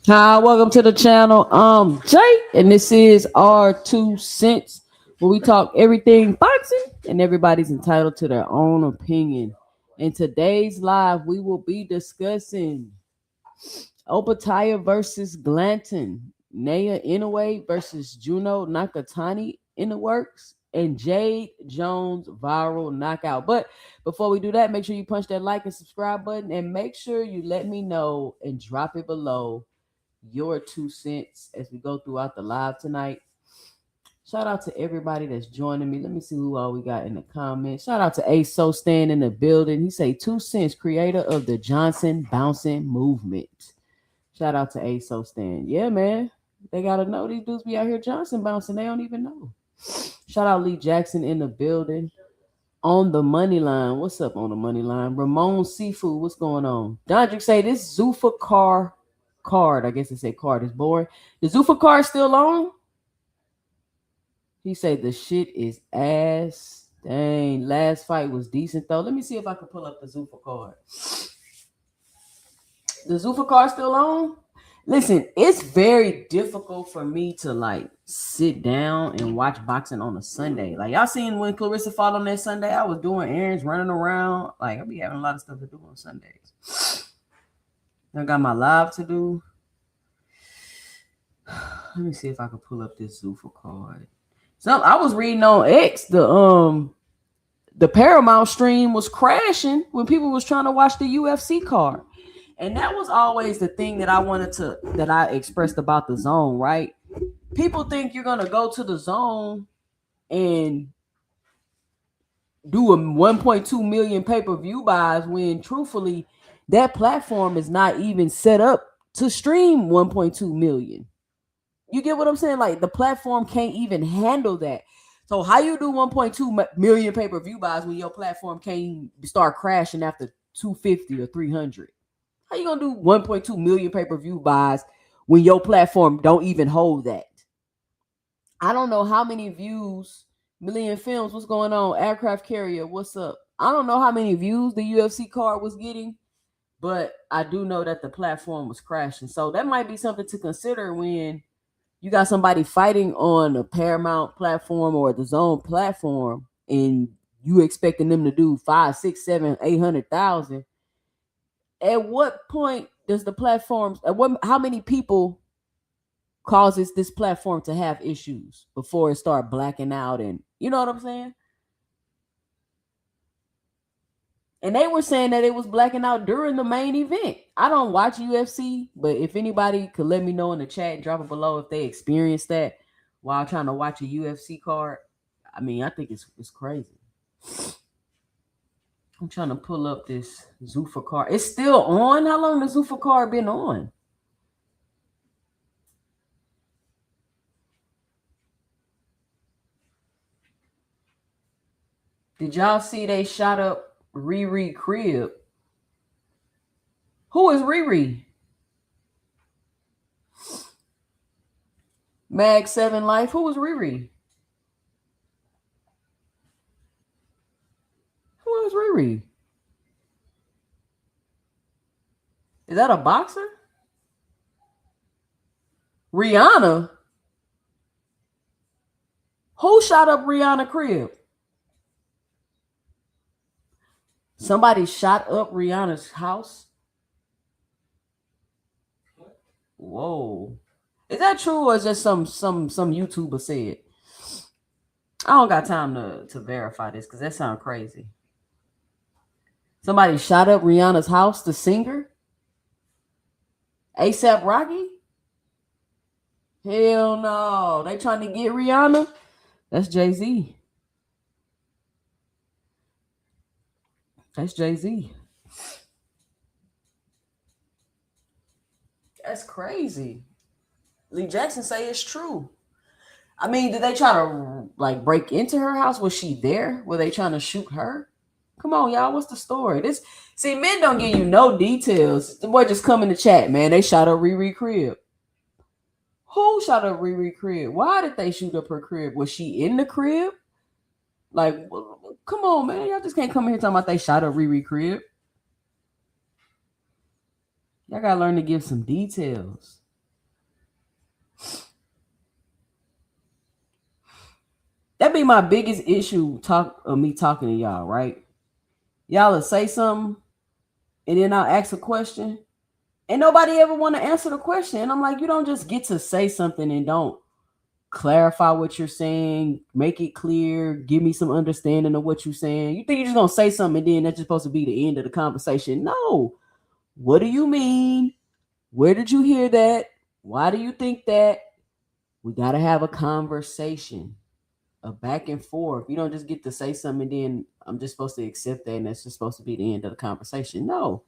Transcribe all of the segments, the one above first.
Hi, welcome to the channel. Jay, and this is our 2 cents where we talk everything boxing, and everybody's entitled to their own opinion. In today's live, we will be discussing Opetaia versus Glanton, Naoya Inoue versus Junto Nakatani in the works, and Jade Jones viral knockout. But before we do that, make sure you punch that like and subscribe button, and make sure you let me know and drop it below your 2 cents as we go throughout the live tonight. Shout out to everybody that's joining me. Let me see who all we got in the comments. Shout out to ASO Stan in the building. He say 2 cents, creator of the Johnson bouncing movement. Shout out to ASO Stan. Yeah, man. They gotta know these dudes be out here Johnson bouncing. They don't even know. Shout out Lee Jackson in the building. On the money line. What's up on the money line? Ramon Seafood. What's going on? Dondrick say this Zuffa card. I guess it say card is boring. The Zuffa card still on? He said the shit is ass. Dang, last fight was decent though. Let me see if I can pull up the Zuffa card. The Zuffa still on? Listen, it's very difficult for me to like sit down and watch boxing on a Sunday. Like y'all seen when Clarissa fought on that Sunday, I was doing errands, running around. Like I be having a lot of stuff to do on Sundays. I got my live to do. Let me see if I can pull up this Zuffa card. So I was reading on X, the Paramount stream was crashing when people was trying to watch the UFC card. And that was always the thing that I expressed about the zone, right? People think you're gonna go to the zone and do a 1.2 million pay-per-view buys when truthfully that platform is not even set up to stream 1.2 million. You get what I'm saying? Like the platform can't even handle that. So how you do 1.2 million pay-per-view buys when your platform can't start crashing after 250 or 300? How you gonna do 1.2 million pay-per-view buys when your platform don't even hold that? I don't know how many views. Million Films, what's going on? Aircraft Carrier, what's up? I don't know how many views the UFC card was getting, but I do know that the platform was crashing. So that might be something to consider when you got somebody fighting on a Paramount platform or the Zone platform, and you expecting them to do 5, 6, 7, 800,000. At what point does the platforms? How many people causes this platform to have issues before it start blacking out? And you know what I'm saying? And they were saying that it was blacking out during the main event. I don't watch UFC, but if anybody could let me know in the chat, drop it below if they experienced that while trying to watch a UFC card. I mean, I think it's crazy. I'm trying to pull up this Zuffa card. It's still on? How long has Zuffa card been on? Did y'all see they shot up Riri crib? Who is Riri? Mag 7 Life. Who is Riri? Who is Riri? Is that a boxer? Rihanna? Who shot up Rihanna crib? Somebody shot up Rihanna's house? Whoa. Is that true or is just some YouTuber said? I don't got time to verify this because that sounds crazy. Somebody shot up Rihanna's house, the singer? ASAP Rocky? Hell no. They trying to get Rihanna? That's Jay-Z. That's Jay-Z. That's crazy. Lee Jackson say it's true. I mean, did they try to like break into her house? Was she there? Were they trying to shoot her? Come on, y'all. What's the story? See, men don't give you no details. The boy just come in the chat, man. They shot up Riri crib. Who shot up Riri crib? Why did they shoot up her crib? Was she in the crib? Like, come on, man. Y'all just can't come in here talking about they shot up Riri crib. Y'all gotta learn to give some details. That'd be my biggest issue me talking to y'all, right? Y'all will say something and then I'll ask a question and nobody ever want to answer the question. And I'm like, you don't just get to say something and don't clarify what you're saying, make it clear, give me some understanding of what you're saying. You think you're just gonna say something and then that's just supposed to be the end of the conversation? No. What do you mean? Where did you hear that? Why do you think that? We gotta have a conversation, a back and forth. You don't just get to say something and then I'm just supposed to accept that and that's just supposed to be the end of the conversation. No.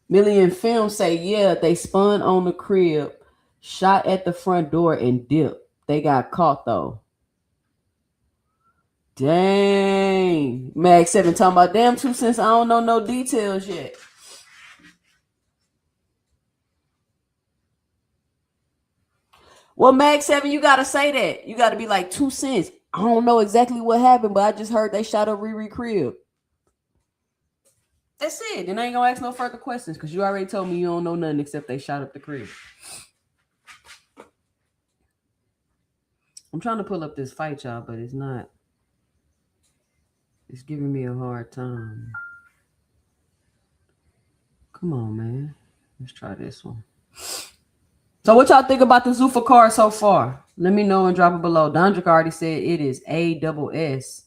Million Films say, yeah, they spun on the crib, shot at the front door and dipped. They got caught though. Dang. Mag 7 talking about damn 2 cents. I don't know no details yet. Well, Mag 7, you gotta say that. You gotta be like 2 cents. I don't know exactly what happened, but I just heard they shot up Riri crib. That's it. Then I ain't gonna ask no further questions because you already told me you don't know nothing except they shot up the crib. I'm trying to pull up this fight, y'all, but it's not. It's giving me a hard time. Come on, man. Let's try this one. So what y'all think about the Zuffa card so far? Let me know and drop it below. Dondrick already said it is ASS.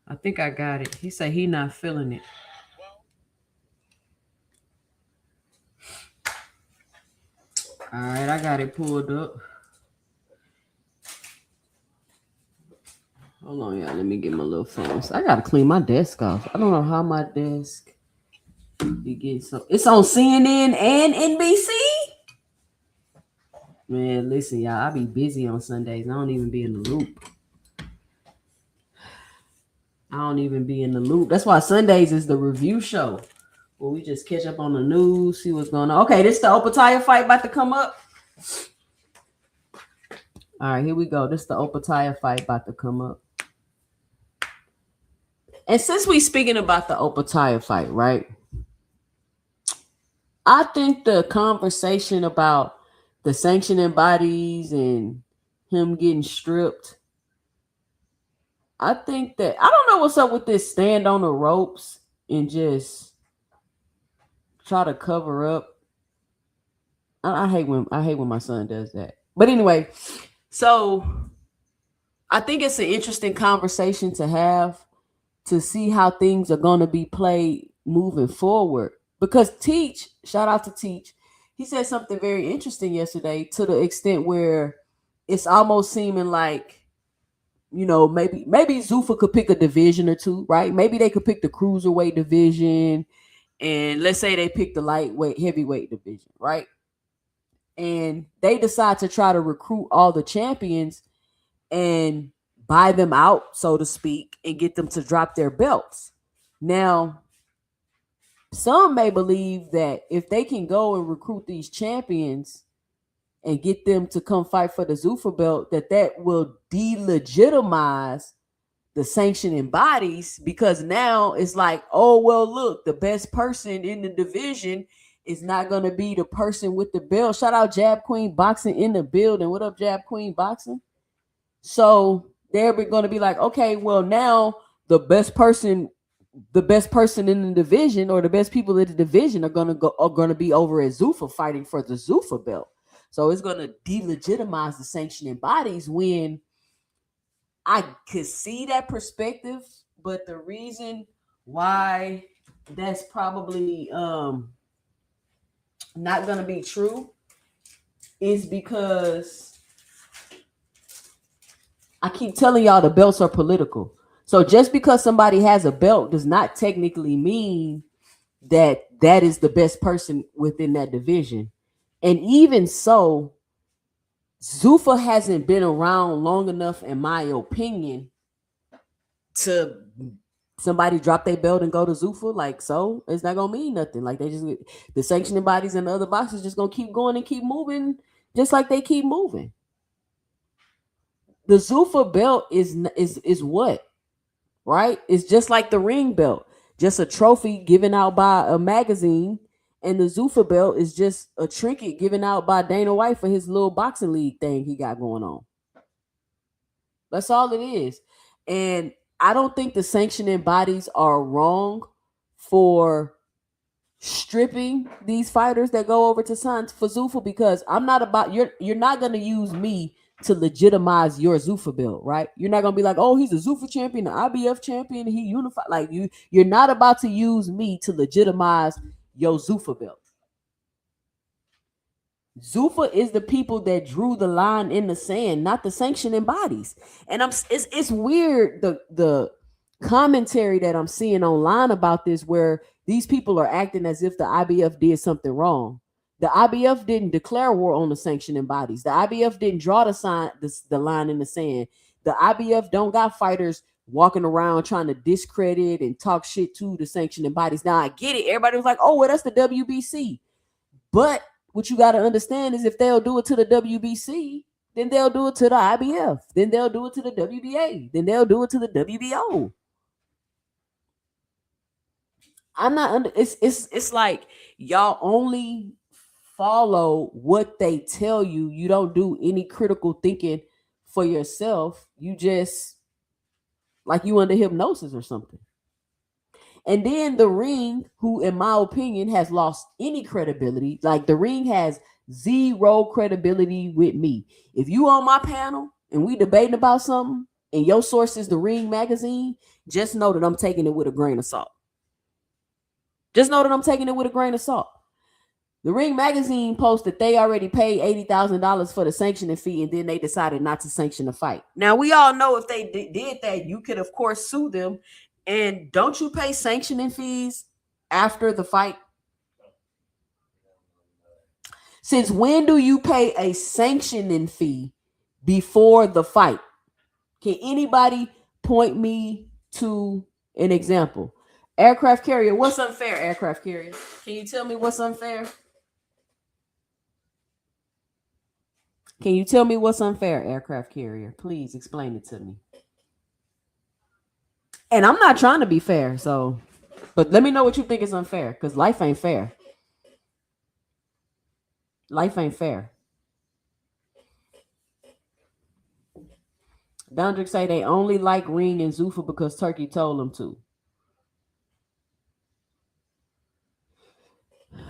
I think I got it. He said he not feeling it. All right, I got it pulled up. Hold on, y'all. Let me get my little phone. I gotta clean my desk off. I don't know how my desk be getting so. It's on CNN and NBC. Man, listen, y'all. I be busy on Sundays. I don't even be in the loop. That's why Sundays is the review show. Where we just catch up on the news, see what's going on. Okay, this the Opetaia fight about to come up. All right, here we go. This the Opetaia fight about to come up. And since we speaking about the Opetaia fight, right? I think the conversation about the sanctioning bodies and him getting stripped, I think that I don't know what's up with this stand on the ropes and just try to cover up. I hate when my son does that. But anyway, so I think it's an interesting conversation to have to see how things are going to be played moving forward. Because Teach, shout out to Teach, he said something very interesting yesterday to the extent where it's almost seeming like, you know, maybe Zuffa could pick a division or two, right? Maybe they could pick the cruiserweight division, and let's say they pick the lightweight, heavyweight division, right? And they decide to try to recruit all the champions and buy them out, so to speak, and get them to drop their belts. Now, some may believe that if they can go and recruit these champions and get them to come fight for the Zuffa belt, that will delegitimize the sanctioning bodies, because now it's like, oh, well, look, the best person in the division is not going to be the person with the belt. Shout out Jab Queen Boxing in the building. What up, Jab Queen Boxing? So they're going to be like, okay, well, now the best person in the division, or the best people in the division are going to be over at Zuffa fighting for the Zuffa belt. So it's going to delegitimize the sanctioning bodies, when I could see that perspective, but the reason why that's probably not going to be true is because I keep telling y'all the belts are political. So just because somebody has a belt does not technically mean that is the best person within that division. And even so, Zuffa hasn't been around long enough, in my opinion, to somebody drop their belt and go to Zuffa. Like, so it's not gonna mean nothing. Like, they just, the sanctioning bodies and the other boxers just gonna keep going and keep moving, just like they keep moving. The Zuffa belt is what, right? It's just like the ring belt, just a trophy given out by a magazine. And the Zuffa belt is just a trinket given out by Dana White for his little boxing league thing he got going on. That's all it is. And I don't think the sanctioning bodies are wrong for stripping these fighters that go over to sign for Zuffa, because I'm not about, you're not going to use me to legitimize your Zuffa belt, right? You're not going to be like, oh, he's a Zuffa champion, the IBF champion, he unified. Like, you're not about to use me to legitimize your Zuffa belt. Zuffa is the people that drew the line in the sand, not the sanctioning bodies. And it's weird, the commentary that I'm seeing online about this, where these people are acting as if the IBF did something wrong. The IBF didn't declare war on the sanctioning bodies. The IBF didn't draw the line in the sand. The IBF don't got fighters walking around trying to discredit and talk shit to the sanctioning bodies. Now, I get it. Everybody was like, oh, well, that's the WBC. But what you got to understand is, if they'll do it to the WBC, Then they'll do it to the IBF. Then they'll do it to the WBA. Then they'll do it to the WBO. I'm not under. It's like y'all only follow what they tell you. You don't do any critical thinking for yourself. You just like you under hypnosis or something. And then the ring, who in my opinion has lost any credibility, like the ring has zero credibility with me. If you on my panel and we debating about something and your source is the Ring magazine, just know that I'm taking it with a grain of salt. Just know that I'm taking it with a grain of salt. The Ring magazine posted that they already paid $80,000 for the sanctioning fee, and then they decided not to sanction the fight. Now, we all know if they did that, you could, of course, sue them. And don't you pay sanctioning fees after the fight? Since when do you pay a sanctioning fee before the fight? Can anybody point me to an example? Aircraft carrier, what's unfair, aircraft carrier? Can you tell me what's unfair? Can you tell me what's unfair, aircraft carrier? Please explain it to me. And I'm not trying to be fair, so, but let me know what you think is unfair, because life ain't fair. Life ain't fair. Boundrick say they only like Ring and Zuffa because Turkey told them to.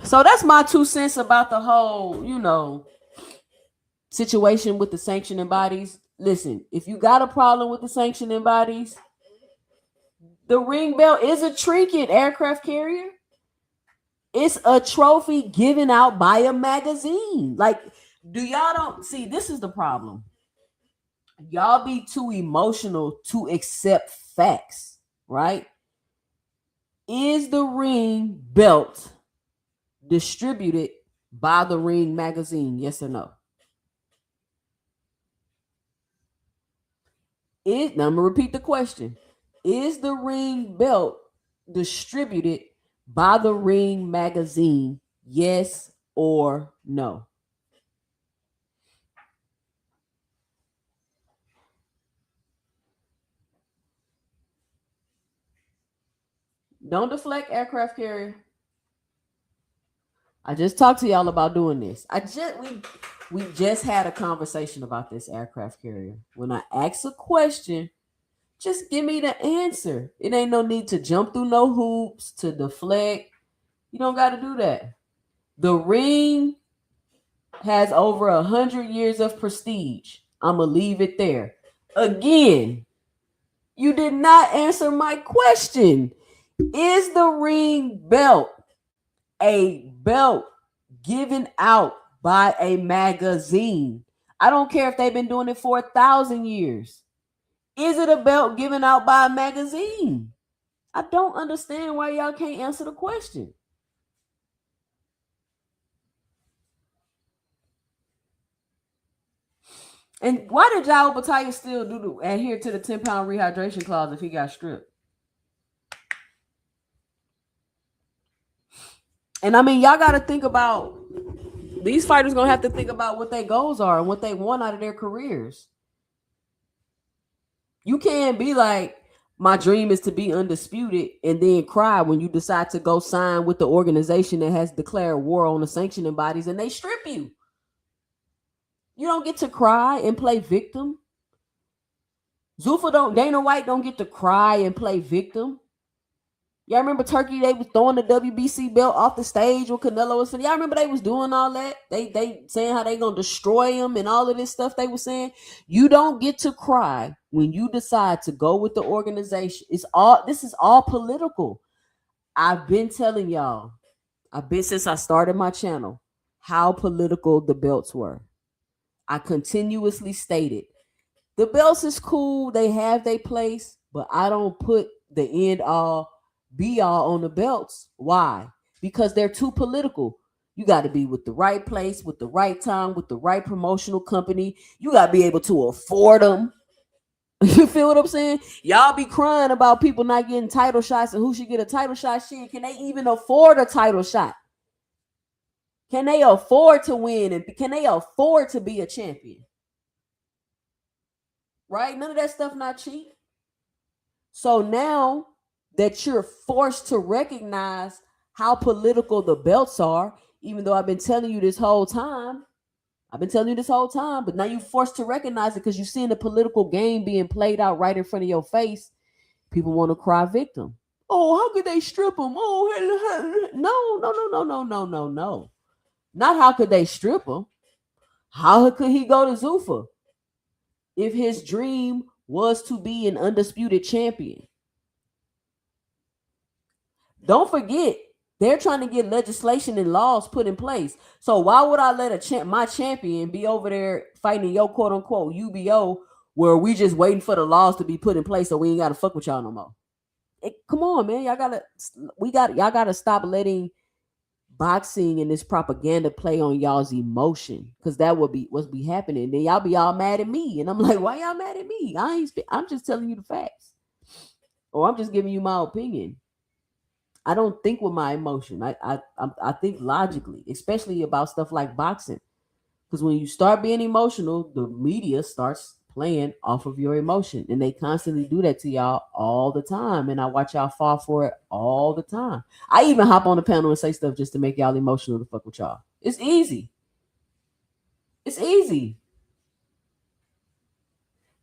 So that's my 2 cents about the whole, situation with the sanctioning bodies. Listen, if you got a problem with the sanctioning bodies, the ring belt is a trinket, aircraft carrier. It's a trophy given out by a magazine. Like, do y'all don't see, this is the problem. Y'all be too emotional to accept facts, right? Is the ring belt distributed by the Ring magazine? Yes or no? Now I'm going to repeat the question. Is the ring belt distributed by the Ring magazine? Yes or no? Don't deflect, aircraft carrier. I just talked to y'all about doing this. We just had a conversation about this, aircraft carrier. When I ask a question, just give me the answer. It ain't no need to jump through no hoops, to deflect. You don't got to do that. The Ring has over 100 years of prestige. I'm going to leave it there. Again, you did not answer my question. Is the Ring belt a belt given out by a magazine? I don't care if they've been doing it for 1,000 years. Is it a belt given out by a magazine? I don't understand why y'all can't answer the question. And why did Jade Opetaia still adhere to the 10-pound rehydration clause if he got stripped? And I mean, y'all got to think about, these fighters going to have to think about what their goals are and what they want out of their careers. You can't be like, my dream is to be undisputed, and then cry when you decide to go sign with the organization that has declared war on the sanctioning bodies and they strip you. You don't get to cry and play victim. Dana White don't get to cry and play victim. Y'all remember Turkey, they was throwing the WBC belt off the stage when Canelo was finished. Y'all remember they was doing all that? They saying how they gonna destroy him and all of this stuff they were saying. You don't get to cry when you decide to go with the organization. This is all political. I've been telling y'all, since I started my channel, how political the belts were. I continuously stated, the belts is cool, they have their place, but I don't put the end all be all on the belts. Why? Because they're too political. You got to be with the right place, with the right time, with the right promotional company. You got to be able to afford them. You feel what I'm saying? Y'all be crying about people not getting title shots and who should get a title shot. Shit, can they even afford a title shot? Can they afford to win? And can they afford to be a champion? right? None of that stuff not cheap. So now that you're forced to recognize how political the belts are, even though I've been telling you this whole time, but now you're forced to recognize it because you're seeing the political game being played out right in front of your face. People want to cry victim. Oh, how could they strip him? Oh, no, no, no, no, no, no, no, no. Not how could they strip him. How could he go to Zuffa if his dream was to be an undisputed champion? Don't forget, they're trying to get legislation and laws put in place. So why would I let my champion be over there fighting your quote unquote UBO where we just waiting for the laws to be put in place so we ain't gotta fuck with y'all no more? Come on, man. Y'all gotta stop letting boxing and this propaganda play on y'all's emotion, because that would be what's be happening. Then y'all be all mad at me, and I'm like, why y'all mad at me? I'm just telling you the facts, or I'm just giving you my opinion. I don't think with my emotion. I think logically, especially about stuff like boxing, because when you start being emotional, the media starts playing off of your emotion, and they constantly do that to y'all all the time. And I watch y'all fall for it all the time. I even hop on the panel and say stuff just to make y'all emotional to fuck with y'all. It's easy. It's easy.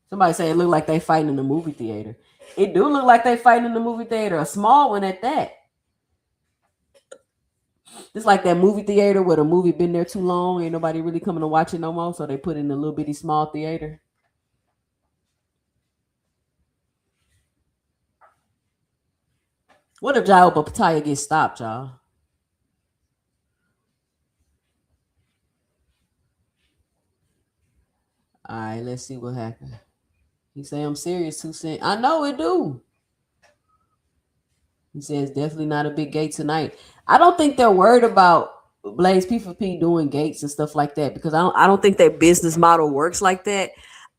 Somebody say it look like they fighting in the movie theater. It do look like they fighting in the movie theater, a small one at that. It's like that movie theater where the movie been there too long, ain't nobody really coming to watch it no more, so they put it in a little bitty small theater. What if Jade Opetaia gets stopped, y'all? All right, let's see what happened. He say I'm serious, 2 cents. I know it do. He says definitely not a big gate tonight. I don't think they're worried about Blaze P4P doing gates and stuff like that, because I don't think their business model works like that.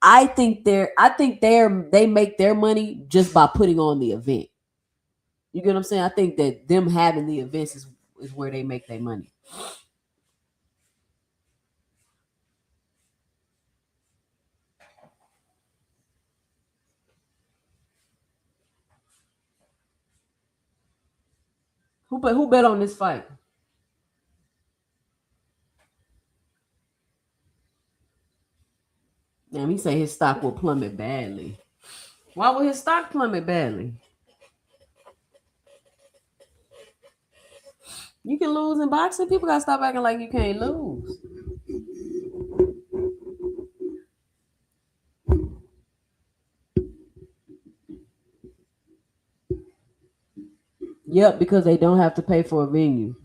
They make their money just by putting on the event. You get what I'm saying? I think that them having the events is where they make their money. Who bet on this fight? Damn, he say his stock will plummet badly. Why would his stock plummet badly? You can lose in boxing. People gotta stop acting like you can't lose. Yep, because they don't have to pay for a venue.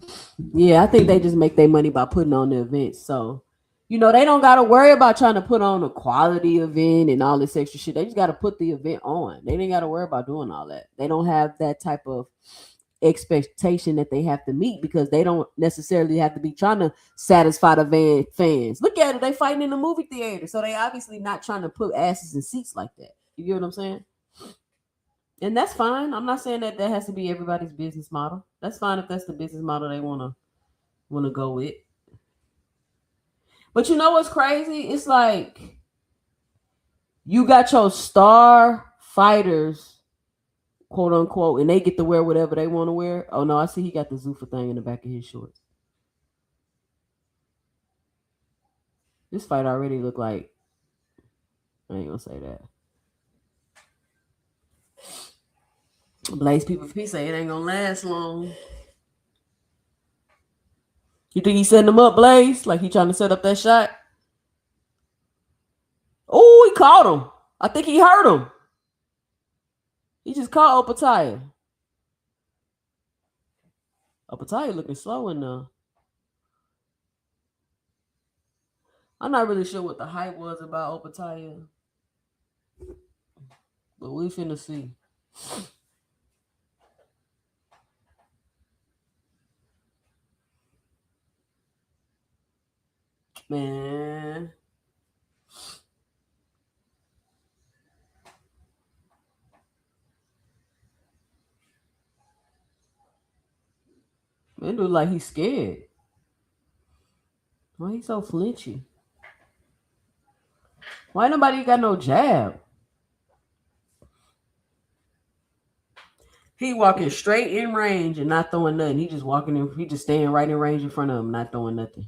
Yeah, I think they just make their money by putting on the events. So, they don't gotta worry about trying to put on a quality event and all this extra shit. They just gotta put the event on. They ain't gotta worry about doing all that. They don't have that type of expectation that they have to meet, because they don't necessarily have to be trying to satisfy the fans. Look at it, they fighting in the movie theater, so they obviously not trying to put asses in seats like that. You get what I'm saying? And that's fine. I'm not saying that has to be everybody's business model. That's fine if that's the business model they wanna go with. But you know what's crazy? It's like you got your star fighters, quote unquote, and they get to wear whatever they want to wear. Oh no, I see he got the Zuffa thing in the back of his shorts. This fight already looked like, I ain't gonna say that. Blaze P4P say it ain't gonna last long. You think he's setting him up, Blaze? Like he trying to set up that shot? Oh, he caught him. I think he hurt him. He just caught Opetaia. Opetaia looking slow in there. I'm not really sure what the hype was about Opetaia, but we finna see. Man. Man, look like he's scared. Why he so flinchy? Why nobody got no jab? He walking straight in range and not throwing nothing. He just walking in. He just staying right in range in front of him, not throwing nothing.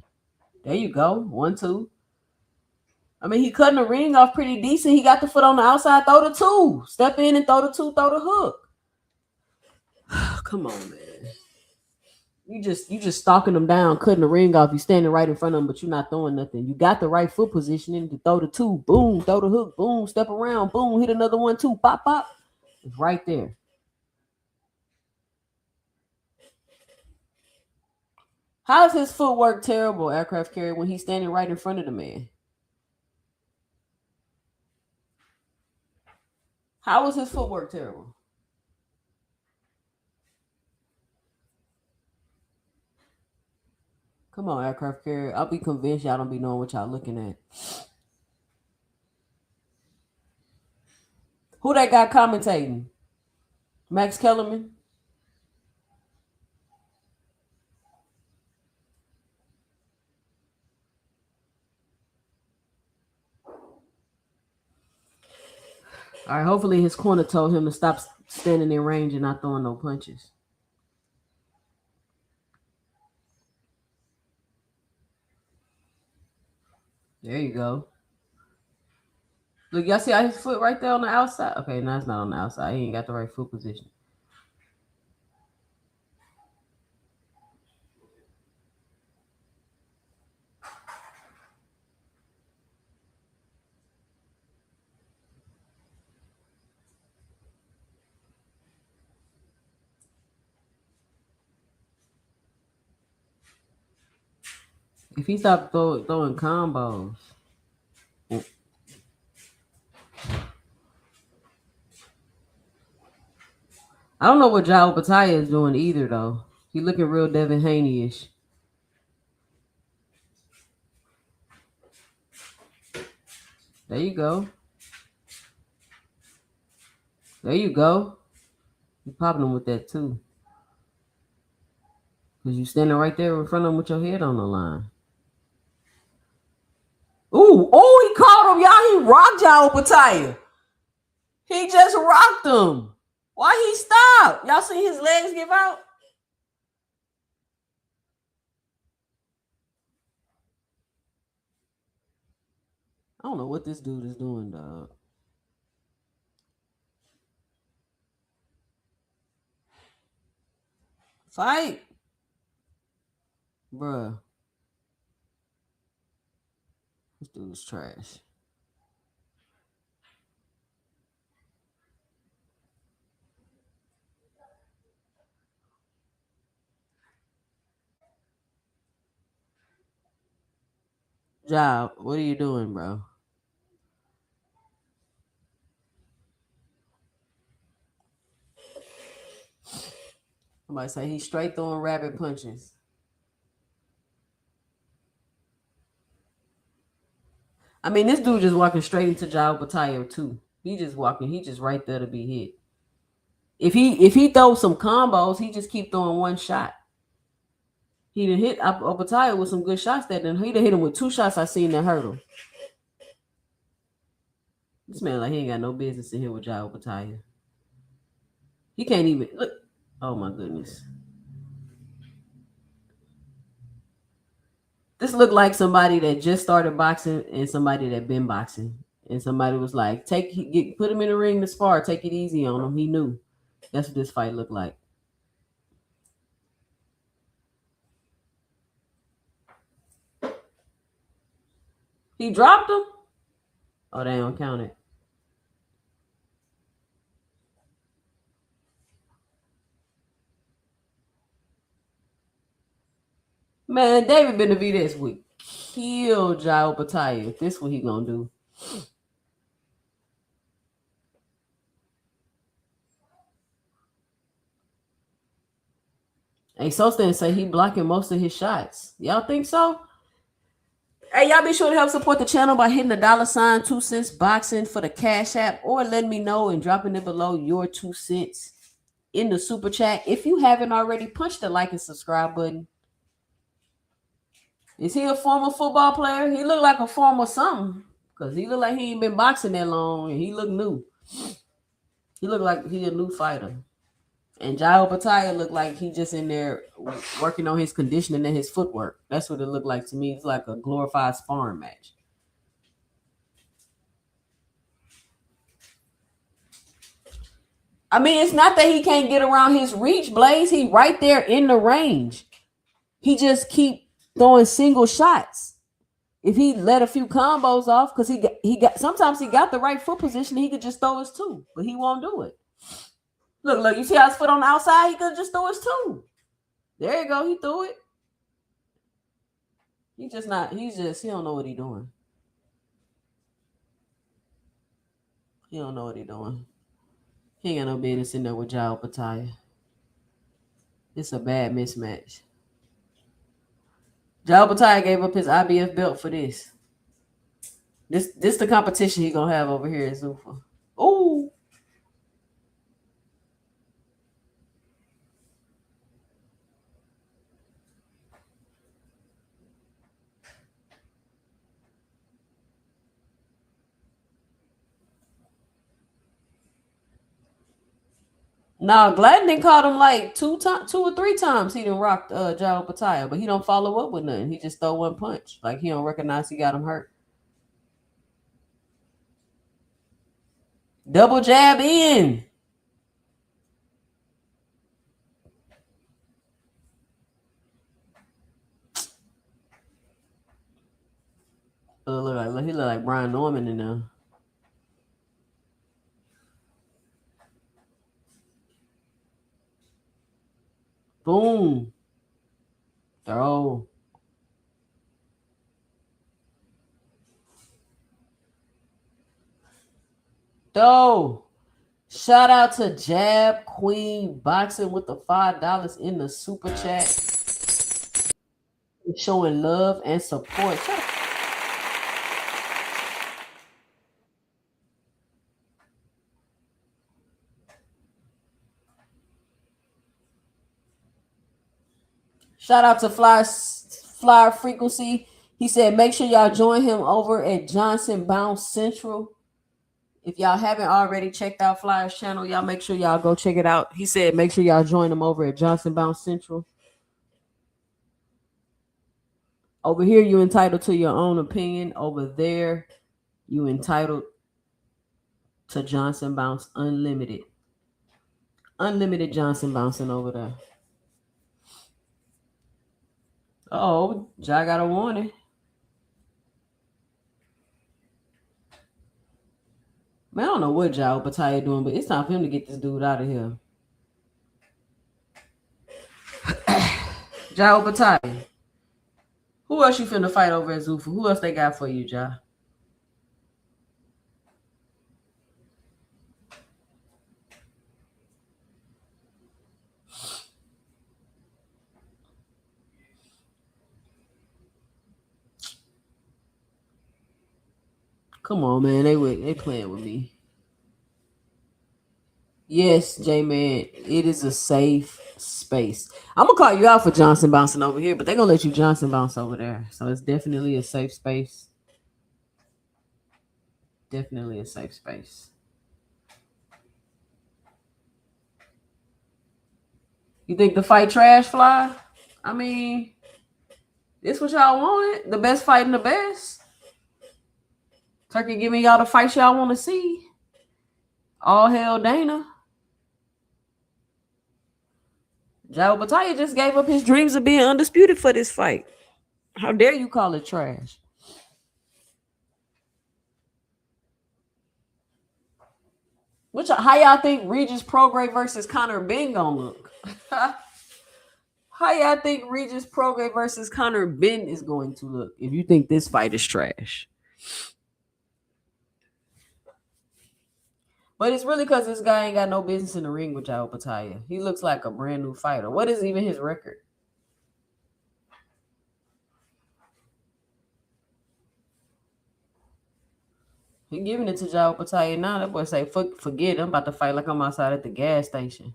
There you go. 1, 2. I mean, he cutting the ring off pretty decent. He got the foot on the outside. Throw the 2. Step in and throw the 2. Throw the hook. Come on, man. You just stalking him down, cutting the ring off. You standing right in front of him, but you're not throwing nothing. You got the right foot positioning to throw the 2. Boom. Throw the hook. Boom. Step around. Boom. Hit another 1, 2. Pop, pop. It's right there. How is his footwork terrible, aircraft carrier, when he's standing right in front of the man? How is his footwork terrible? Come on, aircraft carrier. I'll be convinced y'all don't be knowing what y'all looking at. Who that guy commentating? Max Kellerman? All right, hopefully his corner told him to stop standing in range and not throwing no punches. There you go. Look, y'all see how his foot right there on the outside? Okay, now it's not on the outside. He ain't got the right foot position. If he stopped throwing combos. I don't know what Jade Opetaia is doing either, though. He looking real Devin Haney-ish. There you go. There you go. You popping him with that, too. Because you standing right there in front of him with your head on the line. Ooh, oh, he caught him, y'all. He rocked Jade Opetaia. He just rocked him. Why he stopped? Y'all see his legs give out? I don't know what this dude is doing, dog. Fight. Bruh. This dude is trash. Jade, what are you doing, bro? Somebody say he's straight throwing rabbit punches. I mean, this dude just walking straight into Jade Opetaia too. He just walking. He just right there to be hit. If he throws some combos, he just keep throwing one shot. He done hit Opetaia with some good shots. He done hit him with 2 shots. I seen that hurt him. This man like he ain't got no business in here with Jade Opetaia. He can't even look. Oh my goodness. This looked like somebody that just started boxing and somebody that been boxing. And somebody was like, put him in the ring to spar, take it easy on him. He knew. That's what this fight looked like. He dropped him? Oh, they don't count it. Man, David Benavidez would kill Jade Opetaia. This what he gonna do. Hey, Sostan say he blocking most of his shots. Y'all think so? Hey, y'all be sure to help support the channel by hitting the $ 2 cents boxing for the Cash App, or letting me know and dropping it below your 2 cents in the super chat. If you haven't already, punch the like and subscribe button. Is he a former football player? He look like a former something, because he look like he ain't been boxing that long, and he look new. He look like he a new fighter. And Jai Opetaia looked like he just in there working on his conditioning and his footwork. That's what it looked like to me. It's like a glorified sparring match. I mean, it's not that he can't get around his reach, Blaze. He right there in the range. He just keep throwing single shots. If he let a few combos off, because he got sometimes he got the right foot position, he could just throw his two, but he won't do it. Look, you see how his foot on the outside? He could just throw his two. There you go, he threw it. He don't know what he doing. He don't know what he doing. He ain't got no business in there with Jai Opetaia. It's a bad mismatch. Jai Opetaia gave up his IBF belt for this. This the competition he gonna have over here at Zuffa. Ooh. No, Glanton caught him like two or three times. He done rocked Jai Opetaia, but he don't follow up with nothing. He just throw one punch. Like he don't recognize he got him hurt. Double jab in. He look like Brian Norman in there. Boom. Throw. Throw. Shout out to Jab Queen Boxing with the $5 in the super chat. Showing love and support. Shout out to Flyer Frequency. He said, make sure y'all join him over at Johnson Bounce Central. If y'all haven't already checked out Flyer's channel, y'all make sure y'all go check it out. He said, make sure y'all join him over at Johnson Bounce Central. Over here, you entitled to your own opinion. Over there, you entitled to Johnson Bounce Unlimited. Unlimited Johnson bouncing over there. Oh, Jai got a warning. Man, I don't know what Jai Opetaia doing, but it's time for him to get this dude out of here. Jai Opetaia. Who else you finna fight over at Zuffa? Who else they got for you, Jai? Come on, man. They playing with me. Yes, J-Man. It is a safe space. I'm gonna call you out for Johnson bouncing over here, but they're gonna let you Johnson bounce over there. So it's definitely a safe space. Definitely a safe space. You think the fight trash, Fly? I mean, this what y'all wanted? The best fighting the best? Turkey giving y'all the fights y'all want to see. All hell Dana. Jai Opetaia just gave up his dreams of being undisputed for this fight. How dare you call it trash? How y'all think Regis Prograis versus Conor Ben gonna look? How y'all think Regis Prograis versus Conor Ben is going to look if you think this fight is trash? But it's really because this guy ain't got no business in the ring with Jai Opetaia. He looks like a brand new fighter. What is even his record? He giving it to Jai Opetaia now. That boy say, forget, I'm about to fight like I'm outside at the gas station.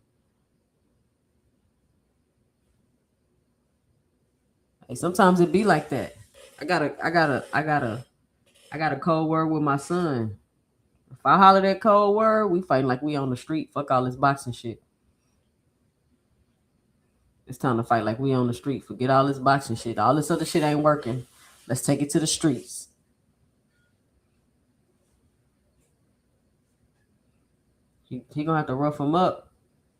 Hey, sometimes it be like that. I got a cold word with my son. If I holler that cold word, we fighting like we on the street. Fuck all this boxing shit. It's time to fight like we on the street. Forget all this boxing shit. All this other shit ain't working. Let's take it to the streets. He gonna have to rough him up.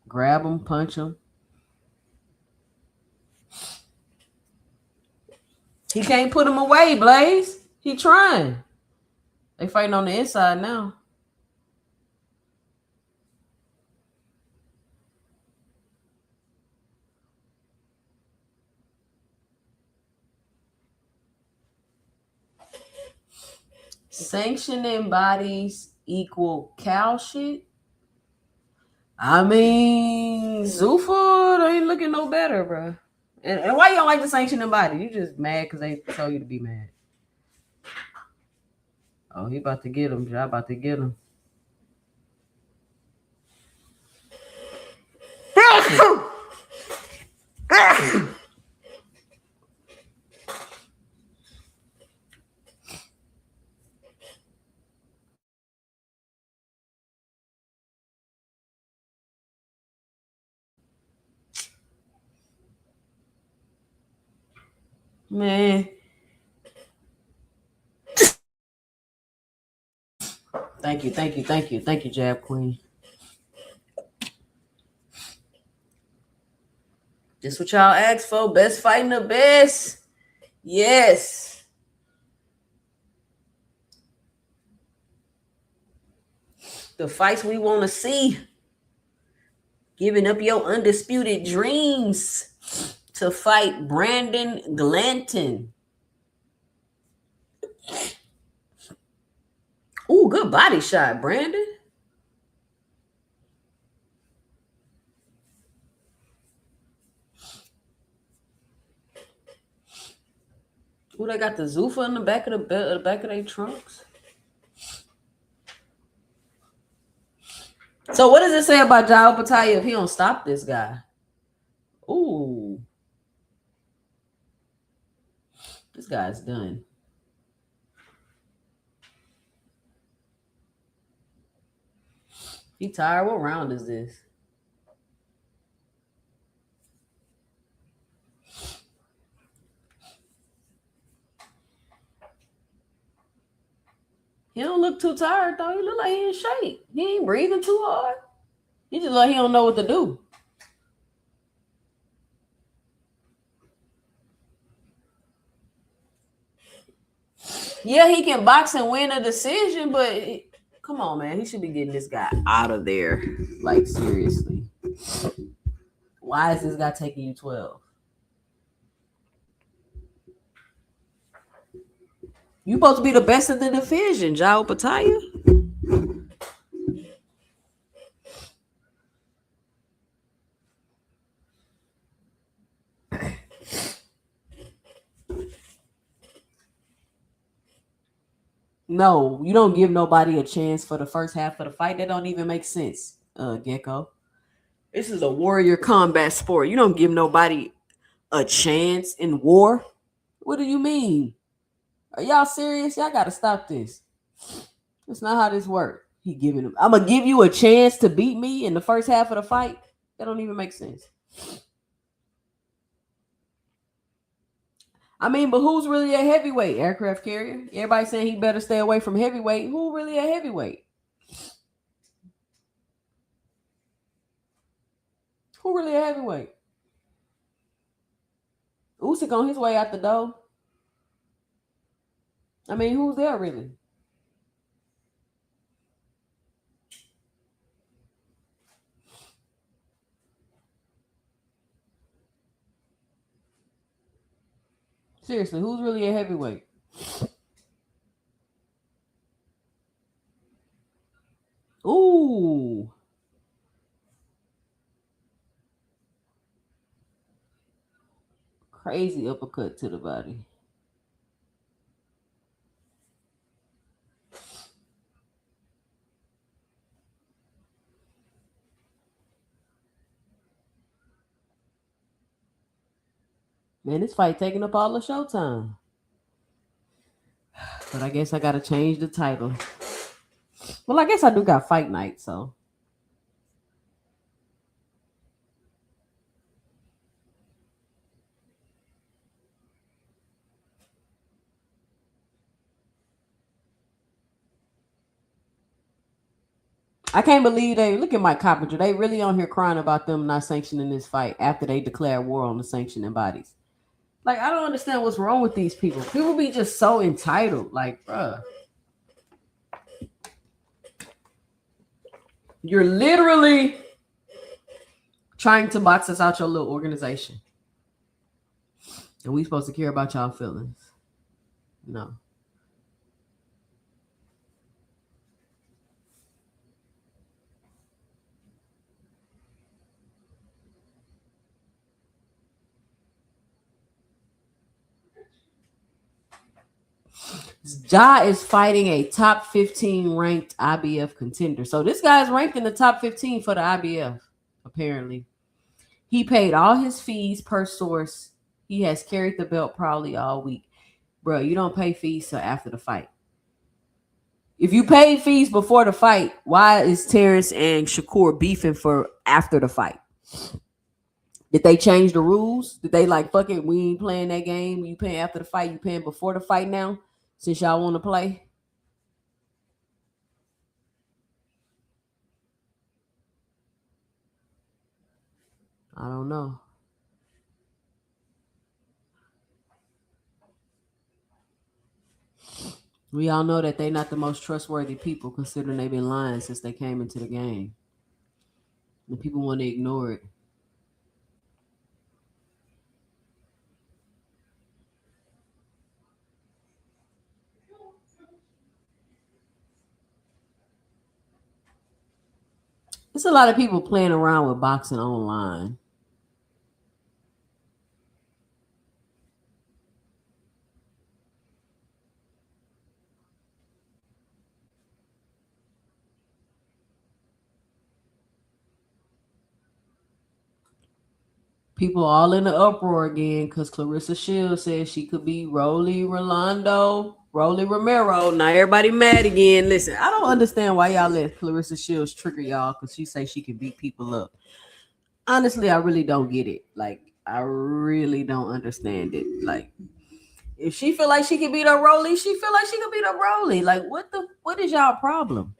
Grab him, punch him. He can't put him away, Blaze. He trying. They fighting on the inside now. Sanctioning bodies equal cow shit. I mean, Zuffa ain't looking no better, bro. And why you don't like the sanctioning body? You just mad because they told you to be mad. Oh, he about to get him. Y'all about to get him. Man. Thank you, Jab Queen. Just what y'all asked for. Best fighting the best. Yes. The fights we want to see. Giving up your undisputed dreams to fight Brandon Glanton. Ooh, good body shot, Brandon. Ooh, they got the Zuffa in the back of the back of their trunks. So what does it say about Jade Opetaia if he don't stop this guy? Ooh. This guy's done. He tired. What round is this? He don't look too tired though. He look like he in shape. He ain't breathing too hard. He just like he don't know what to do. Yeah, he can box and win a decision, but come on, man. He should be getting this guy out of there. Like, seriously. Why is this guy taking you 12? You supposed to be the best in the division, Jade Opetaia. No, you don't give nobody a chance for the first half of the fight. That don't even make sense, Gecko. This is a warrior combat sport. You don't give nobody a chance in war. What do you mean? Are y'all serious? Y'all got to stop this. That's not how this works. He giving him. I'm gonna give you a chance to beat me in the first half of the fight. That don't even make sense. I mean, but who's really a heavyweight? Aircraft carrier. Everybody saying he better stay away from heavyweight. Who really a heavyweight? Who really a heavyweight? Usyk on his way out the door. I mean, who's there really? Seriously, who's really a heavyweight? Ooh. Crazy uppercut to the body. Man, this fight taking up all the showtime. But I guess I gotta change the title. Well, I guess I do got fight night, so. I can't believe they look at Mike Coppinger. They really on here crying about them not sanctioning this fight after they declared war on the sanctioning bodies. Like, I don't understand what's wrong with these people. People be just so entitled. Like, bruh, you're literally trying to box us out your little organization. And we supposed to care about y'all feelings. No. Ja is fighting a top 15 ranked IBF contender. So this guy's ranked in the top 15 for the IBF, apparently. He paid all his fees per source. He has carried the belt probably all week. Bro, you don't pay fees till after the fight. If you paid fees before the fight, why is Terrence and Shakur beefing for after the fight? Did they change the rules? Did they like, fuck it, we ain't playing that game? You paying after the fight, you paying before the fight now? Since y'all want to play? I don't know. We all know that they're not the most trustworthy people, considering they've been lying since they came into the game. And people want to ignore it. There's a lot of people playing around with boxing online. People all in the uproar again because Clarissa Shields says she could be Rolly Romero. Now everybody mad again. Listen, I don't understand why y'all let Clarissa Shields trigger y'all because she say she can beat people up. Honestly, I really don't get it. Like, I really don't understand it. Like, if she feel like she can beat up Rolly, she feel like she can beat up Rolly. Like, what is y'all problem?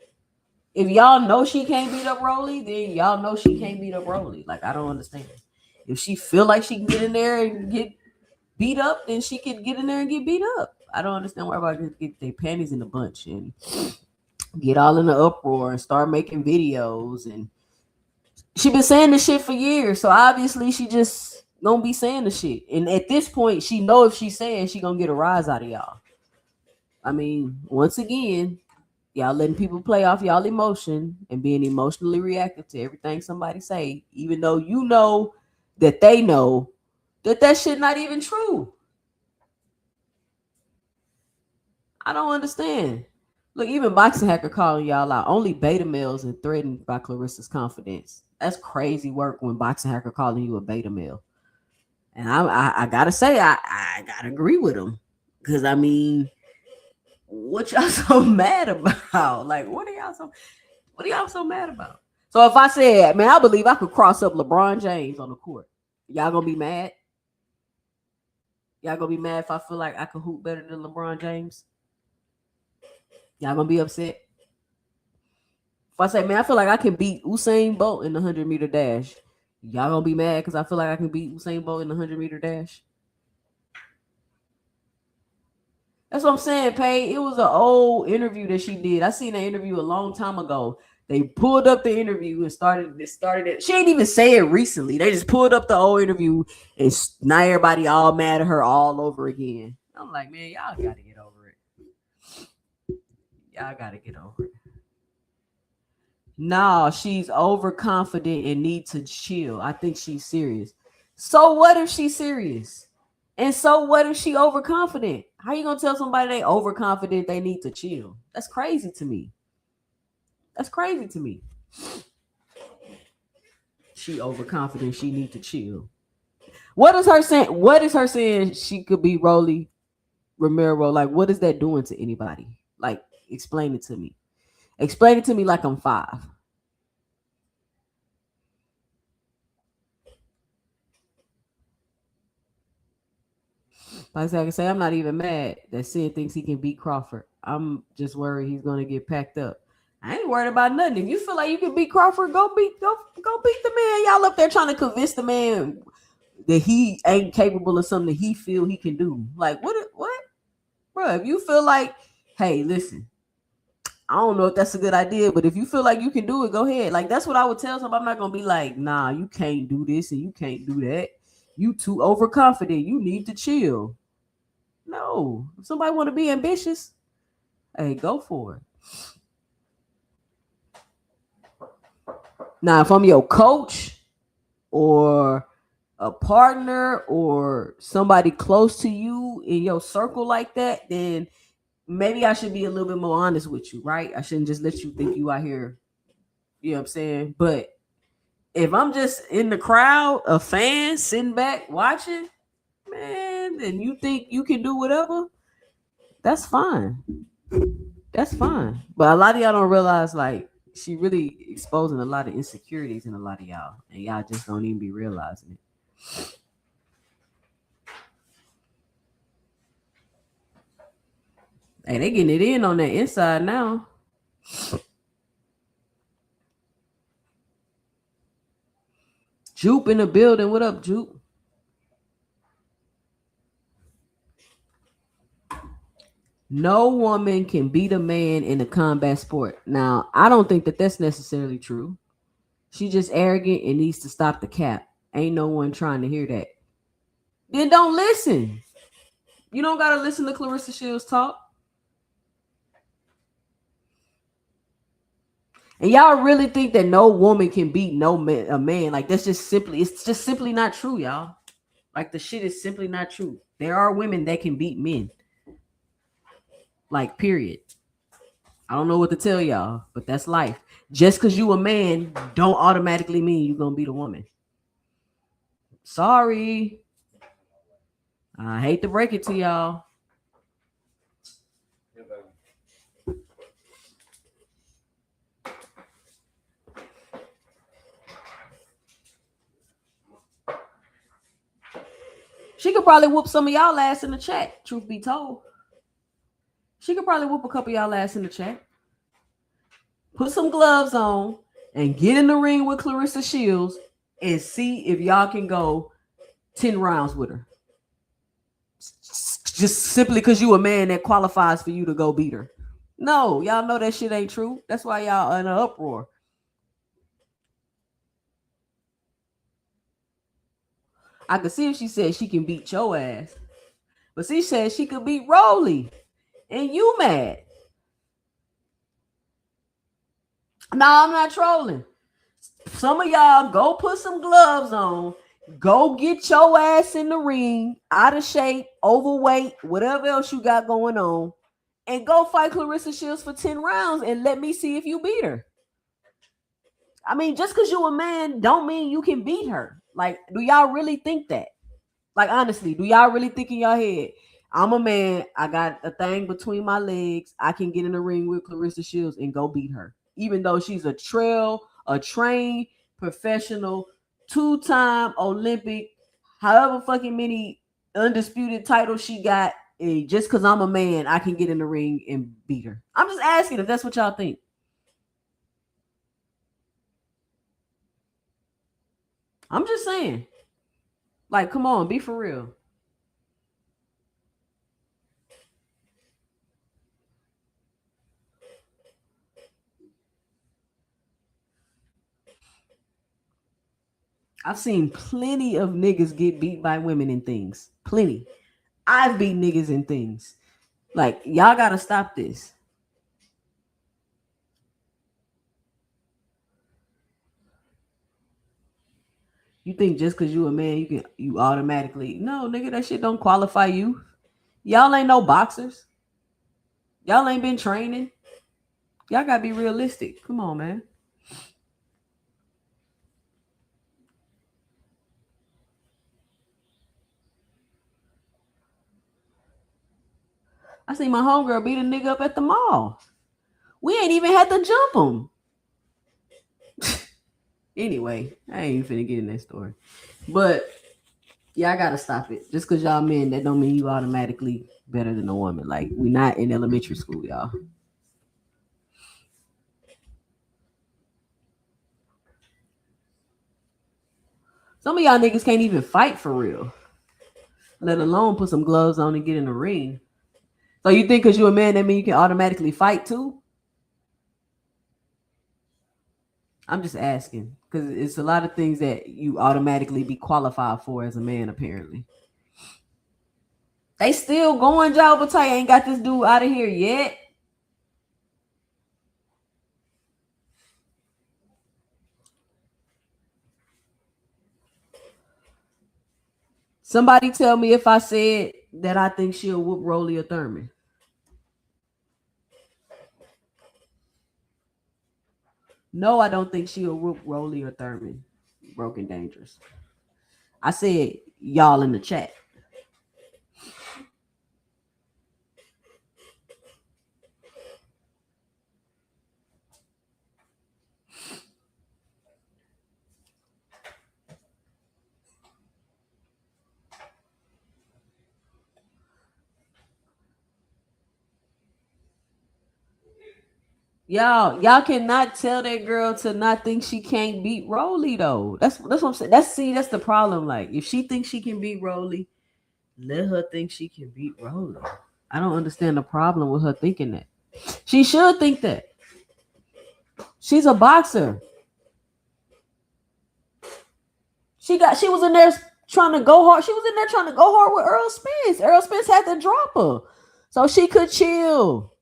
If y'all know she can't beat up Rolly, then y'all know she can't beat up Rolly. Like, I don't understand. If she feel like she can get in there and get beat up, then she can get in there and get beat up. I don't understand why everybody get their panties in a bunch and get all in the uproar and start making videos. And she been saying this shit for years, so obviously she just gonna be saying the shit. And at this point, she know if she saying she gonna get a rise out of y'all. I mean, once again, y'all letting people play off y'all emotion and being emotionally reactive to everything somebody say, even though you know that they know that shit not even true. I don't understand. Look, even Boxing Hacker calling y'all out. Only beta males and threatened by Clarissa's confidence. That's crazy work when Boxing Hacker calling you a beta male. And I gotta say, I gotta agree with him. Because I mean, what y'all so mad about? Like, what are y'all so mad about? So if I said, man, I believe I could cross up LeBron James on the court, y'all gonna be mad? Y'all gonna be mad if I feel like I could hoop better than LeBron James? Y'all gonna be upset? If I say, man, I feel like I can beat Usain Bolt in the 100-meter dash, y'all gonna be mad because I feel like I can beat Usain Bolt in the 100-meter dash? That's what I'm saying, Paige. It was an old interview that she did. I seen that interview a long time ago. They pulled up the interview and started it. She ain't even say it recently. They just pulled up the old interview and now everybody all mad at her all over again. I'm like, man, y'all gotta get over it. Y'all gotta get over it. No, she's overconfident and need to chill. I think she's serious. So what if she's serious? And so what if she overconfident? How you gonna tell somebody they overconfident they need to chill? That's crazy to me. That's crazy to me. She overconfident. She need to chill. What is her saying? What is her saying? She could be Rolly Romero. Like, what is that doing to anybody? Like, explain it to me. Explain it to me like I'm 5. Like I can say, I'm not even mad that Sid thinks he can beat Crawford. I'm just worried he's going to get packed up. I ain't worried about nothing. If you feel like you can beat Crawford, go beat the man. Y'all up there trying to convince the man that he ain't capable of something that he feel he can do. Like what, bro? If you feel like, hey, listen, I don't know if that's a good idea, but if you feel like you can do it, go ahead. Like that's what I would tell somebody. I'm not gonna be like, nah, you can't do this and you can't do that. You too overconfident. You need to chill. No, if somebody want to be ambitious, hey, go for it. Now, if I'm your coach or a partner or somebody close to you in your circle like that, then maybe I should be a little bit more honest with you, right? I shouldn't just let you think you out here, you know what I'm saying? But if I'm just in the crowd, a fan sitting back watching, man, and you think you can do whatever, that's fine. That's fine. But a lot of y'all don't realize, like, she really exposing a lot of insecurities in a lot of y'all, and y'all just don't even be realizing it. Hey, they getting it in on that inside now. Jupe in the building. What up, Jupe? No woman can beat a man in a combat sport. Now, I don't think that that's necessarily true. She's just arrogant and needs to stop the cap. Ain't no one trying to hear that. Then don't listen. You don't gotta listen to Clarissa Shields talk. And y'all really think that no woman can beat a man? Like it's just simply not true, y'all. Like the shit is simply not true. There are women that can beat men. Like period. I don't know what to tell y'all, but that's life. Just because you a man don't automatically mean you're gonna beat a woman. Sorry. I hate to break it to y'all. She could probably whoop some of y'all ass in the chat, truth be told. She could probably whoop a couple of y'all ass in the chat. Put some gloves on and get in the ring with Clarissa Shields and see if y'all can go 10 rounds with her. Just simply because you a man that qualifies for you to go beat her. No, y'all know that shit ain't true. That's why y'all in an uproar. I could see if she said she can beat your ass. But she said she could beat Rolly. And you mad. No, I'm not trolling. Some of y'all go put some gloves on. Go get your ass in the ring, out of shape, overweight, whatever else you got going on, and go fight Clarissa Shields for 10 rounds and let me see if you beat her. I mean, just because you a man don't mean you can beat her. Like, do y'all really think that? Like, honestly, do y'all really think in your head, I'm a man, I got a thing between my legs, I can get in the ring with Clarissa Shields and go beat her, even though she's a trained professional 2-time Olympic, however fucking many undisputed titles she got, just because I'm a man, I can get in the ring and beat her. I'm just asking if that's what y'all think. I'm just saying. Like, come on, be for real. I've seen plenty of niggas get beat by women in things. Plenty. I've beat niggas in things. Like, y'all gotta stop this. You think just because you a man, you automatically... No, nigga, that shit don't qualify you. Y'all ain't no boxers. Y'all ain't been training. Y'all gotta be realistic. Come on, man. I seen my homegirl beat a nigga up at the mall. We ain't even had to jump him. Anyway, I ain't even finna get in that story. But yeah, I gotta stop it. Just because y'all men, that don't mean you automatically better than a woman. Like, we not in elementary school, y'all. Some of y'all niggas can't even fight for real, let alone put some gloves on and get in the ring. So you think because you're a man that means you can automatically fight too? I'm just asking because it's a lot of things that you automatically be qualified for as a man. Apparently, they still going. Joe Opetaia ain't got this dude out of here yet. Somebody tell me if I said that I think she'll whoop Rolly or Thurman. No, I don't think she'll whoop Rolly or Thurman. Broken Dangerous. I said y'all in the chat. Y'all cannot tell that girl to not think she can't beat Rolly though. That's what I'm saying. That's the problem. Like if she thinks she can beat Rolly, let her think she can beat Rolly. I don't understand the problem with her thinking that. She should think that. She's a boxer. She was in there trying to go hard. She was in there trying to go hard with Earl Spence. Earl Spence had to drop her so she could chill.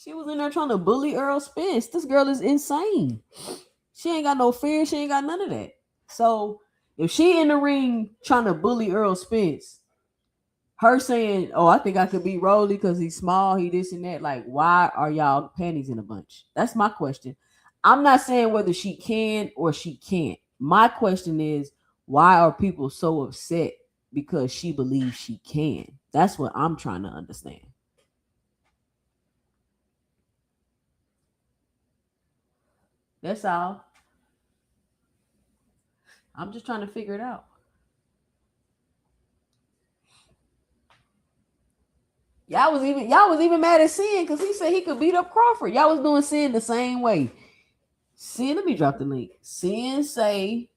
She was in there trying to bully Earl Spence. This girl is insane. She ain't got no fear. She ain't got none of that. So if she in the ring trying to bully Earl Spence, her saying, "Oh, I think I could beat Rolly because he's small, he this and that." Like, why are y'all panties in a bunch? That's my question. I'm not saying whether she can or she can't. My question is, why are people so upset because she believes she can? That's what I'm trying to understand. That's all. I'm just trying to figure it out. Y'all was even mad at Sin because he said he could beat up Crawford. Y'all was doing Sin the same way. Sin, let me drop the link. Sin say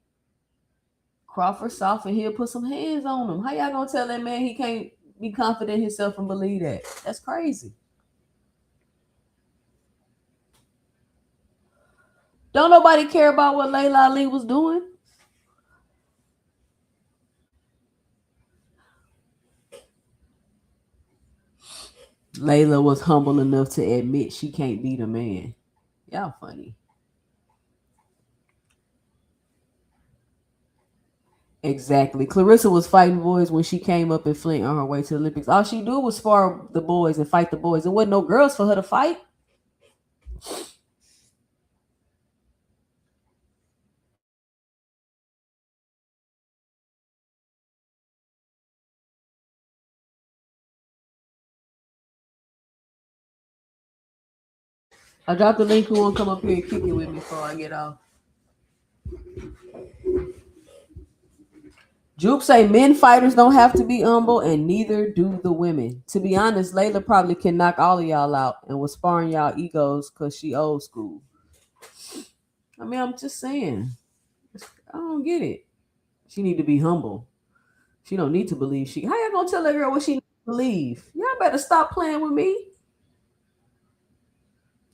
Crawford soft and he'll put some hands on him. How y'all gonna tell that man he can't be confident in himself and believe that? That's crazy. Don't nobody care about what Layla Ali was doing. Layla was humble enough to admit she can't beat a man. Y'all funny. Exactly. Clarissa was fighting boys when she came up in Flint on her way to the Olympics. All she do was spar the boys and fight the boys. There wasn't no girls for her to fight. I dropped the link. Who won't come up here and kick it with me before I get off? Jupe say men fighters don't have to be humble, and neither do the women. To be honest, Layla probably can knock all of y'all out and was sparring y'all egos because she old school. I mean, I'm just saying. I don't get it. She need to be humble. She don't need to believe she. How y'all gonna tell that girl what she needs to believe? Y'all better stop playing with me.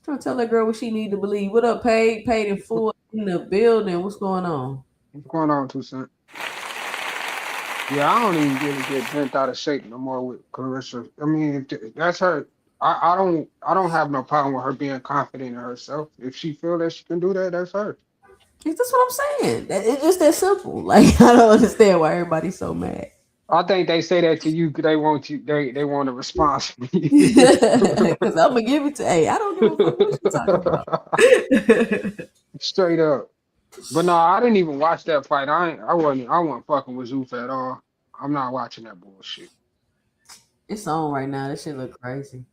Trying to tell that girl what she need to believe. What up, paid in full in the building? What's going on? What's going on, 2 Cent? Yeah, I don't even really get bent out of shape no more with Clarissa. I mean, that's her. I don't have no problem with her being confident in herself. If she feel that she can do that, that's her. That's what I'm saying. It's just that simple. Like I don't understand why everybody's so mad. I think they say that to you 'cause they want you. They want a response from you. Because I'm gonna give it to. Hey, I don't give a fuck what you talking about. Straight up. But no, I didn't even watch that fight. I wasn't fucking with Zoof at all. I'm not watching that bullshit. It's on right now. This shit look crazy.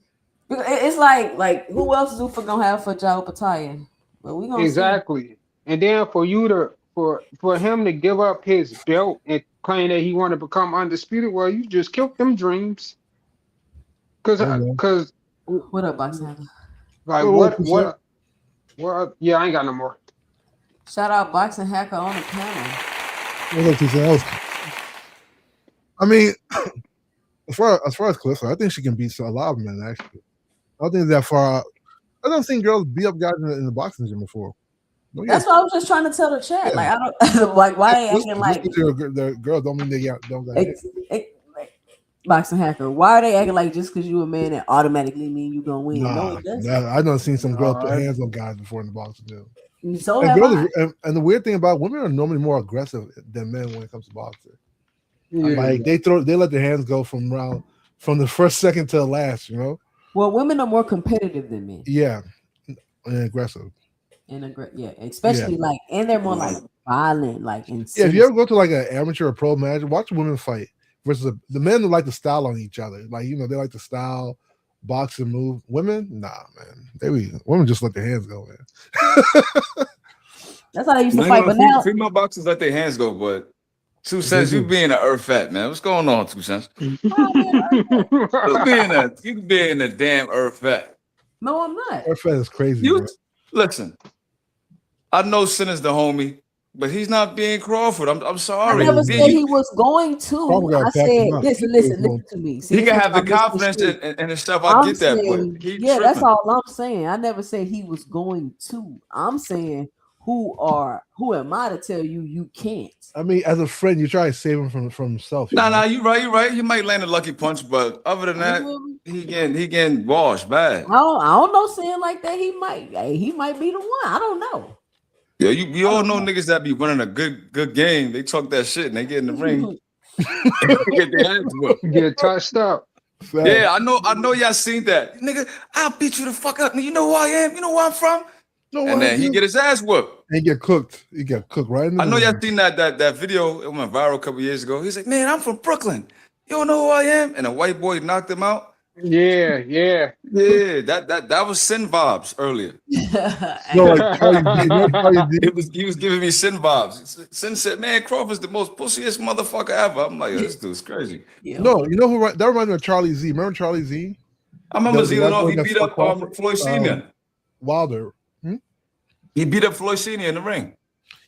It's like who else is Ufa gonna have for Joe Opetaia? Well, we gonna see. Exactly. And then for him to give up his belt and claim that he want to become undisputed, well, you just killed them dreams. Cause Hey man, cause What up, Box Handler? like hello, 2 Cent. what yeah, I ain't got no more. Shout out Boxing Hacker on the panel. I mean, as far as Calista, I think she can beat a lot of men. Actually, I don't think that far. I don't think girls beat up guys in the boxing gym before. No, That's what I was just trying to tell the chat. Like I don't like why they acting like the girl don't mean they don't got Boxing Hacker. Why are they acting like just because you a man that automatically mean you gonna win? No, it doesn't. I done seen some girls put hands on guys before in the boxing gym. So have I. And the weird thing about women are normally more aggressive than men when it comes to boxing. Yeah. Like they let their hands go from the first second to the last, you know. Well, women are more competitive than men. Yeah, and aggressive. Especially like, and they're more like violent, like insane. Yeah, if you ever go to like an amateur or pro match, watch women fight versus the men that like to style on each other. Like, you know, they like to style, box and move. Women, nah, man. Women just let their hands go, man. That's how they used to fight. But now female boxers let their hands go, but 2 Cents, you being an earth fat, man. What's going on, 2 Cents? You being a damn earth fat. No, I'm not. Earth fat is crazy. Listen, I know Sin is the homie, but he's not being Crawford. I'm sorry. I never said he was going to. I said, listen to me. See, he can have the confidence in himself. I get that, but that's all I'm saying. I never said he was going to. I'm saying who am I to tell you can't? I mean, as a friend, you try to save him from himself. Nah, you're right. He might land a lucky punch, but other than that, he getting washed bad. I don't know, saying like that. He might be the one. I don't know. Yeah, you all know niggas that be running a good game. They talk that shit and they get in the ring. Get their hands whooped. Get touched up. Yeah, I know y'all seen that. Nigga, I'll beat you the fuck up. You know who I am? You know where I'm from? And then he get his ass whooped. He get cooked. He get cooked right in the I know y'all seen that video. It went viral a couple years ago. He's like, man, I'm from Brooklyn. You don't know who I am? And a white boy knocked him out. Yeah. That was Sin vibes earlier. He was giving me Sin vibes. Sin said, "Man, Crawford's the most pussiest motherfucker ever." I'm like, this dude's crazy. No, you know who? That reminds me of Charlie Z. Remember Charlie Z? I remember Zealand. He beat up Floyd Senior. Wilder. He beat up Floyd Senior in the ring.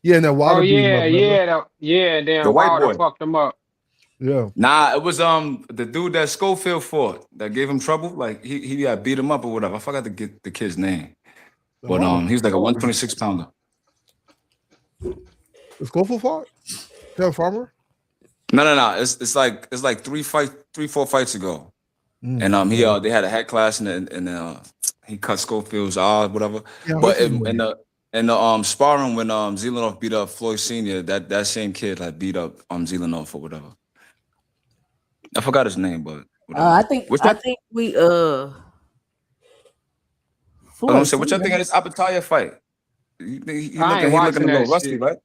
Yeah, and that Wilder. Then the white boy fucked him up. Yeah. Nah, it was the dude that Schofield fought that gave him trouble. Like he got beat him up or whatever. I forgot to get the kid's name. But he was like a 126 pounder. The Schofield fought? Ted Farmer? No. It's like 3-4 fights ago. And they had a head class and he cut Schofield's eye, whatever. Yeah, but in the sparring when Zealandov beat up Floyd Senior, that same kid had beat up Zealandov or whatever. I forgot his name, but I think we I don't say what y'all think of this Opetaia fight. He looking a little rusty, right?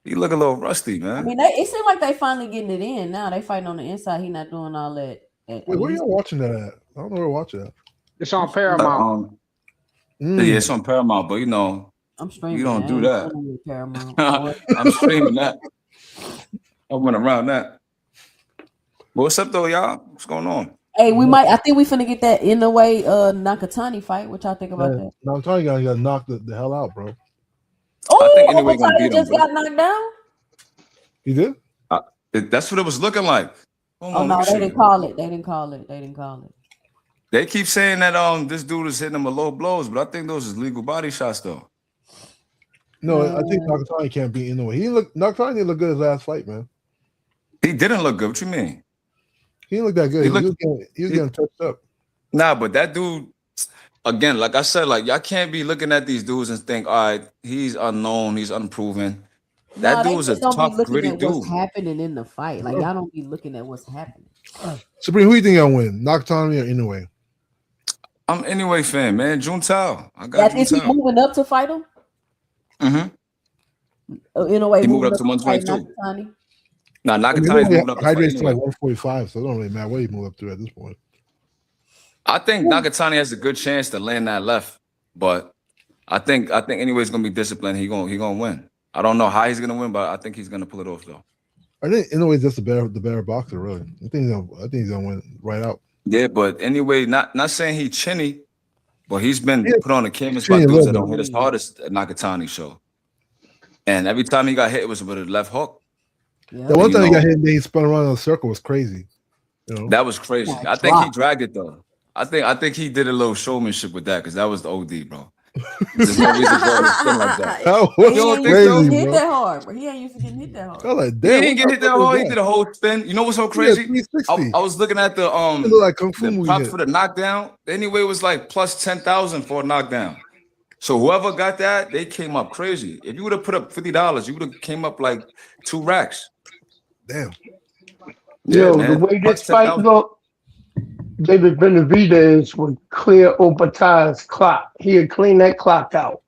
He look a little rusty, man. I mean, it seems like they finally getting it in now. They fighting on the inside. He not doing all that. Wait, where y'all watching that at? I don't know where watching that. It's on Paramount. Yeah, it's on Paramount, but I'm streaming. You don't do that. I'm streaming that. I went around that. But what's up though, y'all? What's going on? Hey, I think we finna get that Inoue Nakatani fight. What y'all think about that? Nakatani got knocked the hell out, bro. Oh, Opetaia just got knocked down? He did? That's what it was looking like. No, they didn't call it. They keep saying that this dude is hitting him with low blows, but I think those is legal body shots though. No, I think Nakatani can't beat Inoue. Nakatani didn't look good his last fight, man. He didn't look good. What you mean? He didn't look that good. He was getting touched up. Nah, but that dude, again, like I said, like y'all can't be looking at these dudes and think, all right, he's unknown, he's unproven. That dude was a tough, gritty dude. What's happening in the fight? Like y'all don't be looking at what's happening. Sabrina, who you think gonna win? Nakatani or Inoue? I'm Inoue fan, man. Junto. I got Junto. Is he moving up to fight him? Inoue he moved up to 122. Nah, Nakatani's moving up to like 145, so it don't really matter what he moved up to at this point. I think Nakatani has a good chance to land that left, but I think Inoue's gonna be disciplined. He gonna win. I don't know how he's gonna win, but I think he's gonna pull it off though. I think Inoue's just the better boxer, really. I think he's gonna win right out. Yeah, but anyway, not saying he's chinny, but he's been put on the canvas by dudes that don't hit as hard as Nakatani. So And every time he got hit, it was with a left hook. Yeah. The one time he got hit and then he spun around in a circle was crazy. You know? That was crazy. Yeah, I think he dragged it though. I think he did a little showmanship with that because that was the OD, bro. There's no reason for him to spin like that. That He was ain't crazy, used to get hit bro. that hard, bro. He ain't used to getting hit that hard. I was like, He damn, didn't get hit that hard. He did a whole spin. You know what's so crazy? Yeah, 360. I was looking at the It looked like Kung Fu the movie props hit. for the knockdown. Anyway, it was like plus 10,000 for a knockdown. So whoever got that, they came up crazy. If you would have put up $50, you would have came up like 2 racks. Damn. Yeah, Yo, man. the way Plus this fight 10,000. look, David Benavidez would clear Opetaia's clock. He'd clean that clock out.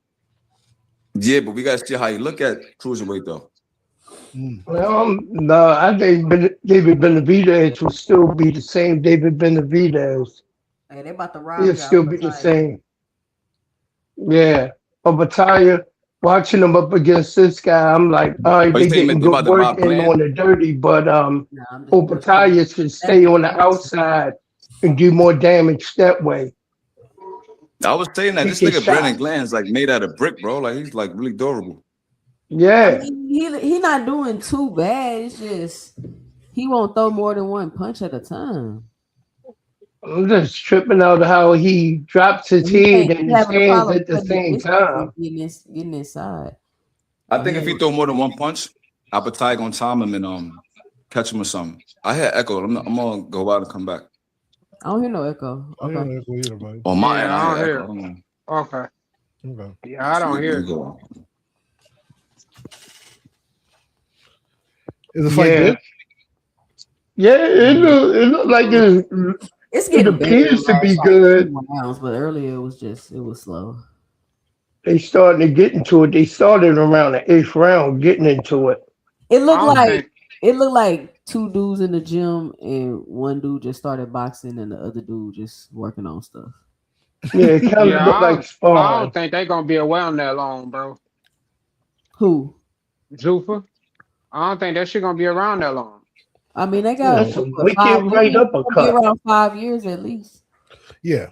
Yeah, but we gotta see how you look at cruiserweight though. Well, no, I think David Benavidez will still be the same David Benavidez. Hey, they about to rob He'll you. still be the same. Yeah. Opetaia, watching him up against this guy, I'm like, all right, Oh, they you saying getting they about good to rob work in Bland? on the dirty, but Nah, I'm just Opetaia should stay on the outside and do more damage that way. I was saying that this He nigga get Brandon shot. Glanton's like made out of brick, bro. Like he's like really durable. Yeah. I mean, he not doing too bad. It's just he won't throw more than one punch at a time. I'm just tripping out how he drops his head and his hands at the same time. Getting inside. I think if he throw more than one punch, Opetaia gonna time him and catch him or something. I hear echo. I'm gonna go out and come back. I don't hear no echo. I don't Okay. hear echo either, buddy. On my Yeah, end, I I don't hear hear. echo. I don't know. Okay. Okay. Yeah, I don't hear. Is the fight Yeah. good? Yeah, it look like It's it getting appears to better be in the last, good. 2 rounds, but earlier it was slow. They starting to get into it. They started around the 8th round getting into it. It looked I don't like think- it looked like 2 dudes in the gym and one dude just started boxing and the other dude just working on stuff. Yeah, it kind of Yeah, looked like I sparring. don't think they're gonna be around that long, bro. Who? Zufa. I don't think that shit gonna be around that long. I mean, they got That's a wicked right uppercut. around 5 years at least. Yeah.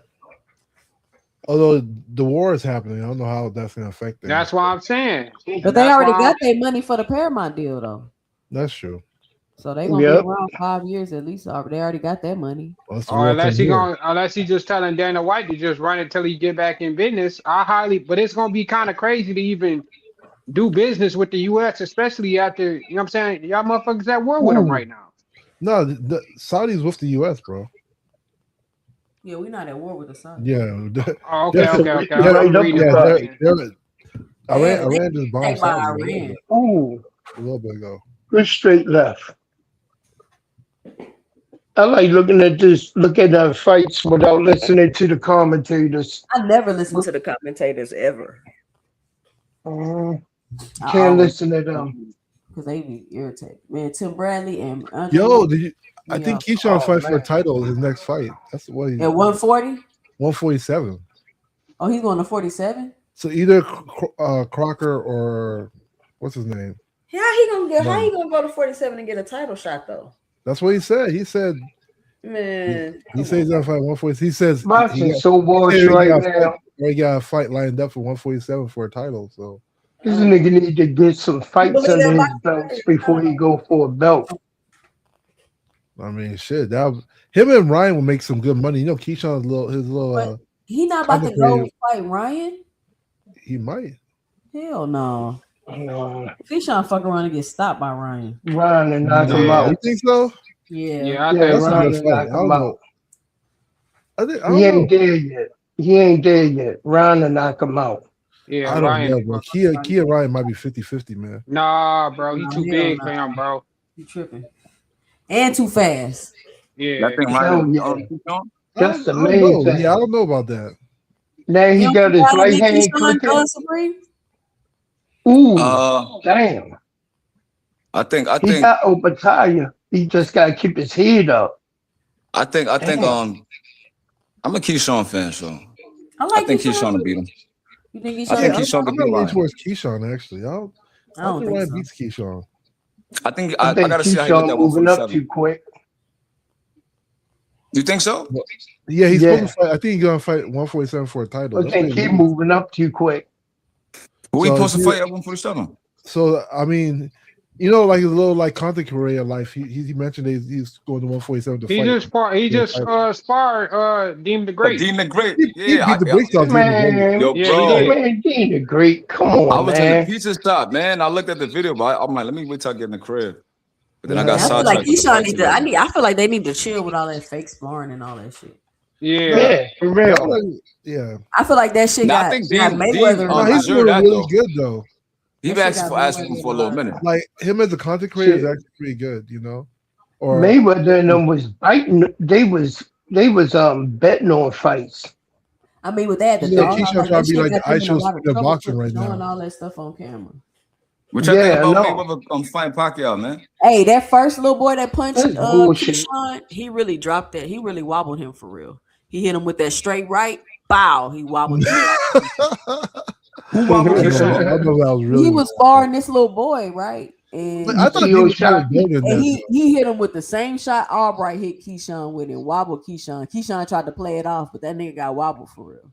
Although the war is happening, I don't know how that's going to affect them. That's what I'm saying. But they That's already why- got their money for the Paramount deal though. That's true. So they gonna Yep. be around 5 years at least. They already got their money. Well, that's the Or real unless thing he here. unless he just telling Dana White to just run it till he get back in business. But it's gonna be kind of crazy to even do business with the US, especially after, you know what I'm saying? Y'all motherfuckers at war with them Ooh. right now. No, the Saudis with the U.S., bro. Yeah, we're not at war with the Saudis. Yeah. Oh, okay. Yeah, I'm right reading up it. there. Iran just bombed Take by Saudi Iran. Ooh, a little bit ago. good straight left. I like looking at the fights without listening to the commentators. I never listen to the commentators ever. Can't listen to them. Because they be irritated. Man, Tim Bradley and Yo, did you? I Yeah. think Keyshawn fight for a man. title his next fight. That's what he's at 140. 147. Oh, he's going to 47. So either Crocker or what's his name? How he gonna go to 47 and get a title shot though? That's what he said. He said Man, he says he's gonna fight 140. He says Boxing he so washed right now. got a fight lined up for 147 for a title. So This nigga need to get some fights believe under that his belts before he go for a belt. I mean, shit. Him and Ryan will make some good money. You know, Keyshawn's his little. he not about to go fight Ryan. He might. Hell no. Keyshawn fuck around and get stopped by Ryan. Ryan and knock him Yeah. out. You think so? Yeah. Yeah, I Yeah, think That's a Ryan good and fight. knock I him don't out. know. I He ain't don't know. there yet. He ain't there yet. Ryan and knock him out. yeah, I don't Ryan. know, bro. Kia Ryan might be 50-50, man. Nah, bro, he Nah, too hell big nah. for him, bro. You tripping. And too fast. Yeah. That thing Hell right. yeah. That's I don't know. amazing. Yeah, I don't know about that. Now he You got don't his think right Keyshawn hand done clicking. Supreme? Ooh, damn. I think He got Opetaia. He just got to keep his head up. I think Damn. I'm a Keyshawn fan, so I I think Keyshawn will beat him. You think I think Keyshawn? Keyshawn I'm can not beat leaning Ryan. towards Keyshawn, actually. I I don't think think Ryan so. beats Keyshawn. I think I I think gotta see how he looked Keyshawn at moving up 147. too quick. You think so? Yeah, he's Yeah. supposed to fight. I think he's gonna fight 147 for a title. I That's think what he he- moving up too quick. Who he So supposed to he- fight at 147? So I mean, you know, like his little like content career life. He mentioned he's going to 147 to fight. He just sparred Dean the Great. Dean the Great. He beat the brakes off Dean the Great. Yo, Yeah, bro. he did. Man, Dean the Great. Come on, I was man. in the pizza shop, man. I looked at the video, but I'm like, let me wait till I get in the crib. But then I got I feel sidetracked. like Keyshawn need to. I feel like they need to chill with all that fake sparring and all that shit. Yeah, for real. Yeah. I feel like that shit got Mayweather. No, he's doing really good though. He's asking for a little minute. Like him as a content creator is actually pretty good, you know. Or Mayweather and them was biting. They was betting on fights. I mean, with that, Keyshawn trying to be like the ISO of boxing right now. Showing all that stuff on camera. What y'all think about Mayweather fighting Pacquiao, man? Hey, that first little boy that punched Keyshawn, he really dropped that. He really wobbled him for real. He hit him with that straight right. Bow. He wobbled him. Who wobbled Keyshawn? He was sparring this little boy, right? And I thought he was trying to he hit him with the same shot Albright hit Keyshawn with and wobbled Keyshawn. Keyshawn tried to play it off, but that nigga got wobbled for real.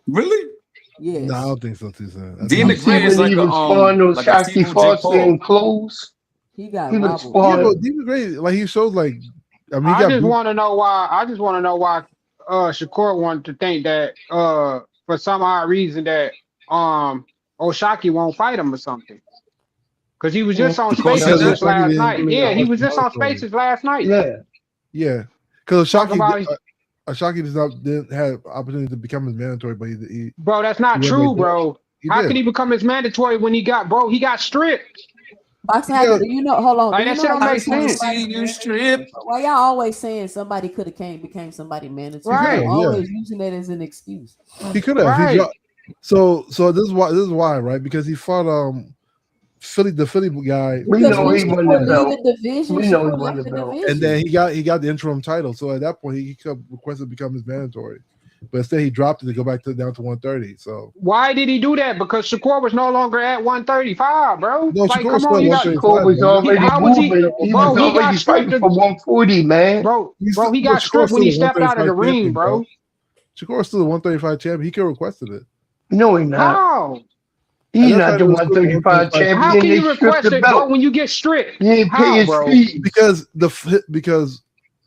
Really? Yeah. No, I don't think so too, son. Dean the Great is like Shaki Foster in clothes. He got wobbled. Yeah, but Dean the Great, like he shows like I just want to know why Shakur wanted to think that for some odd reason that Oshaki won't fight him or something. Because he was just on Spaces just last night. Yeah, he was just on Spaces last night. Yeah. Because Oshaki didn't have opportunity to become his mandatory, but he bro, that's not true, bro. How could he become his mandatory when he got stripped? Boxing you know, hold on. Like, that shit don't make sense. You stripped. Why y'all always saying somebody could have became somebody mandatory? Right. Always using that as an excuse. He could have. Right. So this is why, right? Because he fought the Philly guy. We know he won the belt. We know he won the belt. And then he got the interim title. So at that point, he requested to become his mandatory. But instead, he dropped it to go back down to 130. So why did he do that? Because Shakur was no longer at 135, bro. No, like, Shakur come on, Shakur was already moving. He was already fighting for 140, man. Bro, he got stripped when he stepped out of the ring, bro. Shakur's still the 135 champion. He could have requested it. No, he's not. How? He's not the 135 champion. How can you request it, bro, when you get stripped? He ain't pay his fees. Because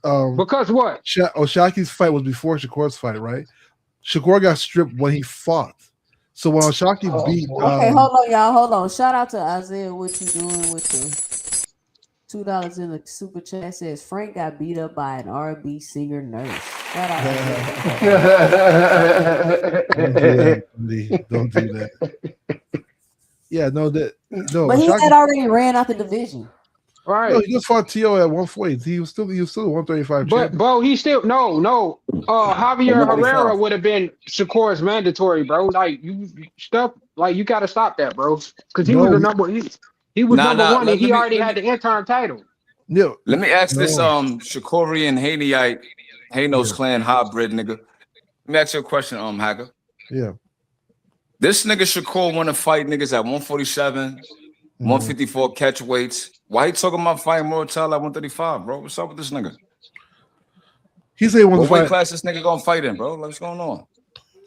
what? Oshaki's fight was before Shakur's fight, right? Shakur got stripped when he fought. So when Oshaki beat, okay, hold on, y'all, hold on. Shout out to Isaiah. What you doing with the $2 in the super chat? Says Frank got beat up by an R&B singer nurse. Shout out. Don't do that. Yeah, no. But he had already ran out the division. Right. No, he just fought T.O. at 140. He was still 135. But bro, he still no. Javier Herrera would have been Shakur's mandatory, bro. Like you got to stop that, bro. Because he was the number. He was number one, and he already had the interim title. Yeah. Let me ask this Shakurian Haneyite Hanos clan hybrid nigga. Let me ask you a question, Hacker. Yeah. This nigga Shakur want to fight niggas at 147, 154 catch weights. Why he talking about fighting Mortal at 135, bro? What's up with this nigga? He said what weight class this nigga gonna fight in, bro? What's going on?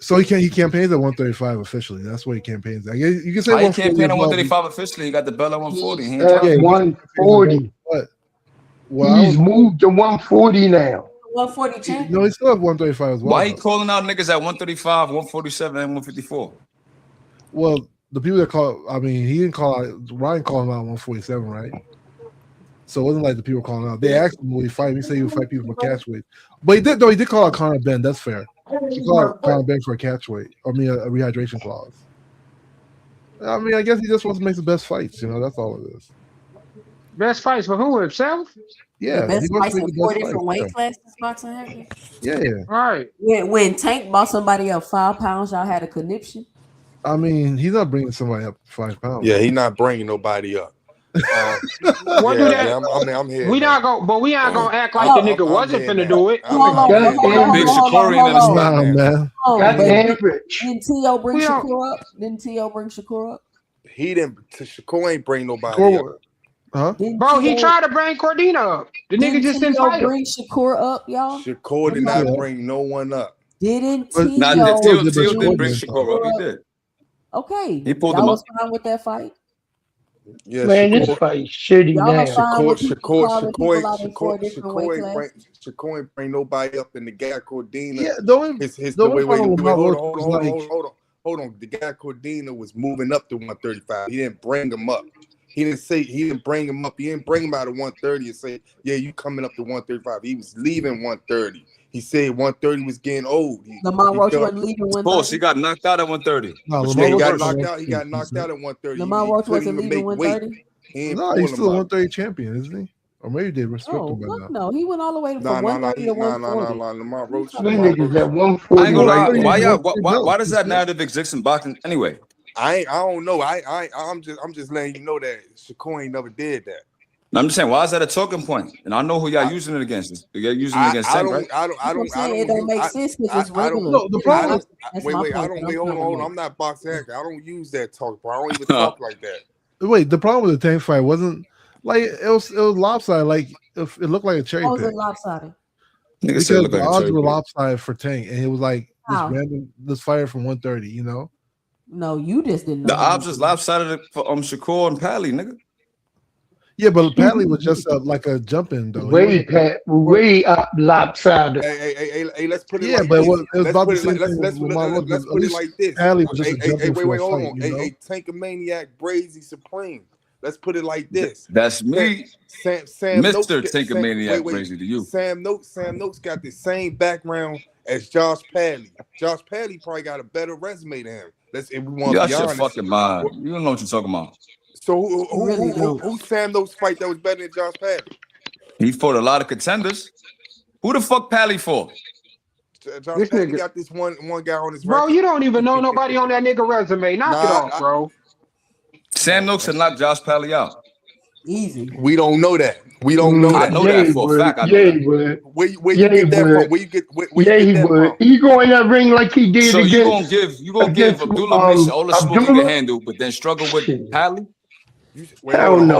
So he campaigns at 135 officially. That's what he campaigns at. You can say he campaign at 135 officially. He got the belt at 140. He ain't 140. What? Well, he's moved to 140 now. 140 champion. No, he's still at 135 as well. Why he calling out niggas at 135, 147, and 154? Well, the people that he didn't call out. Ryan called him out 147, right? So it wasn't like the people calling out. They asked him will he fight. He said he would fight people for catch weight. But he did call out Conor Ben. That's fair. He called out Conor Ben for a catch weight. A rehydration clause. I guess he just wants to make the best fights. That's all it is. Best fights for who? Himself? Yeah. The best fights in 4 different weight classes, boxing happy. Yeah. Right. When Tank bought somebody up 5 pounds, y'all had a conniption. He's not bringing somebody up 5 pounds. Yeah, he's not bringing nobody up. I'm here. We not gonna act like the nigga wasn't finna do it. Big Shakurian in the man. Didn't T.O. bring Shakur up? He didn't. Shakur ain't bring nobody up. Huh? Bro, he tried to bring Cordina up. The nigga just didn't fight him. Bring Shakur up, y'all. Shakur did not bring no one up. Didn't T.O. did bring Shakur up. He did. Okay. He pulled him up. Was fine with that fight. Yeah, Man, this fight shitty Y'all now. gonna find what people calling people out in 4 Shakur different weight classes. ain't bring nobody up in the guy Cordina. Yeah, the only problem with Lamar Roach was like, hold on. The guy Cordina was moving up to 135. He didn't bring him up. He didn't bring him up. He didn't bring him out of 130 and say, yeah, you coming up to 135. He was leaving 130. He said 130 was getting old. Lamar Roach wasn't leaving 130. Of course, he got knocked out at 130. No, He got knocked out. He got knocked out at 130. Lamar Roach wasn't leaving 130. No, he's still a 130 champion, isn't he? Or maybe they respect him by now. No, he went all the way from 130 to 140. Lamar Roach. Them niggas at I 140. ain't gonna lie. Why does that narrative exist in boxing anyway? I don't know. I'm just letting you know that Shakur ain't never did that. I'm just saying, why is that a talking point? And I know who y'all using it against. You're using it against Tank, right? It don't make sense because it's regular. No, the problem is, hold on. I'm not boxing actor. I don't use that talk, bro. I don't even talk like that. wait, the problem with the Tank fight wasn't like it was lopsided. Like it looked like a cherry How was pick. it lopsided? Because the odds were lopsided for Tank, and it was like this fighter from 130. You know? No, you just didn't know. The odds was lopsided for Shakur and Pally, nigga. Yeah, but Pally was just like a jump in though. Way up lopsided. Hey, let's put it. Yeah, like but this. it was about the same thing. Let's put it like this. Pally was just a jump in wait, for a hold fight, on. you know? Hey, Tankamaniac, Brazy Supreme. Let's put it like this. That's me, Sam Mr. Tankamaniac Brazy to you. Sam Noakes got the same background as Josh Pally. Josh Pally probably got a better resume than him. If we want to be honest. Fucking mind. You don't know what you're talking about. So who Sam Noakes fight that was better than Josh Pally? He fought a lot of contenders. Who the fuck Pally for? Josh Pally got this one guy on his bro, you don't even know nobody on that nigga resume. Knock it off, bro. Sam Noakes had knocked Josh Pally out. Easy. We don't know that. We don't know that. I know that for a fact. I know that. Where you get that from? Where you get that from? He go in that ring like he did. So you gonna give Abdullah Mason all the smoke he can handle, but then struggle with Pally? Hold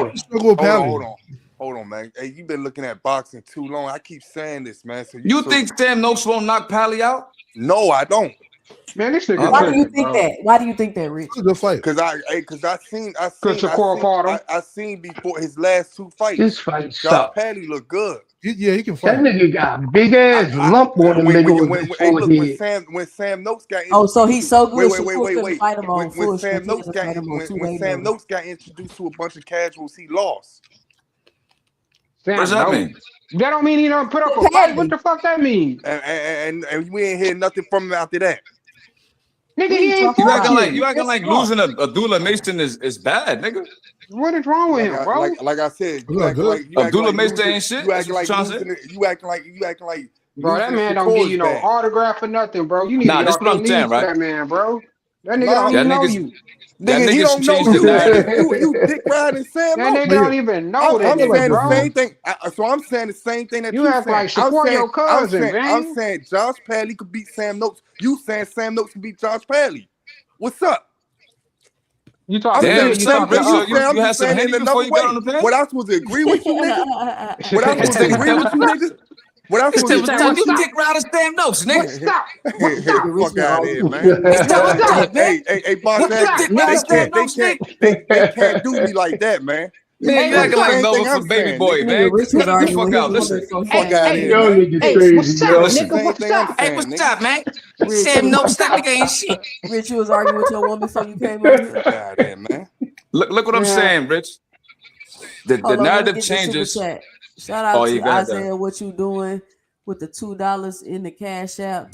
on, man. Hey, you've been looking at boxing too long. I keep saying this, man. So you think Sam Noakes won't knock Pally out? No, I don't. Man, this nigga. Why do you think that? Why do you think that, Rich? It's a good fight. Because I seen before his last two fights. This fight Josh sucked. Pally look good. Yeah, he can fight. That nigga got a big ass lump on him. When Sam Noakes got so he's so good. Wait. When Sam Noakes got introduced to a bunch of casuals, he lost. What does that mean? That don't mean he don't put up a fight. What the fuck that mean? And we ain't hear nothing from him after that. Nigga, he ain't you acting like losing Abdullah Mason is bad, nigga. What is wrong with him, bro? Like I said, Abdullah Mason ain't shit. You acting like bro, that man don't give you no autograph or nothing, bro. You need to that's what I'm saying, right? That man, bro. That nigga don't even know you. Nigga, he don't know you dick riding Sam. That nigga don't even know that nigga, saying bro. the same thing. So I'm saying the same thing that you act like support your cousin, man. I'm saying Josh Pally could beat Sam Noakes. You saying Sam Noakes could beat Josh Pally. What's up? You talking? You had some Henny before you got on the pen? What I supposed to agree with you, nigga? What I supposed to agree with you, nigga? What I supposed to agree with you? You dick riding Sam Noakes, nigga. Stop. Fuck out of here, man. Hey, boss, they can't do me like that, man. Man, you acting like Melvin from Baby Boy, man. Get the fuck out. Listen. Fuck out of here, man. Hey, what's up, nigga? What's up? Hey, what's up, man? Sam Noakes, that nigga ain't shit. Rich, you was arguing with your woman before you came over here. Fuck out of here, man. Look what I'm saying, Rich. The narrative changes. Shout out to Isaiah, what you doing with the $2 in the cash app?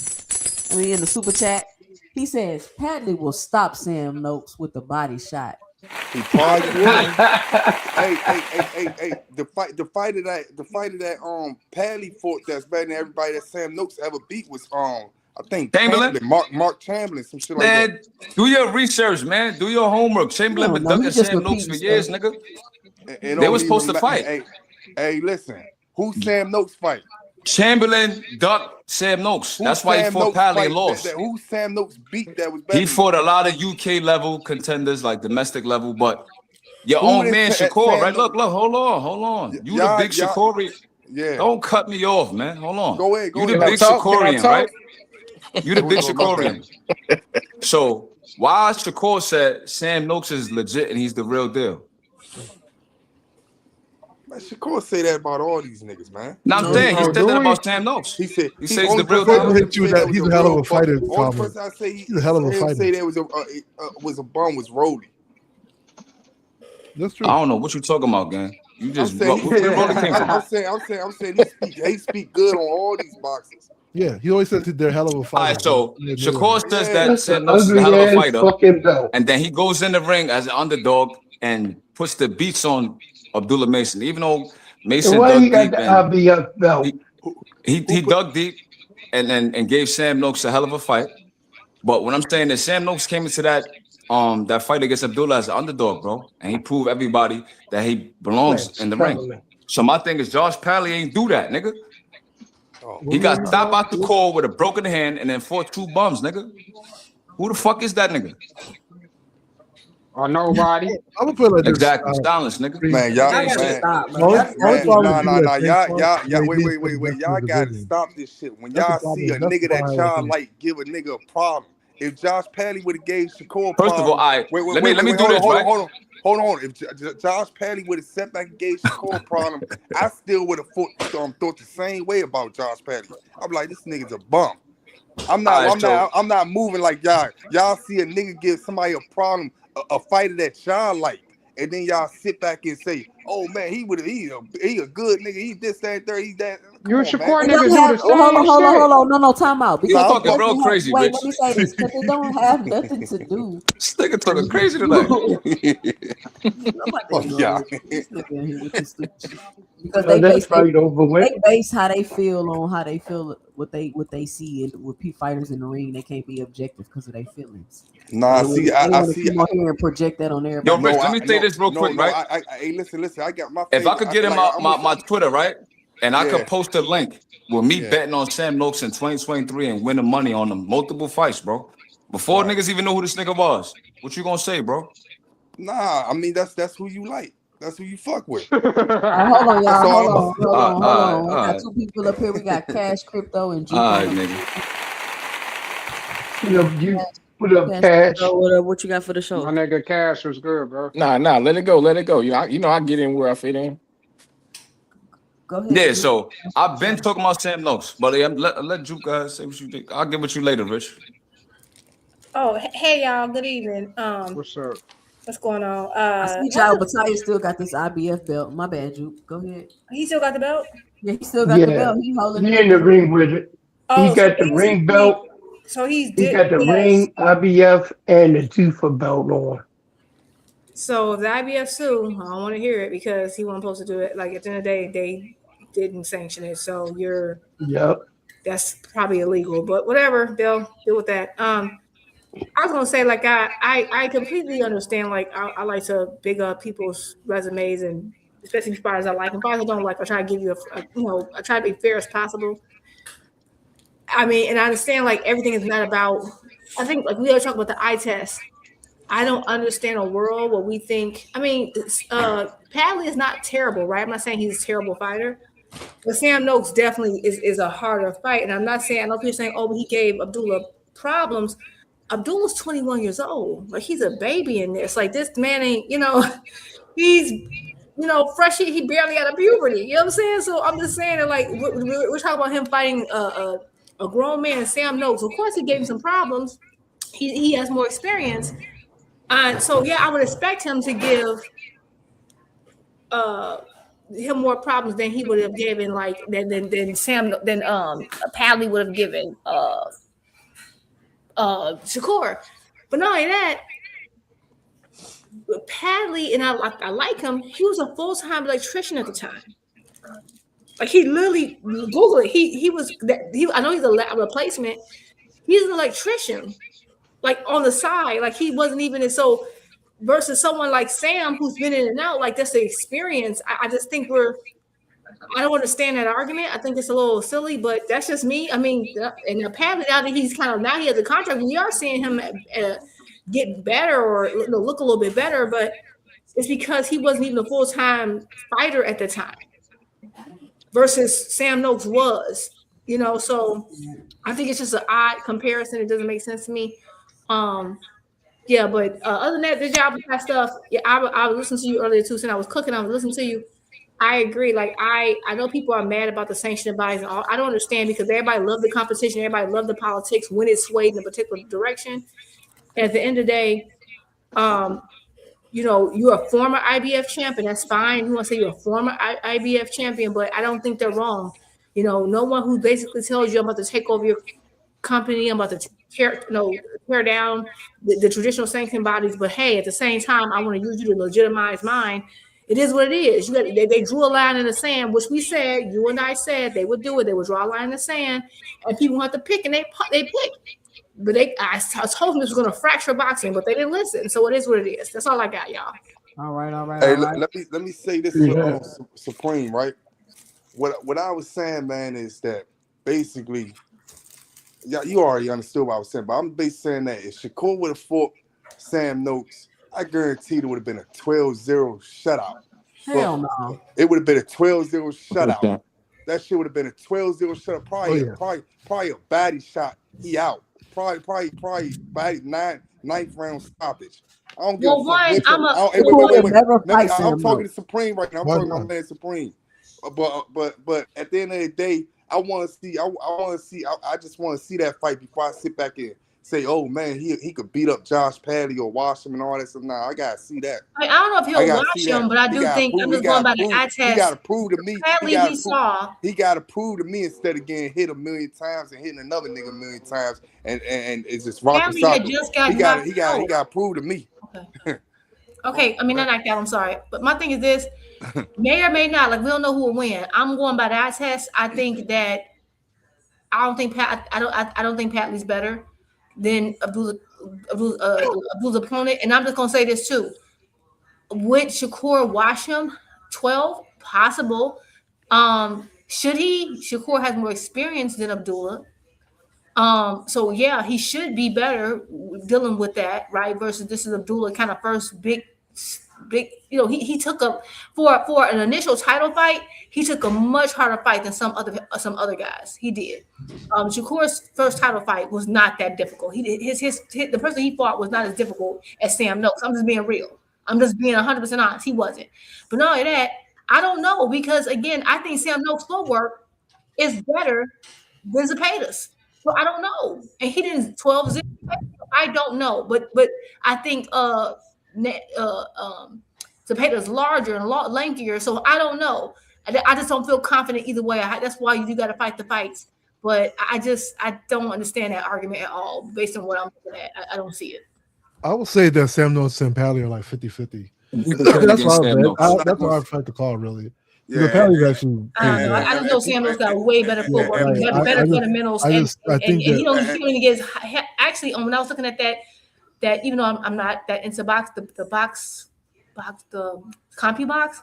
I mean, in the super chat. He says Padley will stop Sam Noakes with the body shot. He probably would. Hey, the fight of that Pally fought that's better than everybody that Sam Noakes ever beat was I think Chamberlain? Mark Chamberlain, some shit like that. Do your research, man. Do your homework. Chamberlain been ducking Sam Noakes for years, nigga. They were supposed to fight. Hey, listen. Who Sam Noakes fight? Chamberlain ducked Sam Noakes. That's why he fought Pally and lost. Who Sam Noakes beat that was better? He fought a lot of UK level contenders, like domestic level, but your own man Shakur, right? Look, hold on. You the big Shakurian. Yeah. Don't cut me off, man. Hold on. Go ahead. You the big Shakurian, right? You the big Shakurian. So why Shakur said Sam Noakes is legit and he's the real deal? Man, Shakur say that about all these niggas, man. No, I'm saying he said that about Sam Noakes. He said he says the real. He's a hell of a fighter. Only person I say he's a hell of a fighter. Say there was a bum was Rolly. That's true. I don't know what you talking about, gang. You just I'm saying he speak good on all these boxers. Yeah, he always says they're hell of a fighter. All right, so Shakur says that Sam Noakes is a hell of a fighter, and then he goes in the ring as an underdog and puts the beats on Abdullah Mason, even though Mason dug deep. He dug deep and gave Sam Noakes a hell of a fight. But what I'm saying is Sam Noakes came into that fight against Abdullah as an underdog, bro, and he proved everybody that he belongs in the ring. So my thing is Josh Pally ain't do that, nigga. He got stopped out the core with a broken hand and then fought 2 bums, nigga. Who the fuck is that nigga? Or nobody. I'm gonna put it like exactly silence, nigga. Man, y'all, wait. Y'all gotta stop this shit. When y'all see a nigga that y'all like give a nigga a problem. If Josh Pally would have gave Shakur a problem, first of all, let me do this, right? Hold on. If Josh Pally would have sat back and gave Shakur a problem, I still would have thought the same way about Josh Pally. I'm like, this nigga's a bum. I'm not moving like y'all. Y'all see a nigga give somebody a problem, a fighter that y'all like, and then y'all sit back and say, "Oh man, he a good nigga. He this, that, third, he that." You Shakur niggas do the same hold on. No, time out. Because talking real crazy, wait, let me say this, because it don't have nothing to do. This nigga talking crazy tonight. Because they base how they feel on how they feel what they see and with fighters in the ring. They can't be objective because of their feelings. Nah, see, I see. Come on here and project that on everybody. Yo, Rich, let me say this real quick, right? Hey, listen. I got my. If I could get in my Twitter, right, and I could post a link with me betting on Sam Noakes in 2023 and winning money on them multiple fights, bro. Before niggas even know who this nigga was, what you gonna say, bro? Nah, I mean that's who you like. That's who you fuck with. Hold on, y'all. Hold on. We got 2 people up here. We got Cash, Crypto, and Junto. All right, nigga. What up, Cash? What you got for the show? My nigga Cash was good, bro. Nah, let it go. You know, I get in where I fit in. Go ahead. Yeah, so I've been talking about Sam Noakes, but let Juke say what you think. I'll get with you later, Rich. Oh, hey y'all. Good evening. What's up? What's going on? I see Opetaia still got this IBF belt. My bad, Juke. Go ahead. He still got the belt? Yeah, he still got the belt. He holding it in the ring with it. He got the ring belt. So he got the ring, IBF, and the Tufa belt on. So if the IBF sue, I don't want to hear it because he wasn't supposed to do it. Like at the end of the day, they didn't sanction it. So that's probably illegal. But whatever, they'll deal with that. I was gonna say, like, I completely understand. Like, I like to big up people's resumes, and especially fighters I like and fighters I don't like. I try to give you I try to be fair as possible. I mean, and I understand like everything is not about. I think like we always talk about the eye test. I don't understand a world where we think. I mean, Padley is not terrible, right? I'm not saying he's a terrible fighter, but Sam Noakes definitely is a harder fight. And I'm not saying I know people saying, oh, but he gave Abdullah problems. Abdullah's 21 years old. Like he's a baby in this. Like this man ain't, he's, fresh. He barely out of puberty. You know what I'm saying? So I'm just saying that like we're talking about him fighting a grown man, Sam Noakes. Of course, he gave him some problems. He has more experience. So yeah, I would expect him to give him more problems than he would have given than Padley would have given Shakur. But not only that, Padley, and I like him, he was a full-time electrician at the time. Like he literally Google it. I know he's a replacement. He's an electrician, like on the side. Like he wasn't even so versus someone like Sam who's been in and out, like that's the experience. I just think I don't understand that argument. I think it's a little silly, but that's just me. I mean, and apparently now that he has a contract, we are seeing him get better or look a little bit better, but it's because he wasn't even a full-time fighter at the time versus Sam Noakes was, so I think it's just an odd comparison. It doesn't make sense to me. Yeah, but other than that, the job with that stuff, yeah, I was listening to you earlier too. Since I was cooking, I was listening to you. I agree. Like I know people are mad about the sanctioning bodies and all. I don't understand because everybody loved the competition, everybody loved the politics when it swayed in a particular direction. And at the end of the day, you know, you're a former IBF champion. That's fine. You want to say you're a former IBF champion, but I don't think they're wrong. You know, no one who basically tells you I'm about to take over your company, I'm about to tear down the traditional sanctioning bodies. But hey, at the same time, I want to use you to legitimize mine. It is what it is. You got they drew a line in the sand, which we said, you and I said they would do it. They would draw a line in the sand, and people have to pick, and they pick. But I told them this was going to fracture boxing, but they didn't listen. So it is what it is. That's all I got, y'all. All right. Hey, let me say this for Supreme, right? What I was saying, man, is that basically, yeah, you already understood what I was saying, but I'm basically saying that if Shakur would have fought Sam Noakes, I guarantee it would have been a 12-0 shutout. Hell no. It would have been a 12-0 shutout. That shit would have been a 12-0 shutout. Probably a baddie shot. He out. Probably baddie ninth round stoppage. I don't give a fuck. I'm talking to Supreme right now. I'm talking to my man Supreme. But at the end of the day, I just want to see that fight before I sit back and say, oh man, he could beat up Josh Padley or wash him and all that stuff. Nah, I gotta see that. I don't know if he'll wash him, but I do think I'm just going by the eye test. He gotta prove to me. He gotta prove to me instead of getting hit a million times and hitting another nigga a million times and it's just rock He gotta prove to me. Okay, I mean not like that. I'm sorry, but my thing is this: may or may not. Like we don't know who will win. I'm going by the eye test. I think that I don't think Padley's better than Abdul's opponent. And I'm just gonna say this too: would Shakur wash him? 12 possible. Should he? Shakur has more experience than Abdullah. So yeah, he should be better dealing with that, right? Versus this is Abdullah kind of first big, you know, he took for an initial title fight, he took a much harder fight than some other guys. He did. Shakur's first title fight was not that difficult. The person he fought was not as difficult as Sam Noakes. I'm just being real. I'm just being 100% honest. He wasn't. But not only that, I don't know because again, I think Sam Noakes' footwork is better than Zepeda's. So I don't know. And he didn't 12-0. I don't know. But I think Zepeda's larger and a lot lankier. So I don't know. I just don't feel confident either way. That's why you got to fight the fights. But I don't understand that argument at all based on what I'm looking at. I don't see it. I would say that Sam Noakes and Padley are like 50-50. That's why I fight the call, really. Yeah, Padley's actually. I just know Sam Noakes got way better footwork, better fundamentals, and he don't even get actually. When I was looking at that even though I'm not that into box, the CompuBox,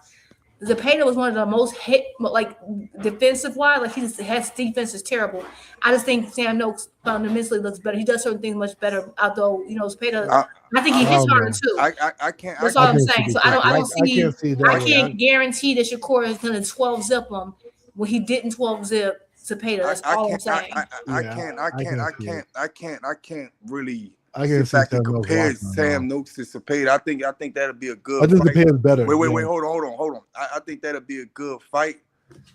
Zepeda was one of the most hit, like defensive wise. Like his defense is terrible. I just think Sam Noakes fundamentally looks better. He does certain things much better. Although Zepeda, I think he hits harder too. I can't. That's all I'm saying. So I can't guarantee that Shakur is going to 12-zip him when he didn't 12-zip Zepeda. That's all I'm saying. I can't really. I can't sit back and compare Sam Noakes to Zepeda. I think that'll be a good. I think Zepeda's better. Wait, hold on. I think that'll be a good fight,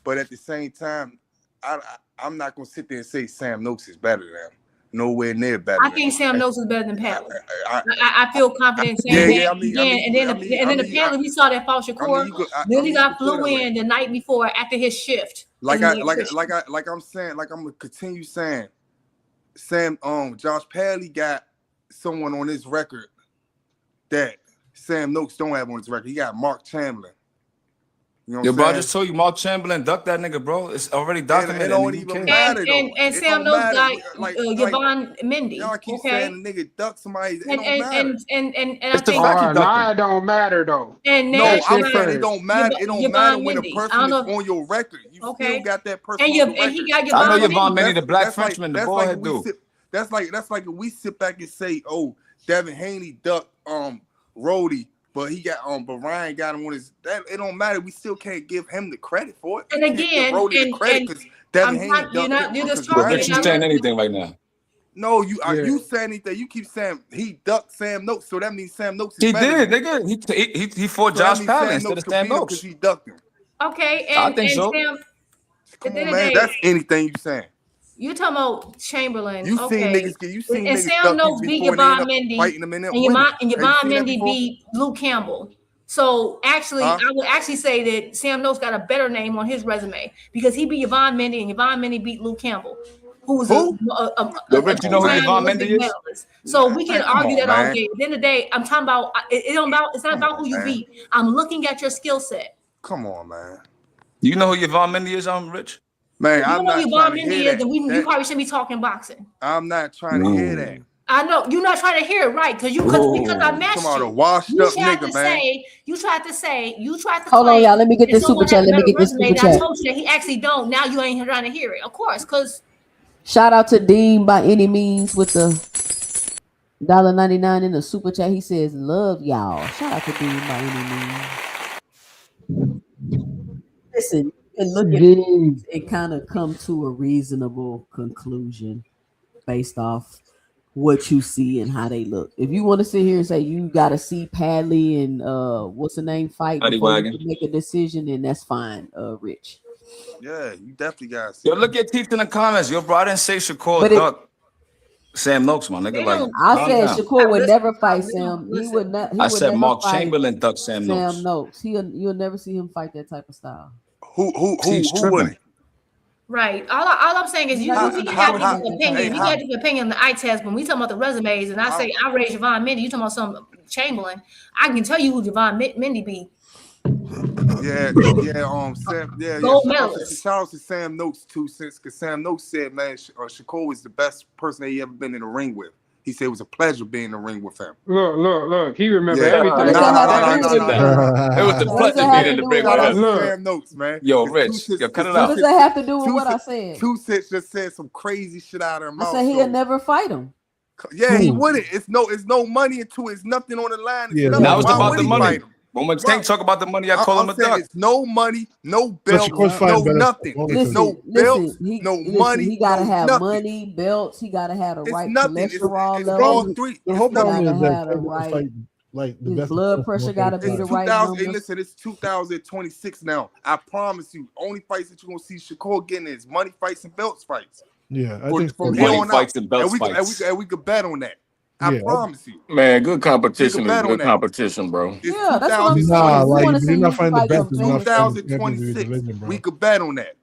but at the same time, I'm not gonna sit there and say Sam Noakes is better than him. Nowhere near better. I think Sam Noakes is better than Padley. I feel confident saying that. And then the Padley we saw that fought Shakur. Then he got flew in the night before after his shift. I'm gonna continue saying, Josh Padley got someone on his record that Sam Noakes don't have on his record. He got Mark Chamberlain. You know bro, I just told you Mark Chamberlain ducked that nigga, bro. It's already documented. It don't even matter, and Sam Noakes got Yvonne Mendy. Y'all keep saying the nigga duck somebody. It don't matter. And I think it don't matter though. No, I'm saying it don't matter. It don't matter when a person is on your record. You still got that person on your record. And he got Yvonne I know Yvonne Mendy, the black Frenchman, the boyhead dude. That's like if we sit back and say, oh, Devin Haney ducked Rhodey, but he got but Ryan got him on his. It don't matter. We still can't give him the credit for it. And again, Rhodey the credit because Devin Haney ducked him. You're just saying anything right now. No, you saying anything? You keep saying he ducked Sam Noakes, so that means Sam Noakes is He better. did, nigga. He fought Josh Palin instead of Sam Noakes because he ducked him. Okay, I think so. Sam, come on, man, that's anything you saying. You talking about Chamberlain? You seen niggas get and Sam Noakes beat Yvonne Mendy, and Yvonne Mendy beat Luke Campbell. So actually, I would actually say that Sam Noakes got a better name on his resume because he beat Yvonne Mendy, and Yvonne Mendy beat Luke Campbell, who was you know who Yvonne Mendy is? So we can argue that all day. At the end of the day, I'm talking about it's not about who you beat. I'm looking at your skill set. Come on, man. You know who Yvonne Mendy is, Rich? Man, I'm not trying to hear that. You probably shouldn't be talking boxing. I'm not trying to hear that. I know you're not trying to hear it, right? Because I matched you. Come on, a washed up nigga, man. You tried to. Hold on, y'all. Let me get this super chat. I told you that he actually don't. Now you ain't trying to hear it, of course. Because shout out to Dean by any means with the $1.99 in the super chat. He says, "Love y'all." Shout out to Dean by any means. Listen, and look at it and kind of come to a reasonable conclusion based off what you see and how they look. If you want to sit here and say you got to see Padley and what's the name fight before you make a decision, then that's fine, Rich. Yeah, you definitely got to see. Yo, look at Teeth in the comments. Yo, bro, I didn't say Shakur duck Sam Noakes, my nigga. Like I said, Shakur would never fight Sam. He would not. I said Mark Chamberlain duck Sam Noakes. You'll never see him fight that type of style. Who wouldn't? Right. All I'm saying is you have different opinion. You got different opinion on the eye test. When we talking about the resumes, and I say I raised Yvonne Mendy, you talking about some Chamberlain. I can tell you who Yvonne Mendy be. Shout out to Sam Noakes 2 cents, because Sam Noakes said, man, Shakur was the best person that he ever been in the ring with. He said it was a pleasure being in the ring with him. Look. He remember everything. No. It was the pleasure being in the ring with him. Sam Noakes, man. Yo, Rich, cut it out. What does that have to do with what I said? 2 cents just said some crazy shit out of her mouth. I said he'll never fight him. Yeah, he wouldn't. It's no money into it. It's nothing on the line. Now it's about the money. When Tank talk about the money, I call him a duck. It's no money, no belts, no nothing. It's no belts, no money. He gotta have nothing. money, belts. He gotta have the right nothing. cholesterol it's level. all three. The whole problem is that his blood pressure gotta be the right number. Hey, listen, it's 2026 now. I promise you, only fights that you're gonna see Shakur getting is money fights and belts fights. Yeah, I think from here on out, and we could bet on that. I promise you. Man, good competition is good competition, bro. Yeah, that's what I'm saying. You're not finding the best. 2026. We could bet on that.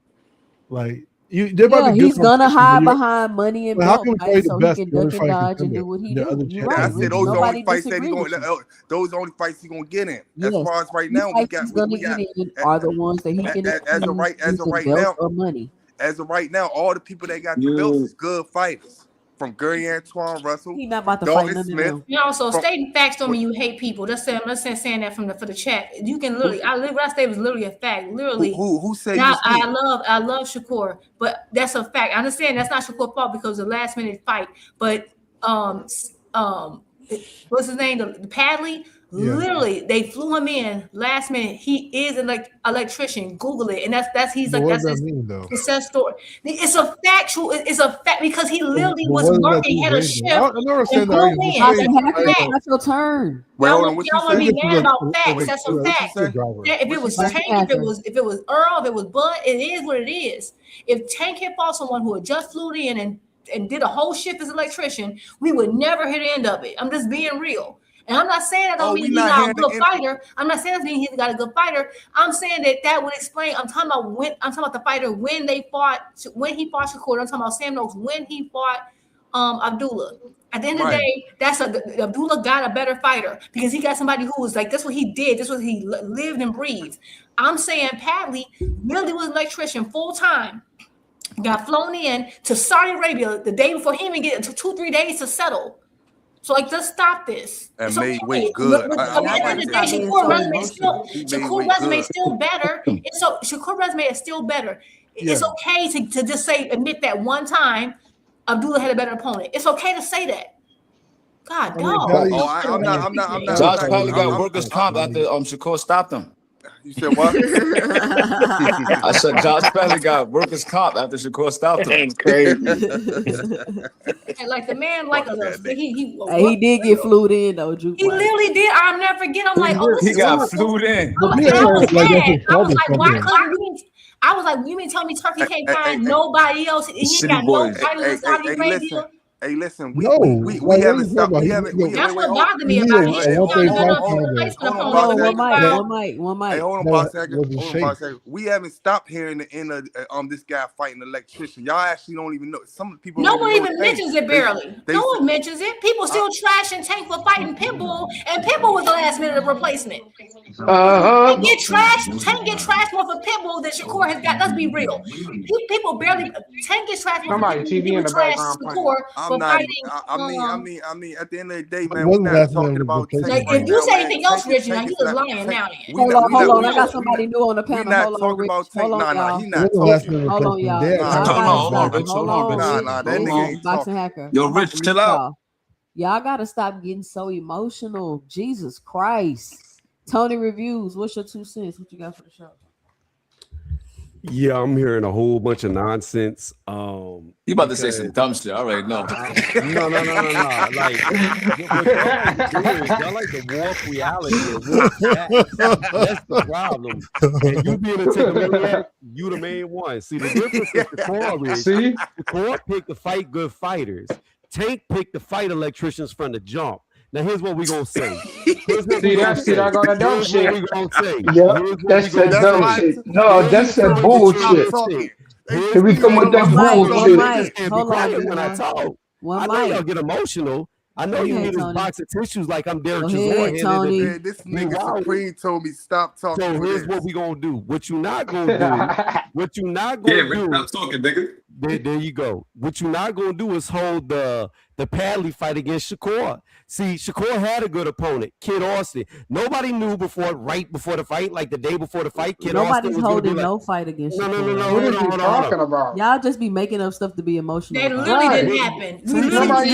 Like he's gonna hide behind money and how can we play the best? So he can duck and dodge and do what he do. Right. I said those are only fights that he's gonna. Those are only fights he's gonna get in. As far as right now, we got are the ones that he can. As of right now, all the people that got the belts is good fighters. From Gary Antoine Russell, he's not about to fight none Smith. of them. You know, so stating facts don't mean you hate people. That's saying that for the chat. You can literally, what I said was literally a fact. Literally, who said? I love Shakur, but that's a fact. I understand that's not Shakur's fault because of the last minute fight. But what's his name? The Padley. Yeah. Literally, they flew him in last minute. He is an electrician. Google it, and that's his success story. It's a factual. It's a fact because he literally was working, had a shift. I never said that. That's your turn. Wait, hold on. Y'all want to be mad about facts? That's a fact. If it was Tank, if it was Earl, if it was Bud, it is what it is. If Tank had fought someone who had just flew in and did a whole shift as an electrician, we would never hit the end of it. I'm just being real. And I'm not saying that don't mean he's not a good fighter. I'm not saying that means he's got a good fighter. I'm saying that would explain. I'm talking about the fighter when he fought Shakur. I'm talking about Sam Noakes when he fought Abdullah. At the end of the day, Abdullah got a better fighter because he got somebody who was like, that's what he did. That's what he lived and breathed. I'm saying Padley really was an electrician full time. Got flown in to Saudi Arabia the day before him and get 2-3 days to settle. So just stop this. And made weight good. Shakur resume is still better. So Shakur resume is still better. It's okay to just admit that one time Abdullah had a better opponent. It's okay to say that. God, no. I'm not. Josh probably got workers' comp after Shakur stopped him. You said what? I said Josh Petty got workers' comp after Shakur stopped him. Crazy. And like the man, like he did get flued in though. He literally did. I'll never forget. I'm like, oh, he got flued in. I was mad. I was like, why couldn't we? I was like, you mean tell me Turkey can't find nobody else? He ain't got no fighters in Saudi Arabia. Hey, listen, we haven't stopped. That's what bothered me about it. One mic. Hey, hold on, boss second. We haven't stopped hearing the end of this guy fighting an electrician. Y'all actually don't even know. Some people. No one even mentions it barely. No one mentions it. People still trash and Tank for fighting Pitbull, and Pitbull was the last minute replacement. Tank get trashed more for Pitbull than Shakur has got. Let's be real. People barely. Tank gets trashed more for TV in the background. I'm not. I mean, at the end of the day, man, we're not talking about. Like, if you say anything else, Rich, you just lying now. Hold on. I got somebody new on the panel. We're not talking about Tank. Nah, he's not talking. Hold on, y'all. Hold on, Rich. Nah, that nigga ain't Boxing hacker. Yo, Rich, chill out. Y'all gotta stop getting so emotional. Jesus Christ. Tony Reviews, what's your 2 cents? What you got for the show? Yeah, I'm hearing a whole bunch of nonsense. You about to say some dumb shit? I already know. No. Like, y'all like to warp reality and warp facts. That's the problem. And you being a Takamaniac, you the main one. See, the difference is the core picked to fight good fighters. Tank picked to fight electricians from the jump. Now here's what we gonna say. That's that dumb shit. Yeah, that's that dumb shit. No, that's that bullshit. Here we come with that bullshit. Hold on, when I talk. I know y'all get emotional. I know you need this box of tissues like I'm Derek Chisora. This nigga Supreme told me stop talking. So here's what we gonna do. What you not gonna do. Stop talking, nigga. There you go. What you not gonna do is hold the Padley fight against Shakur. See, Shakur had a good opponent, Kid Austin. Nobody knew right before the fight, like the day before the fight. Nobody's holding no fight against Shakur. No. What are you talking about? Y'all just be making up stuff to be emotional. That literally didn't happen. We literally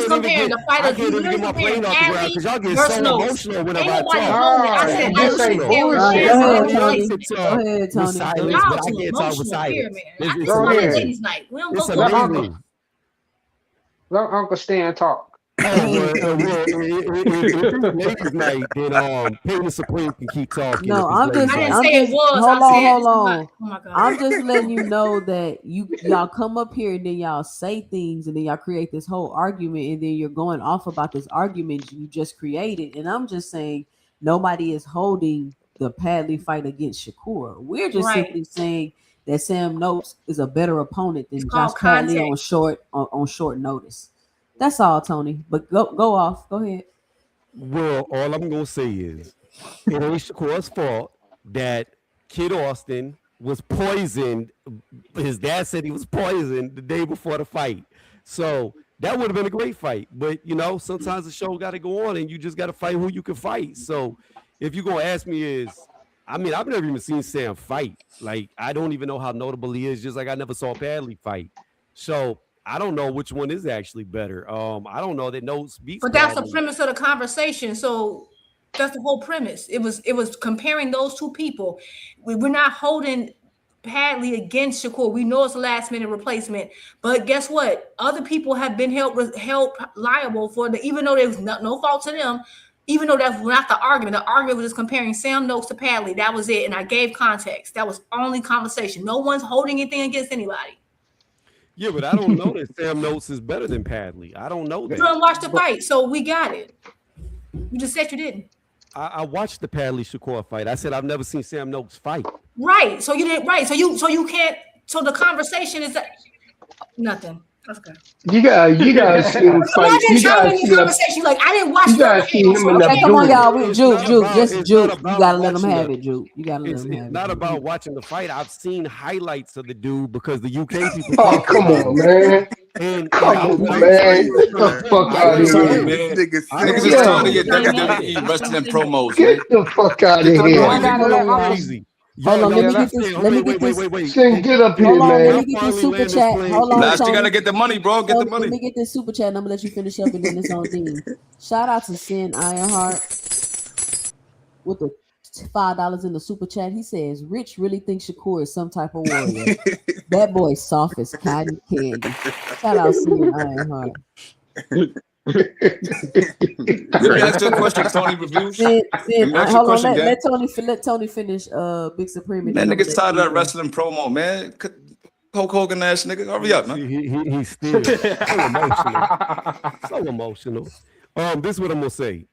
comparing the fighters. We literally comparing Padley versus Noakes. Ain't nobody holding it. I said Go ahead, Tony. Y'all too emotional here, man. This is my ladies' night. We don't go. Let Uncle Stan talk. Ladies night, then Payne Supreme can keep talking. No, I'm just. I didn't say it was. Hold on. Oh my God. I'm just letting you know that y'all come up here and then y'all say things and then y'all create this whole argument and then you're going off about this argument you just created. And I'm just saying nobody is holding the Padley fight against Shakur. We're just simply saying that Sam Noakes is a better opponent than Josh Padley on short notice. That's all, Tony. But go off. Go ahead. Well, all I'm gonna say is it ain't Shakur's fault that Kid Austin was poisoned. His dad said he was poisoned the day before the fight. So that would have been a great fight. But sometimes the show got to go on, and you just got to fight who you can fight. So if you're gonna ask me, I've never even seen Sam fight. Like, I don't even know how notable he is. Just like I never saw Padley fight. So I don't know which one is actually better. I don't know that Noakes beats. But that's the premise of the conversation. So that's the whole premise. It was comparing those two people. We're not holding Padley against Shakur. We know it's a last minute replacement, but guess what? Other people have been held liable for even though there was no fault to them. Even though that's not the argument was just comparing Sam Noakes to Padley. That was it, and I gave context. That was only conversation. No one's holding anything against anybody. Yeah, but I don't know that Sam Noakes is better than Padley. I don't know that. You don't watch the fight, so we got it. You just said you didn't. I watched the Padley Shakur fight. I said I've never seen Sam Noakes fight. Right. So you didn't. Right. So you can't. So the conversation is nothing. That's good. You guys see him fight. You guys see conversation. Like I didn't watch. You guys see him in the. Come on, y'all. Juke. You gotta let him have it, Juke. You gotta let him have it. It's not about watching the fight. I've seen highlights of the dude because the UK people. Oh, come on, man. Come on, man. Get the fuck out of here, man. Niggas is trying to get WWE wrestling promos. Get the fuck out of here. Crazy. Hold on, let me get this. Get up here, man. Let me get this super chat. Hold on, Last, you gotta get the money, bro. Get the money. Let me get this super chat, and I'm gonna let you finish up, and then it's on theme. Shout out to Sin Ironheart with the $5 in the super chat. He says, Rich really thinks Shakur is some type of warrior. That boy soft as cotton candy. Shout out Sid Ironheart. Let me ask you a question, Tony Reviews. Sid, hold on, question, let Tony finish Big Supreme. Man, niggas tired of that wrestling promo, man. Hulk Hogan ass nigga. Hurry up, man. He's still so emotional. So emotional. This is what I'm gonna say.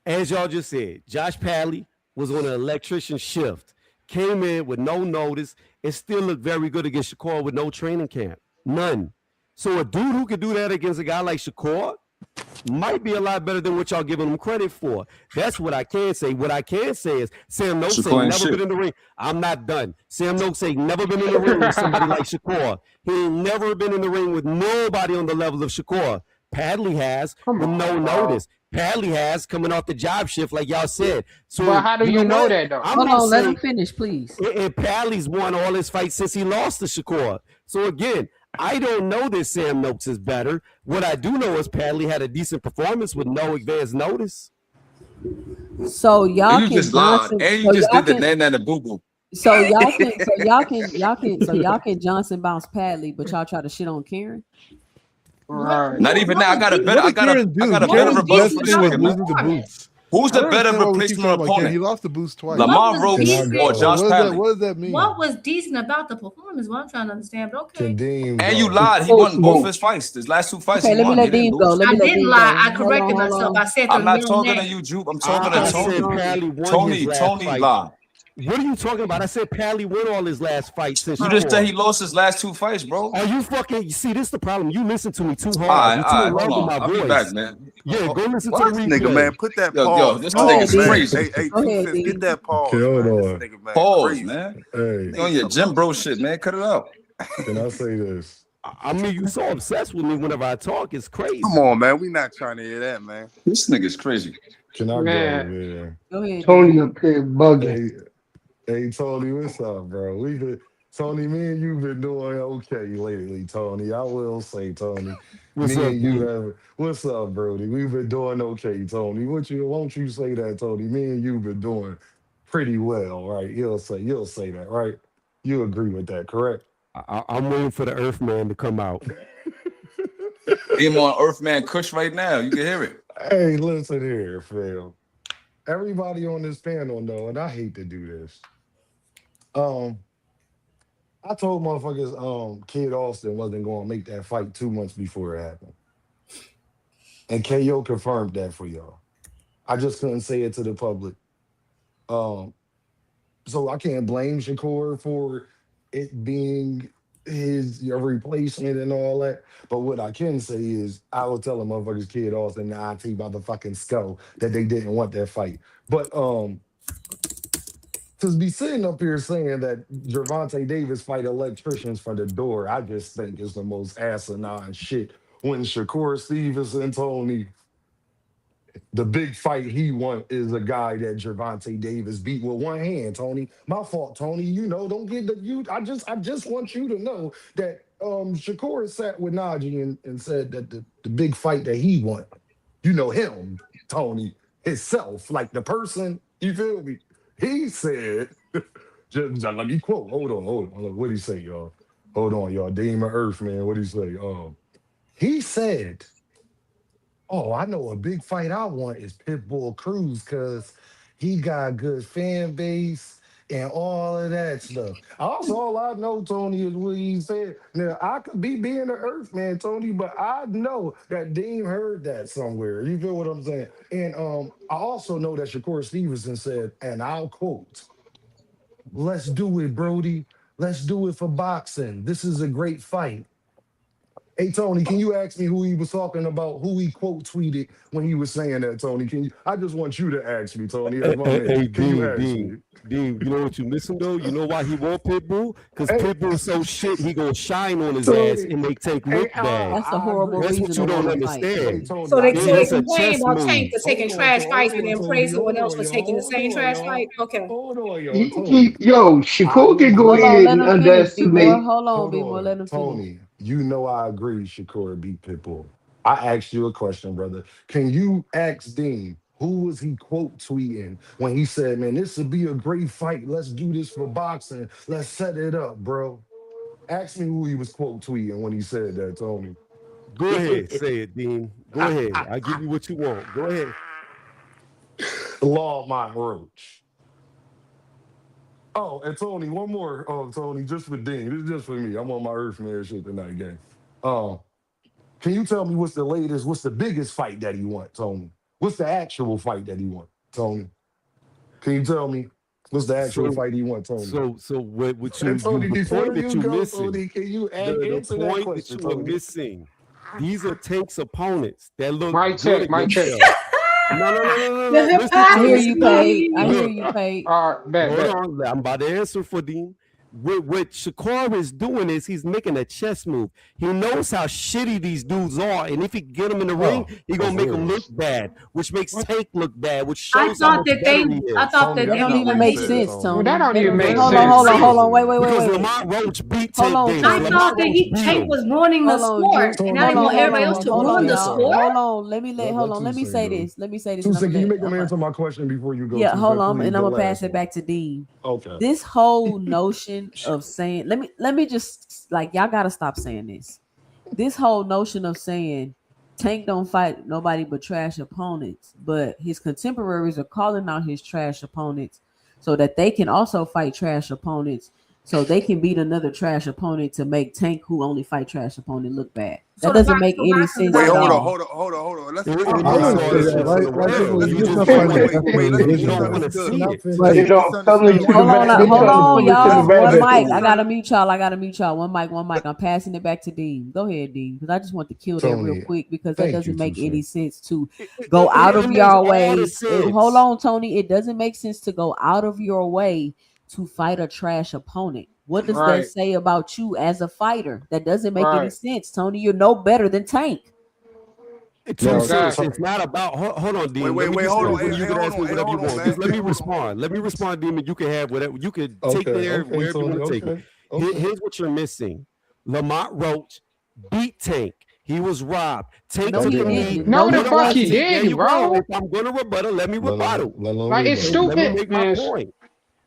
As y'all just said, Josh Padley was on an electrician shift, came in with no notice, and still looked very good against Shakur with no training camp. None. So a dude who could do that against a guy like Shakur might be a lot better than what y'all giving him credit for. That's what I can say. What I can say is Sam Noakes ain't never been in the ring. I'm not done. Sam Noakes ain't never been in the ring with somebody like Shakur. He ain't never been in the ring with nobody on the level of Shakur. Padley has with no notice. Padley has coming off the job shift, like y'all said. So, but how do you know that though? Hold on, let him finish, please. And Padley's won all his fights since he lost to Shakur. So again, I don't know that Sam Noakes is better. What I do know is Padley had a decent performance with no advance notice. So y'all can just lied, and you just did the nan and the boo boo. So y'all can Johnson bounce Padley, but y'all try to shit on Karen. Right. Not even that. I got a better rebuttal for the boots. Who's the better replacement opponent? He lost the boost twice. Lamar Rhodes or Josh Padley? What does that mean? What was decent about the performance? What I'm trying to understand. But okay. And you lied. He won both his fights. His last two fights. Okay, let me let Dean go. I didn't lie. I corrected myself. I said I'm not talking to you, Jupe. I'm talking to Tony. Tony lied. What are you talking about? I said Padley won all his last fights. Since you just said he lost his last two fights, bro. Are you fucking? You see, this is the problem. You listen to me too hard. All right, hold on. I'll be back, man. Yeah, go listen to the replay. Nigga, man, put that pause. Yo, this nigga's crazy. Hey, get that pause. Hold on. Pause, man. Hey, you on your Jim Bro shit, man. Cut it out. Can I say this? I mean, you so obsessed with me whenever I talk. It's crazy. Come on, man. We not trying to hear that, man. This nigga's crazy. Can I go there? Go ahead. Tony up here bugging. Hey, Tony, what's up, bro? Tony, me and you've been doing okay lately, Tony. I will say, Tony. What's up, Brody? We've been doing okay, Tony. Won't you say that, Tony? Me and you've been doing pretty well, right? You'll say that, right? You agree with that, correct? I'm waiting for the Earthman to come out. Him on Earthman Kush right now. You can hear it. Hey, listen here, Phil. Everybody on this panel know, and I hate to do this. I told motherfuckers Kid Austin wasn't going to make that fight 2 months before it happened. And KO confirmed that for y'all. I just couldn't say it to the public. So I can't blame Shakur for it being your replacement and all that. But what I can say is I was telling motherfuckers Kid Austin and IT motherfucking skull that they didn't want that fight. But to be sitting up here saying that Gervonta Davis fight electricians for the door, I just think is the most asinine shit. When Shakur Stevenson told me the big fight he won is a guy that Gervonta Davis beat with one hand, Tony. My fault, Tony. You know, don't get the I just want you to know that Shakur sat with Najee and said that the big fight that he won, you know him, Tony, himself, like the person, you feel me? He said, just let me quote. Hold on. What'd he say, y'all? Hold on, y'all. Demon Earth, man. What'd he say? He said, oh, I know a big fight I want is Pitbull Cruz because he got a good fan base and all of that stuff. Also, all I know, Tony, is what he said. Now, I could be being the Earth man, Tony, but I know that Dean heard that somewhere. You feel what I'm saying? And I also know that Shakur Stevenson said, and I'll quote, "Let's do it, Brody. Let's do it for boxing. This is a great fight." Hey, Tony, can you ask me who he was talking about, who he quote tweeted when he was saying that, Tony? I just want you to ask me, Tony. Hey, Dean, you know what you missing, though? You know why he won't Pitbull? Because Pitbull's so shit, he gonna shine on his ass and make Tank look bad. That's a horrible That's reason. what you don't understand. So they complain about Tank for taking trash fights and then praise someone else for taking the same trash fight? Okay. Yo, Shakur can go ahead and underestimate. Hold on, B-boy, let him finish. Tony, you know I agree Shakur beat Pitbull. I asked you a question, brother. Can you ask Dean Who was he quote tweeting when he said, "Man, this would be a great fight. Let's do this for boxing. Let's set it up, bro." Ask me who he was quote tweeting when he said that, Tony. Go ahead, say it, Dean. Go ahead. I'll give you what you want. Go ahead. Lawmont Roach. Oh, and Tony, one more. Oh, Tony, just for Dean. This is just for me. I'm on my Earthman shit tonight, gang. Can you tell me what's the biggest fight that he won, Tony? What's the actual fight that he won, Tony? Can you tell me what's the actual fight he won, Tony? So what you, Tony, the point that you're missing, Tony, can you the point that you are missing, these are Tank's opponents that look good against him. No. I hear you, Paige. All right, Hold on. I'm about to answer for Dean. What Shakur is doing is he's making a chess move. He knows how shitty these dudes are, and if he get them in the ring, he's gonna make them look bad, which makes Tank look bad, which shows how much better he is. I thought that don't even make sense, Tony. That don't even make sense. Hold on. Wait. Because Lamont Roach beat Tank Davis. I thought that Tank was ruining the sport, and now they want everybody else to ruin the sport. Hold on. Let me say this. Can you make them answer my question before you go? Yeah, hold on, and I'm gonna pass it back to Dean. Okay. This whole notion of saying, let me just, like, y'all gotta stop saying this. This whole notion of saying Tank don't fight nobody but trash opponents, but his contemporaries are calling out his trash opponents so that they can also fight trash opponents, so they can beat another trash opponent to make Tank, who only fight trash opponent, look bad. That doesn't make any sense. Wait, hold on. Let's hold on, y'all. One mic. I gotta mute y'all. One mic. I'm passing it back to Dean. Go ahead, Dean, because I just want to kill that real quick, because that doesn't make any sense to go out of your way. Hold on, Tony. It doesn't make sense to go out of your way to fight a trash opponent. What does that say about you as a fighter? That doesn't make any sense, Tony. You're no better than Tank. It's not about. Hold on, Dean. Wait, hold on. You can ask me whatever you want. Just let me respond. Dean. You can have whatever. You can take there wherever you want to take it. Here's what you're missing. Lamont Roach beat Tank. He was robbed. Tank took a knee. No, the fuck he did, bro. If I'm gonna rebuttal, let me rebuttal. Like, it's stupid.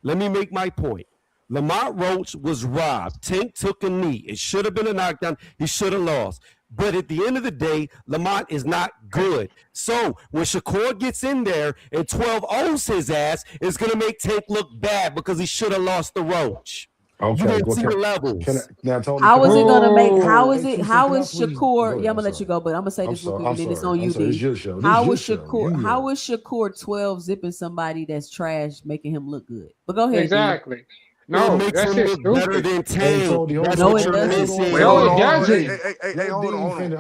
Let me make my point. Lamont Roach was robbed. Tank took a knee. It should have been a knockdown. He should have lost. But at the end of the day, Lamont is not good. So when Shakur gets in there and 12-0s his ass, it's going to make Tank look bad because he should have lost the Roach. Okay, you didn't see the levels. How is it going to make? How is Shakur? Yeah, I'm going to let you go, but I'm going to say this real quick, and then it's on you, D. How is Shakur 12 zipping somebody that's trash, making him look good? But go ahead. Exactly. D. No, it makes him look better than Tank. No, it doesn't. No, it doesn't. Hey, hold on.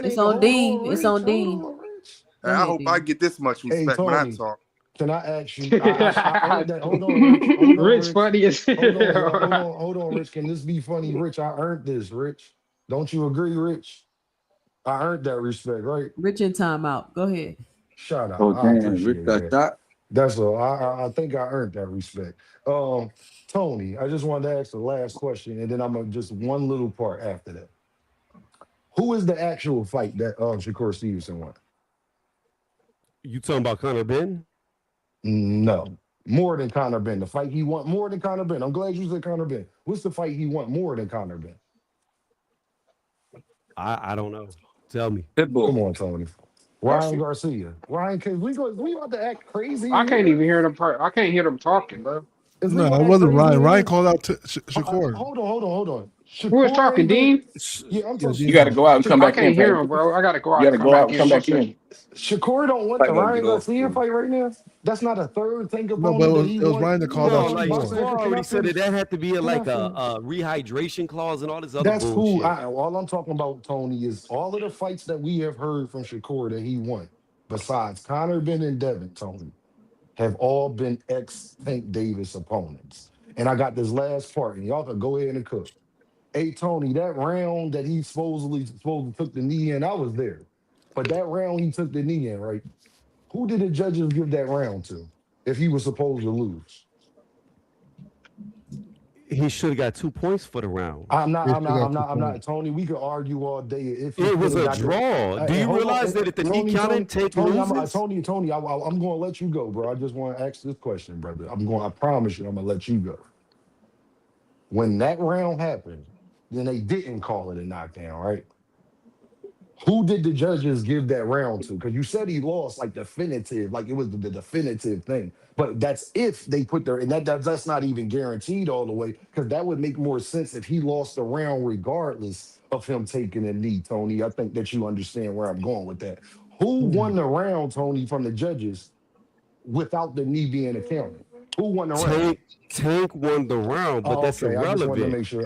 It's on Dean. I hope I get this much respect when I talk. Can I ask you? Hold on, Rich. Funny as hell. Hold on, Rich. Can this be funny, Rich? I earned this, Rich. Don't you agree, Rich? I earned that respect, right? Rich in timeout. Go ahead. Shout out. Oh, damn, Rich got shot. That's all. I think I earned that respect. Tony, I just wanted to ask the last question, and then I'm gonna just one little part after that. Who is the actual fight that Shakur Stevenson won? You talking about Conor Ben? No, more than Conor Ben. The fight he won more than Conor Ben. I'm glad you said Conor Ben. What's the fight he won more than Conor Ben? I don't know. Tell me. Pitbull. Come on, Tony. Ryan Garcia. Ryan, we about to act crazy. I can't even hear them. I can't hear them talking, bro. No, it wasn't Ryan. Ryan called out Shakur. Hold on. Who was talking, Dean? Yeah, I'm talking. You got to go out and come back in. I can't hear him, bro. I got to go out. You got to go out and come back in. Shakur don't want the Ryan Garcia fight right now. That's not a third thing about it was Ryan that called out. Like Shakur already said that had to be a rehydration clause and all this other bullshit. That's cool. All I'm talking about, Tony, is all of the fights that we have heard from Shakur that he won, besides Conor Ben and Devin, Tony, have all been ex-Tank Davis opponents. And I got this last part, and y'all can go ahead and cook. Hey, Tony, that round that he supposedly took the knee in, I was there. But that round he took the knee in, right? Who did the judges give that round to if he was supposed to lose? He should have got 2 points for the round. I'm not. Tony, we could argue all day if it was a draw. Do you realize that if the knee counted, Tank loses? Tony, I'm going to let you go, bro. I just want to ask this question, brother. I promise you, I'm going to let you go. When that round happened, then they didn't call it a knockdown, right? Who did the judges give that round to? Because you said he lost like definitive, like it was the definitive thing. But that's if they put their, and that's not even guaranteed all the way, because that would make more sense if he lost the round regardless of him taking a knee, Tony. I think that you understand where I'm going with that. Who won the round, Tony, from the judges without the knee being accounted? Who won the round? Tank won the round, but that's irrelevant. I just wanted to make sure.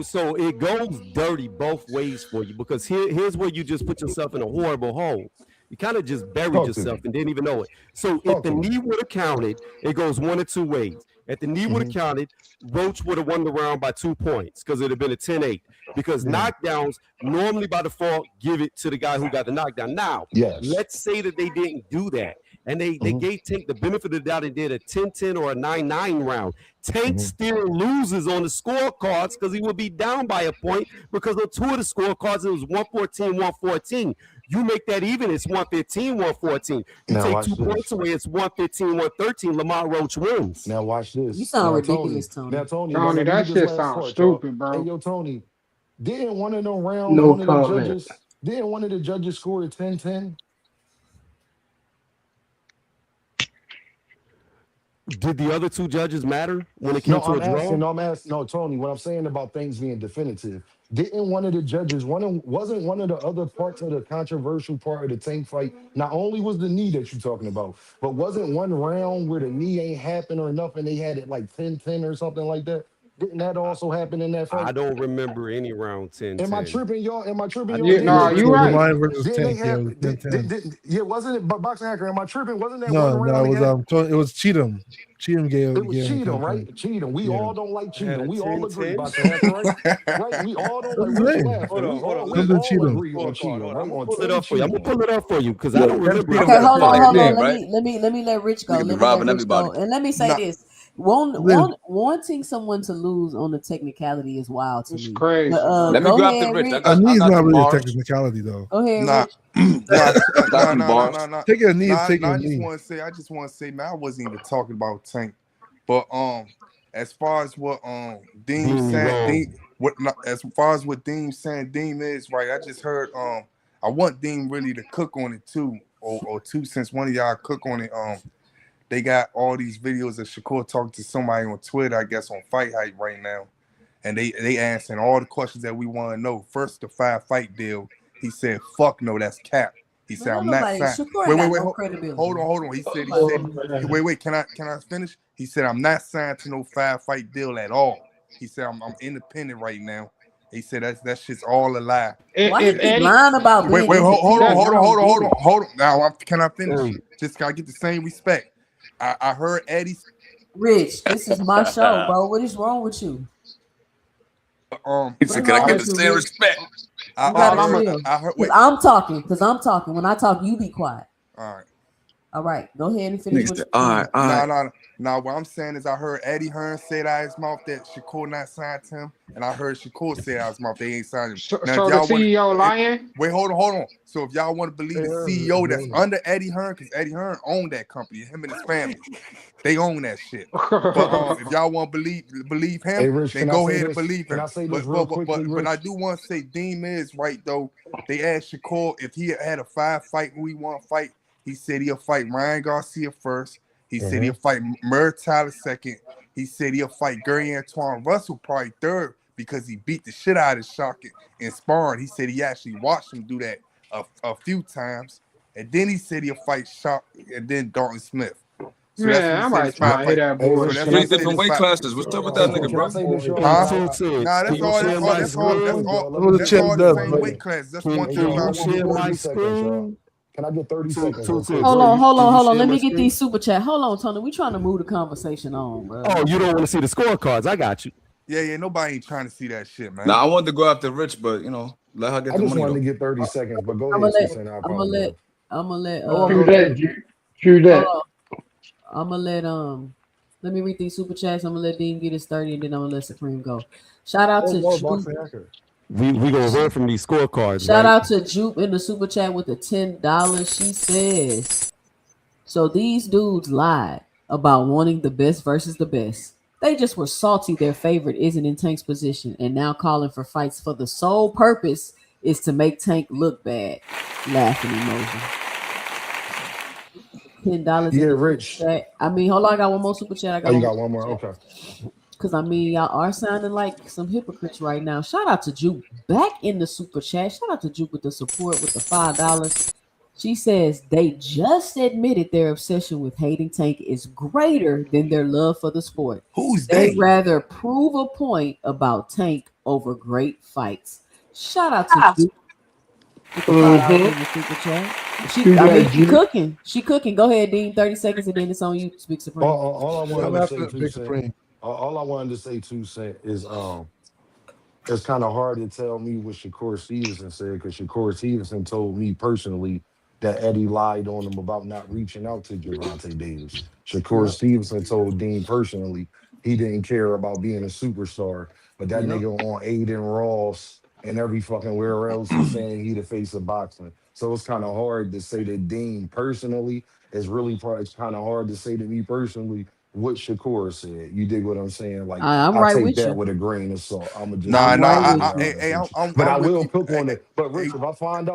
So it goes dirty both ways for you, because here's where you just put yourself in a horrible hole. You kind of just buried yourself and didn't even know it. So if the knee would have counted, it goes one of two ways. If the knee would have counted, Roach would have won the round by 2 points because it would have been a 10-8. Because knockdowns normally by default give it to the guy who got the knockdown. Now, let's say that they didn't do that and they gave Tank the benefit of the doubt and did a 10-10 or a 9-9 round. Tank still loses on the scorecards because he would be down by a point, because on 2 of the scorecards it was 114-114. You make that even, it's 115-114. You take 2 points away, it's 115-113. Lamar Roach wins. Now watch this. You sound ridiculous, Tony. Now, Tony, that shit sounds stupid, bro. Hey, yo, Tony, didn't one of them rounds, didn't one of the judges score a 10-10? Did the other 2 judges matter when it came to a draw? No, Tony, what I'm saying about things being definitive, didn't one of the judges, wasn't one of the other parts of the controversial part of the Tank fight, not only was the knee that you're talking about, but wasn't one round where the knee ain't happened or nothing, they had it like 10-10 or something like that? Didn't that also happen in that fight? I don't remember any round 10. Am I tripping, y'all? No, you're right. Wasn't it Boxing Hacker? Am I tripping? Wasn't that one round? It was Cheatham. Cheatham gave it. Was Cheatham, right? Cheatham. We all don't like Cheatham. We all agree, Boxing Hacker, right? We all don't like. Hold on. We all agree on Cheatham. I'm gonna pull it up for you. I'm gonna pull it up for you because I don't remember. Okay, hold on. Let me let Rich go. And let me say this. Wanting someone to lose on the technicality is wild to me. It's crazy. Let me grab the Rich. A knee is not really a technicality, though. Go ahead, No. Taking a knee is taking a knee. I just want to say, man, I wasn't even talking about Tank, but as far as what Deem saying, as far as what Deem saying, Deem is right. I just heard I want Deem really to cook on it too, or two, since one of y'all cook on it. They got all these videos of Shakur talking to somebody on Twitter, I guess on Fight Hype right now. And they answering all the questions that we want to know. First, the 5-fight deal. He said, fuck no, that's cap. He said, I'm not signed. Wait, hold on. He said, wait, can I finish? He said, I'm not signed to no 5-fight deal at all. He said, I'm independent right now. He said that shit's all a lie. Why you keep lying about wait, hold on. Now, can I finish? Just gotta get the same respect. I heard Eddie. Rich, this is my show, bro. What is wrong with you? He said, "Can I get the same respect?" I heard. Wait. I'm talking. When I talk, you be quiet. All right. Go ahead and finish. All right. No, what I'm saying is I heard Eddie Hearn say it out of his mouth that Shakur not signed to him, and I heard Shakur say it out of his mouth they ain't signed him. So the CEO lying? Wait, hold on. So if y'all want to believe the CEO that's under Eddie Hearn, because Eddie Hearn owned that company, him and his family, they own that shit. But if y'all want to believe him, then go ahead and believe him. But I do want to say Deem is right though. They asked Shakur if he had a 5-fight who he want to fight. He said he'll fight Ryan Garcia first. He said he'll fight Murr Tyler second. He said he'll fight Gary Antoine Russell probably third because he beat the shit out of Shockett in sparring. He said he actually watched him do that a few times. And then he said he'll fight Shock and then Dalton Smith. So I might try to hit that boy. So 3 different weight classes. What's up with that nigga, bro? Nah, that's all the same weight class. That's one thing. Can I get 30 seconds? Hold on. Let me get these super chat. Hold on, Tony. We trying to move the conversation on, bro. Oh, you don't want to see the scorecards? I got you. Yeah. Nobody ain't trying to see that shit, man. Now I wanted to go after Rich, but let her get the money. I just wanted to get 30 seconds, but go ahead. I'm gonna let. Do that, True that. I'm gonna let me read these super chats. I'm gonna let Dean get his 30 and then I'm gonna let Supreme go. Shout out to Jupe. We gonna run from these scorecards, Shout right? out to Jupe in the super chat with the $10. She says, so these dudes lied about wanting the best versus the best. They just were salty their favorite isn't in Tank's position and now calling for fights for the sole purpose is to make Tank look bad. Laughing emoji. $10 Yeah, in the Rich. super chat. I mean, hold on, I got one more super chat. You got one more? Okay. Because I mean, y'all are sounding like some hypocrites right now. Shout out to Juke back in the super chat. Shout out to Juke with the support with the $5. She says they just admitted their obsession with hating Tank is greater than their love for the sport. Who's They'd rather prove a point about Tank over great fights. Shout out to Juke with the $5 in the super chat. She cooking. She cooking. Go ahead, Dean. 30 seconds and then it's on you, Big Supreme. All I wanted to say, 2 Cent. All I wanted to say, 2 Cent, is it's kind of hard to tell me what Shakur Stevenson said because Shakur Stevenson told me personally that Eddie lied on him about not reaching out to Gervonta Davis. Shakur Stevenson told Dean personally he didn't care about being a superstar, but that nigga on Aiden Ross and every fucking where else is saying he the face of boxing. So it's kind of hard to say to Dean personally. It's kind of hard to say to me personally what Shakur said. You dig what I'm saying? Like I'm I right take with that you. with a grain of salt. I'm gonna just but I will cook on it. But Rich, if I find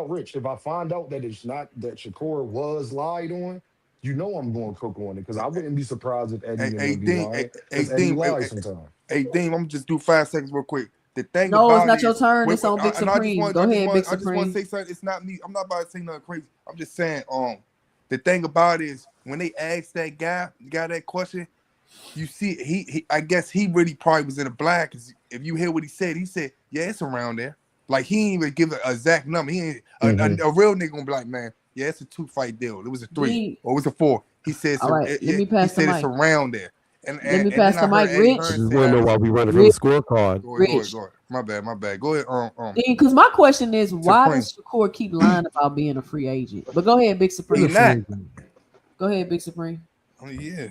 out that it's not that Shakur was lied on, you know I'm going to cook on it because I wouldn't be surprised if Eddie would be lying. Eddie lies sometimes. Hey, Dean, I'm gonna just do 5 seconds real quick. The thing no, about it's not it your is, turn. It's on Big Supreme. Go ahead, Big Supreme. I just want to say something. It's not me. I'm not about to say nothing crazy. I'm just saying, the thing about it is when they asked that guy that question, you see, he I guess he really probably was in the black. Cause if you hear what he said, yeah, it's around there. Like he ain't even give an exact number. He ain't a real nigga gonna be like, man, yeah, it's a 2-fight deal. It was a 3 or it was a 4. He said, all right, let me pass the mic. It's around there. Let me pass the mic, Rich. I just want to know why we running from the scorecard. Go ahead. My bad. Go ahead. Because my question is, why does Shakur keep lying about being a free agent? But go ahead, Big Supreme. Go ahead, Big Supreme. Oh yeah.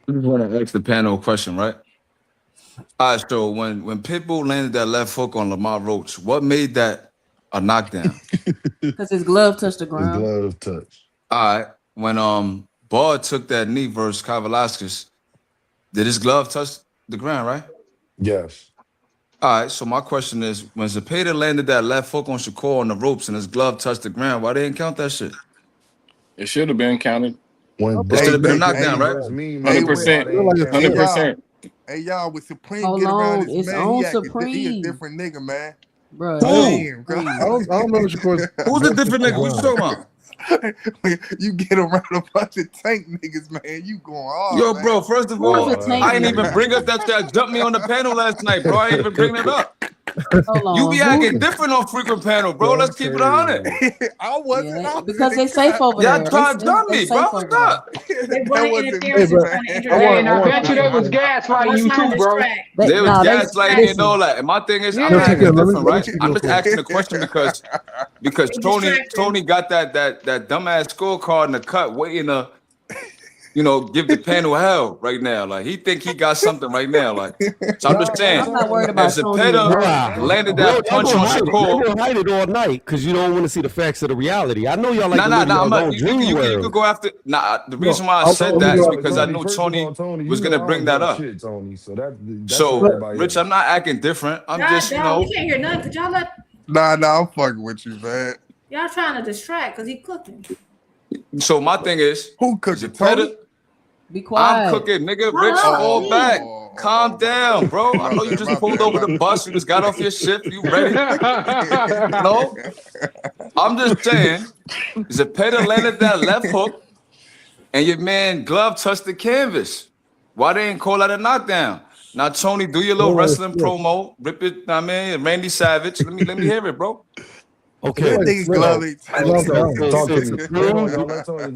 I just want to ask the panel a question, right? All right, so when Pitbull landed that left hook on Lamar Roach, what made that a knockdown? Because his glove touched the ground. His glove touched. All right, when Bard took that knee versus Kavalauskas, did his glove touch the ground, right? Yes. All right, so my question is, when Zepeda landed that left hook on Shakur on the ropes and his glove touched the ground, why they didn't count that shit? It should have been counted. It should have been a knockdown, right? 100%. 100%. Hey, y'all, with Supreme Hold get around on, this it's man, on he Supreme. a different nigga, man. Bro, damn, I don't know Shakur's. Who's a different nigga? What you talking about? You get around a bunch of Tank niggas, man. You going hard. Yo, man. bro, first of all, I ain't even bring up that shit. Jumped me on the panel last night, bro. I ain't even bring it up. You be acting different on frequent panel, bro. Let's keep it 100. I wasn't. Yeah, because they safe over there. Y'all trying to jump me, bro. What's up? They brought interference and trying to interfere. And I bet you they was gaslighting you too, bro. They was gaslighting and all that. And my thing is, I'm not acting different, right? I'm just asking the question because Tony got that dumbass scorecard in the cut waiting to, give the panel hell right now. Like he think he got something right now. Like so I'm just saying. I'm not worried about Tony. Landed that punch on Shakur. You're gonna hide it all night because you don't want to see the facts of the reality. I know y'all like you could go after. The reason why I said that is because I know Tony was gonna bring that up. So Rich, I'm not acting different. I'm just we can't hear nothing. Could y'all let? Nah, I'm fucking with you, man. Y'all trying to distract because he cooking. So my thing is, who cooking? Tony? Be quiet. I'm cooking, nigga. Rich, fall back. Calm down, bro. I know you just pulled over the bus. You just got off your shift. You ready? No. I'm just saying, Zepeda landed that left hook, and your man glove touched the canvas. Why they ain't call that a knockdown? Now, Tony, do your little wrestling promo. Rip it, Randy Savage. Let me hear it, bro. Okay.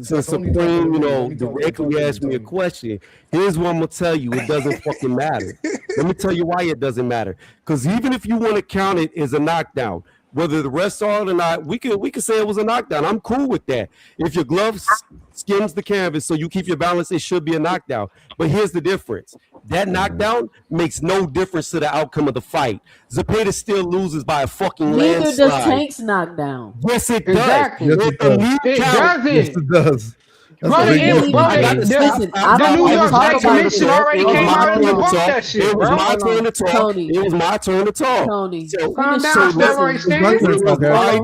So Supreme, directly asked me a question. Here's what I'm gonna tell you: it doesn't fucking matter. Let me tell you why it doesn't matter. Because even if you want to count it as a knockdown, whether the rest are or not, we could say it was a knockdown. I'm cool with that. If your gloves skims the canvas, so you keep your balance. It should be a knockdown. But here's the difference: that knockdown makes no difference to the outcome of the fight. Zepeda still loses by a fucking Neither landslide. does Tank's knockdown. Yes, it Exactly. does. Yes, it does. It doesn't. Yes, it does. That's Brother, a big it, bro, difference. the New York State Commission already came out and debunked that shit, It was bro. my turn to talk. Tony. It was my turn to talk. Tony, So, Calm finish down, it. steroid Listen, It's my stand. turn to talk, guys.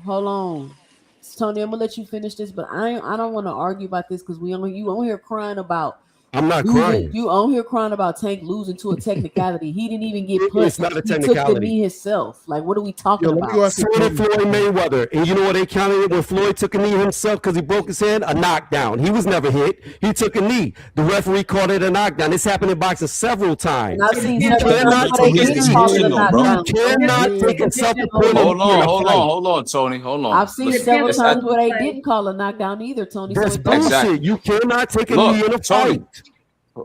hold on. Tony, I'm gonna let you finish this, but I don't want to argue about this because you on here crying about. I'm not losing. crying. You on here crying about Tank losing to a technicality. He didn't even get put. It's not a He took the technicality. knee himself. Like, what are we talking Let me go about? ask you Floyd Mayweather, and you know what they counted it when Floyd took a knee himself because he broke his hand? A knockdown. He was never hit. He took a knee. The referee called it a knockdown. This happened in boxing several times. And I've seen You several cannot times where they take didn't call it a knockdown. You cannot take himself to put Hold on, Tony. Hold on. I've seen several times where they didn't call a knockdown either, Tony. That's So bullshit. Exactly. You cannot take a Look, knee in a Tony. fight.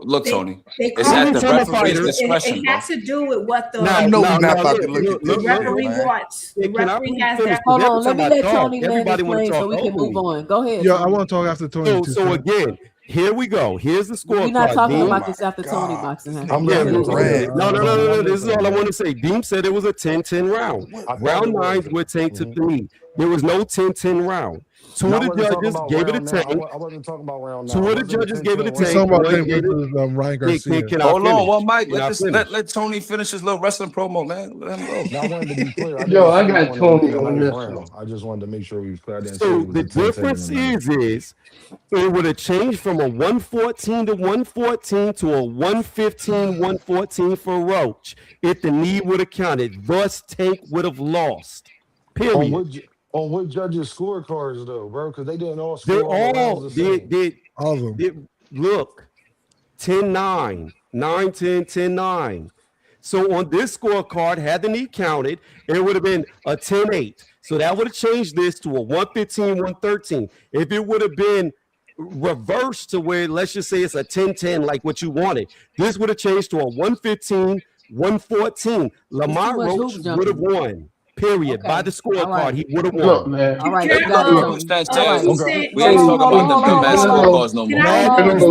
Look, Tony. They It's call at it the from a referee's fighter. discretion, It bro. has to do with what the I know we're not about to look at this. referee man. wants. The Can I referee has finish? that. hold on, Every let me time I let talk, Tony land his everybody wanna plane so talk we can over move me. on. Go ahead. Yeah, I Tony. want to talk after Tony. So again, here we go. Here's the scorecard. We're not talking Dean. about this after Tony boxing. I'm happens. letting Yeah, it rant. no. This is all I want to say. Deem said it was a 10-10 round. I thought Round it was. 9 where Tank took the knee. There was no 10-10 round. Two No, of I the wasn't talking judges about gave it a round nine. 10. I wasn't talking about round Two nine. of the It wasn't judges gave it a 10-10 He's 10. talking about One Tank gave it- versus Ryan Garcia. Can I Hold finish? on, one Mike. Can I finish? Let Tony finish his little wrestling promo, man. Let him go. No, I wanted to be clear. I Yo, I didn't say got one Tony in the on ninth this round. one. I just wanted to make sure he was clear. I didn't say So it was the a 10-10 in difference the ninth. is it would have changed from a 114 to 114 to a 115-114 for Roach if the knee would have counted. Thus, Tank would have lost. Period. On what judges' scorecards though, bro? Because they didn't all They score all the all rounds the same. did. All of them. Look, 10-9, 9-10, 10-9. So on this scorecard, had the knee counted, it would have been a 10-8. So that would have changed this to a 115, 113. If it would have been reversed to where, let's just say it's a 10-10, like what you wanted, this would have changed to a 115, 114. Lamont much Roach hoop jumping. would have won. Period. Okay. By the scorecard, All right. he would have Look, won. man. All right, Can you I got it, go? Tony. Stand, All stand. right. You said- We ain't Hold talking on, about hold the on, best hold on. scorecards no Can more. I Can I go? go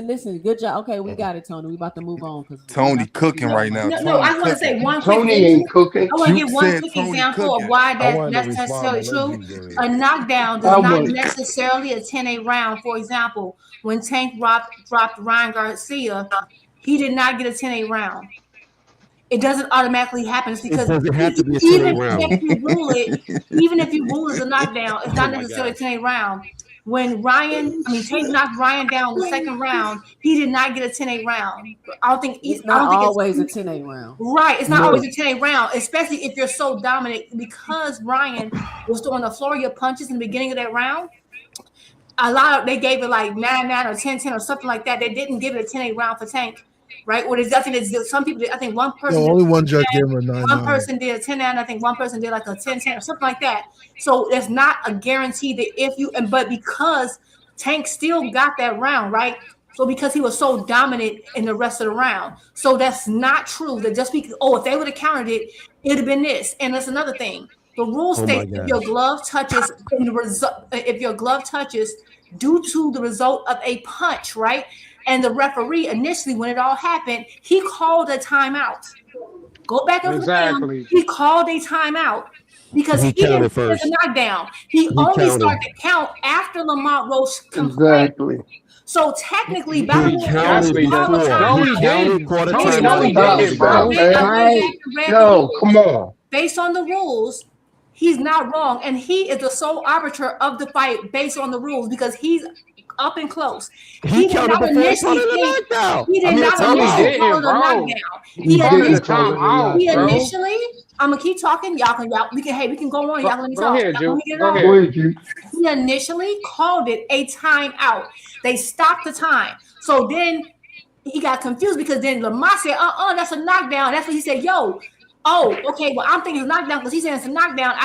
Listen. Good job. Okay, we got it, Tony. We about to move on because Tony cooking right now. No, I want to say one quick Tony thing. ain't cooking. I want to You give one said quick Tony example of cooking. why I wanted to that's respond, necessarily but true. let you go ahead. A knockdown I does not would. necessarily a 10-8 round. For example, when Tank dropped Ryan Garcia, he did not get a 10-8 round. It doesn't automatically happen. It's because doesn't have to be a even 10-8 round. if you rule it as a knockdown, it's not Oh my necessarily a gosh. 10-8 round. When Tank knocked Ryan down the second round, he did not get a 10-8 round. it's not always a 10-8 round. Right, it's not No. always a 10-8 round, especially if you're so dominant. Because Ryan was throwing the Florida punches in the beginning of that round, they gave it like 9-9 or 10-10 or something like that. They didn't give it a 10-8 round for Tank, right? Or there's nothing that some people did. I think one person No, did only a one judge 10-9, gave him a 9-9. one person did a 10-9, I think one person did like a 10-10 or something like that. So it's not a guarantee that but because Tank still got that round, right? So because he was so dominant in the rest of the round. So that's not true. That just because, if they would have counted it, it'd have been this. And that's another thing. The rule states if your glove touches due to the result of a punch, right? And the referee initially, when it all happened, he called a timeout. Go back over the film. He called a timeout because he didn't first a knockdown. He only started to count after Lamont Roach complained. Exactly. So technically, by the Yo, come on. Based on the rules, he's not wrong, and he is the sole arbiter of the fight based on the rules because he's up and close. He did not initially call it a knockdown. He initially, I'm gonna keep talking. We can go on. Y'all let me talk. He initially called it a timeout. They stopped the time. So then he got confused because then Lamont said, that's a knockdown. That's what he said. Okay, well, I'm thinking it's a knockdown because he's saying it's a knockdown.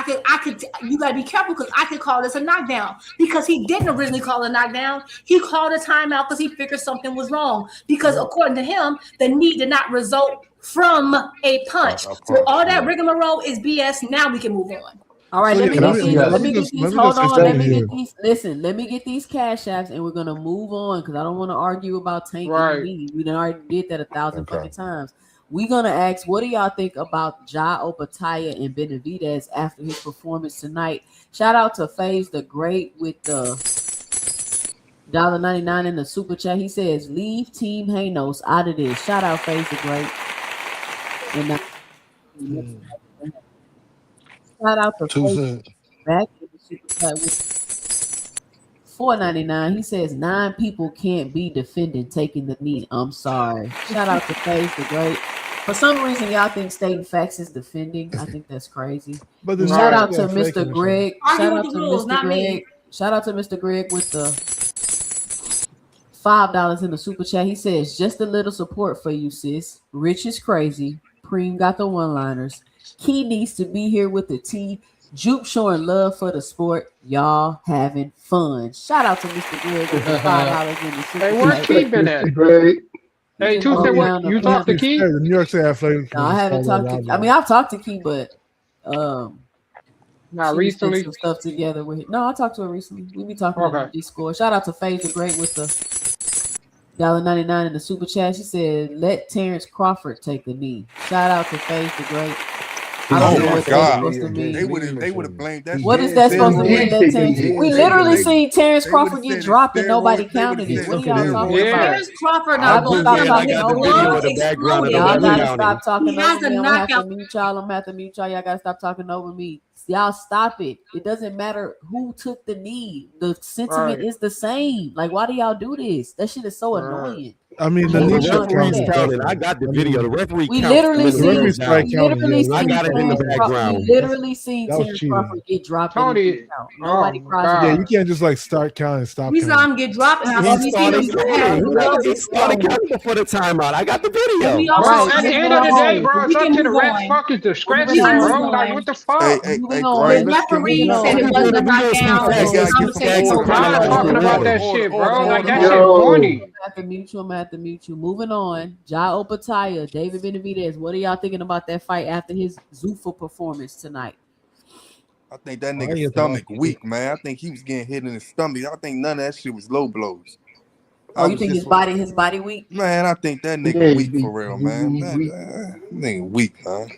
You gotta be careful because I could call this a knockdown because he didn't originally call it a knockdown. He called a timeout because he figured something was wrong because according to him, the knee did not result from a punch. So all that rigmarole is BS. Now we can move on. All right, So, let me yeah, get these. Let me get these. let me Hold just say on. Let something me here. get these. Listen, let me get these cash apps, and we're gonna move on because I don't want to argue about Tank and me. We done already did that 1,000 fucking times. We're gonna ask, what do y'all think about Ja Opetaia and Benavidez after his performance tonight? Shout out to FaZe the Great with the $1.99 in the super chat. He says, "Leave Team Hanos out of this." Shout out FaZe the Great. And shout out to 2 FaZe cents. back in the super chat with $4.99. He says 9 people can't be defending taking the knee. I'm sorry. Shout out to FaZe the Great. For some reason, y'all think Stating Facts is defending. I think that's crazy. But Shout out to Mr. Greg. Greg. Shout out to rules, Mr. not Greg. me. Shout out to Mr. Greg with the $5 in the super chat. He says, "Just a little support for you, sis. Rich is crazy. Preem got the one-liners. Key needs to be here with the T. Juke showing love for the sport. Y'all having fun." Shout out to Mr. Greg with the $5 in the super chat. Hey, where Key been at? Great. Hey, Tuesday, what you talked to Key? The New York State Athletics. No, I haven't talked to. I mean, I've talked to Key, but not she was recently. putting some stuff together with. No, I talked to her recently. We be talking on Discord. Shout out to FaZe the Great with the $1.99 in the super chat. She said, "Let Terrence Crawford take the knee." Shout out to FaZe the Great. I don't know what that's supposed to mean. They would have blamed that. What is that supposed to mean? Let Terrence, we literally seen Terrence Crawford get dropped and nobody counted it. What are y'all talking about? Terrence Crawford, Y'all gonna stop talking the over video me. in the background of Y'all the gotta counting. stop talking He has over a me. I'm gonna have to knockout. mute y'all. I'm gonna have to mute y'all. Y'all gotta stop talking over me. Y'all stop it. It doesn't matter who took the knee. The sentiment is the same. Like, why do y'all do this? That shit is so annoying. I mean, the Well, knee the should referee's count. counting. I got the video. The referee We counts literally the seen. minutes down. I got it in the background. We literally seen That was Terrence cheating. Crawford get dropped. Tony, Nobody crossed. Yeah, you can't just like start counting and stop We counting. saw him get dropped, and He started counting. He started counting before the timeout. I got the video. Bro, at the end of the day, bro, it's up to the refs fucking discretion, bro. Like, what the fuck? Hey, Moving Greg, on. let's get referee moving said on. it wasn't a knockdown. We gotta get some order. I'm not talking about that shit, bro. Like, that shit Yo. corny. I have to mute you. I'm gonna have to mute you. Moving on. Ja Opetaia, David Benavidez. What are y'all thinking about that fight after his Zuffa performance tonight? I think that nigga's stomach weak, man. I think he was getting hit in his stomach. I think none of that shit was low blows. Oh, you think his body weak? Man, I think that nigga weak for real, man. That nigga weak, man.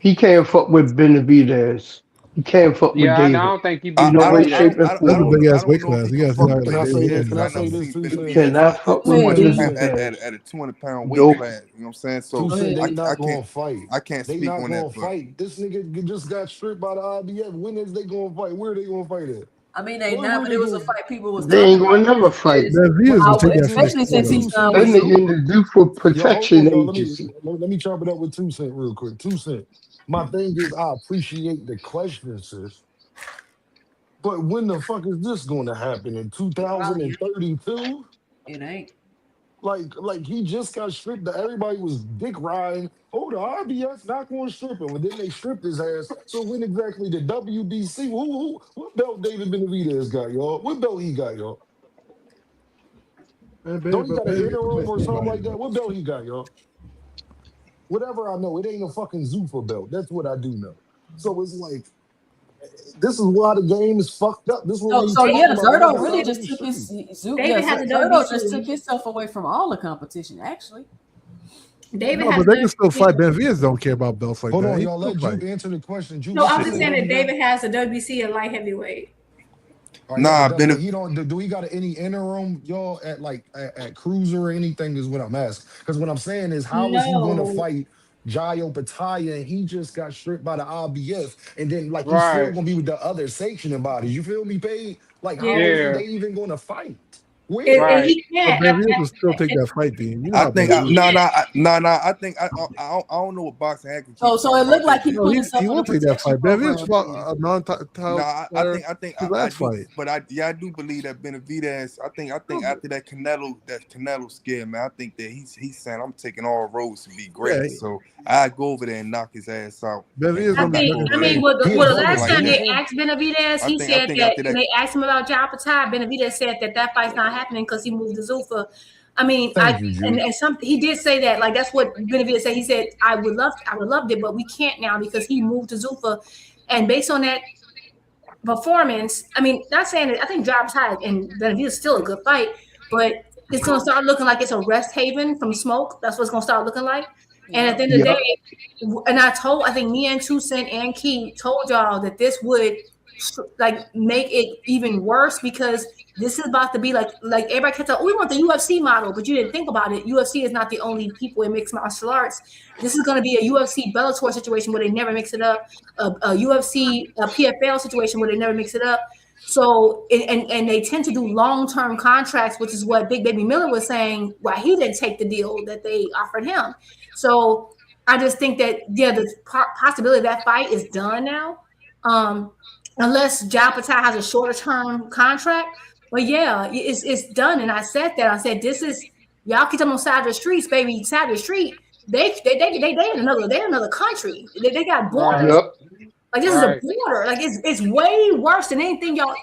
He can't fuck with Benavidez. He can't fuck with Yeah, I David. don't think he In beat no way, him. shape, and That's a form. big ass weight class. You guys know Can I say this? Can I say this? He cannot fuck with Benavidez. At a 200-pound weight Nope. class, you know what I'm saying? So They not gonna fight. I can't They speak not on gonna that. fight. This nigga just got stripped by the IBF. When is they gonna fight? Where are they gonna fight at? I mean, they not, but it was a fight people was They ain't gonna never fight. Especially since he's That nigga in the due for protection agency. Let me chop it up with 2 cents real quick. 2 cents. My thing is, I appreciate the question, sis. But when the fuck is this going to happen? In 2032? It ain't. Like he just got stripped. Everybody was dick riding. Oh, the RBS not going to strip him, and then they stripped his ass. So when exactly the WBC? What belt David Benavidez got, y'all? What belt he got, y'all? Don't he got an interim or something like that? What belt he got, y'all? Whatever I know, it ain't a fucking Zuffa belt. That's what I do know. So it's like, this is why the game is fucked up. This is what Zerto really just took his Zerto just took WBC. himself away from all the competition, actually. David No, has but they can still fight. Benavidez don't care about belts like Hold that. on, He y'all. still Let fight. Juke answer the question. Juke, No, I'm just saying that David has the WBC at light heavyweight. Nah, he don't. Do he got any interim, y'all, at cruiser or anything? Is what I'm asking. Because what I'm saying is, how is he going to fight Jai Opetaia and he just got stripped by the IBF, and then he's still going to be with the other sanctioning bodies? You feel me, Paige? Like, how is they even going to fight? But Benavidez will still take that fight, Dean. You know I think I think I don't know what boxing had. So it looked like he put himself he in will a take that fight. protection Benavidez program. fought a non-title. I think I do, fight. but I do believe that Benavidez. I think after that Canelo scare, man, I think that he's saying I'm taking all roads to be great. Yeah. So I go over there and knock his ass out. I mean, the last time they asked Benavidez, he said that when they asked him about Jai Opetaia, Benavidez said that fight's not happening because he moved to Zuffa. I mean, he did say that, like, that's what Benavidez said. He said, I would love it, but we can't now because he moved to Zuffa. And based on that performance, I mean, not saying that I think Job's high and Benavidez still a good fight, but it's gonna start looking like it's a rest haven from smoke. That's what it's gonna start looking like. And at the end of the day, and I think me and 2 Cent and Key told y'all that this would like make it even worse because this is about to be like everybody kept saying, oh, we want the UFC model, but you didn't think about it. UFC is not the only people in mixed martial arts. This is going to be a UFC Bellator situation where they never mix it up, a UFC PFL situation where they never mix it up. So and they tend to do long-term contracts, which is what Big Baby Miller was saying why he didn't take the deal that they offered him. So I just think that the possibility of that fight is done now, unless Jade has a shorter-term contract. But yeah, it's done. And I said that. I said this is y'all keep them on side of the streets, baby. Side of the street. They in another country. They got borders. Yep. Like this is a border. Like it's way worse than anything y'all.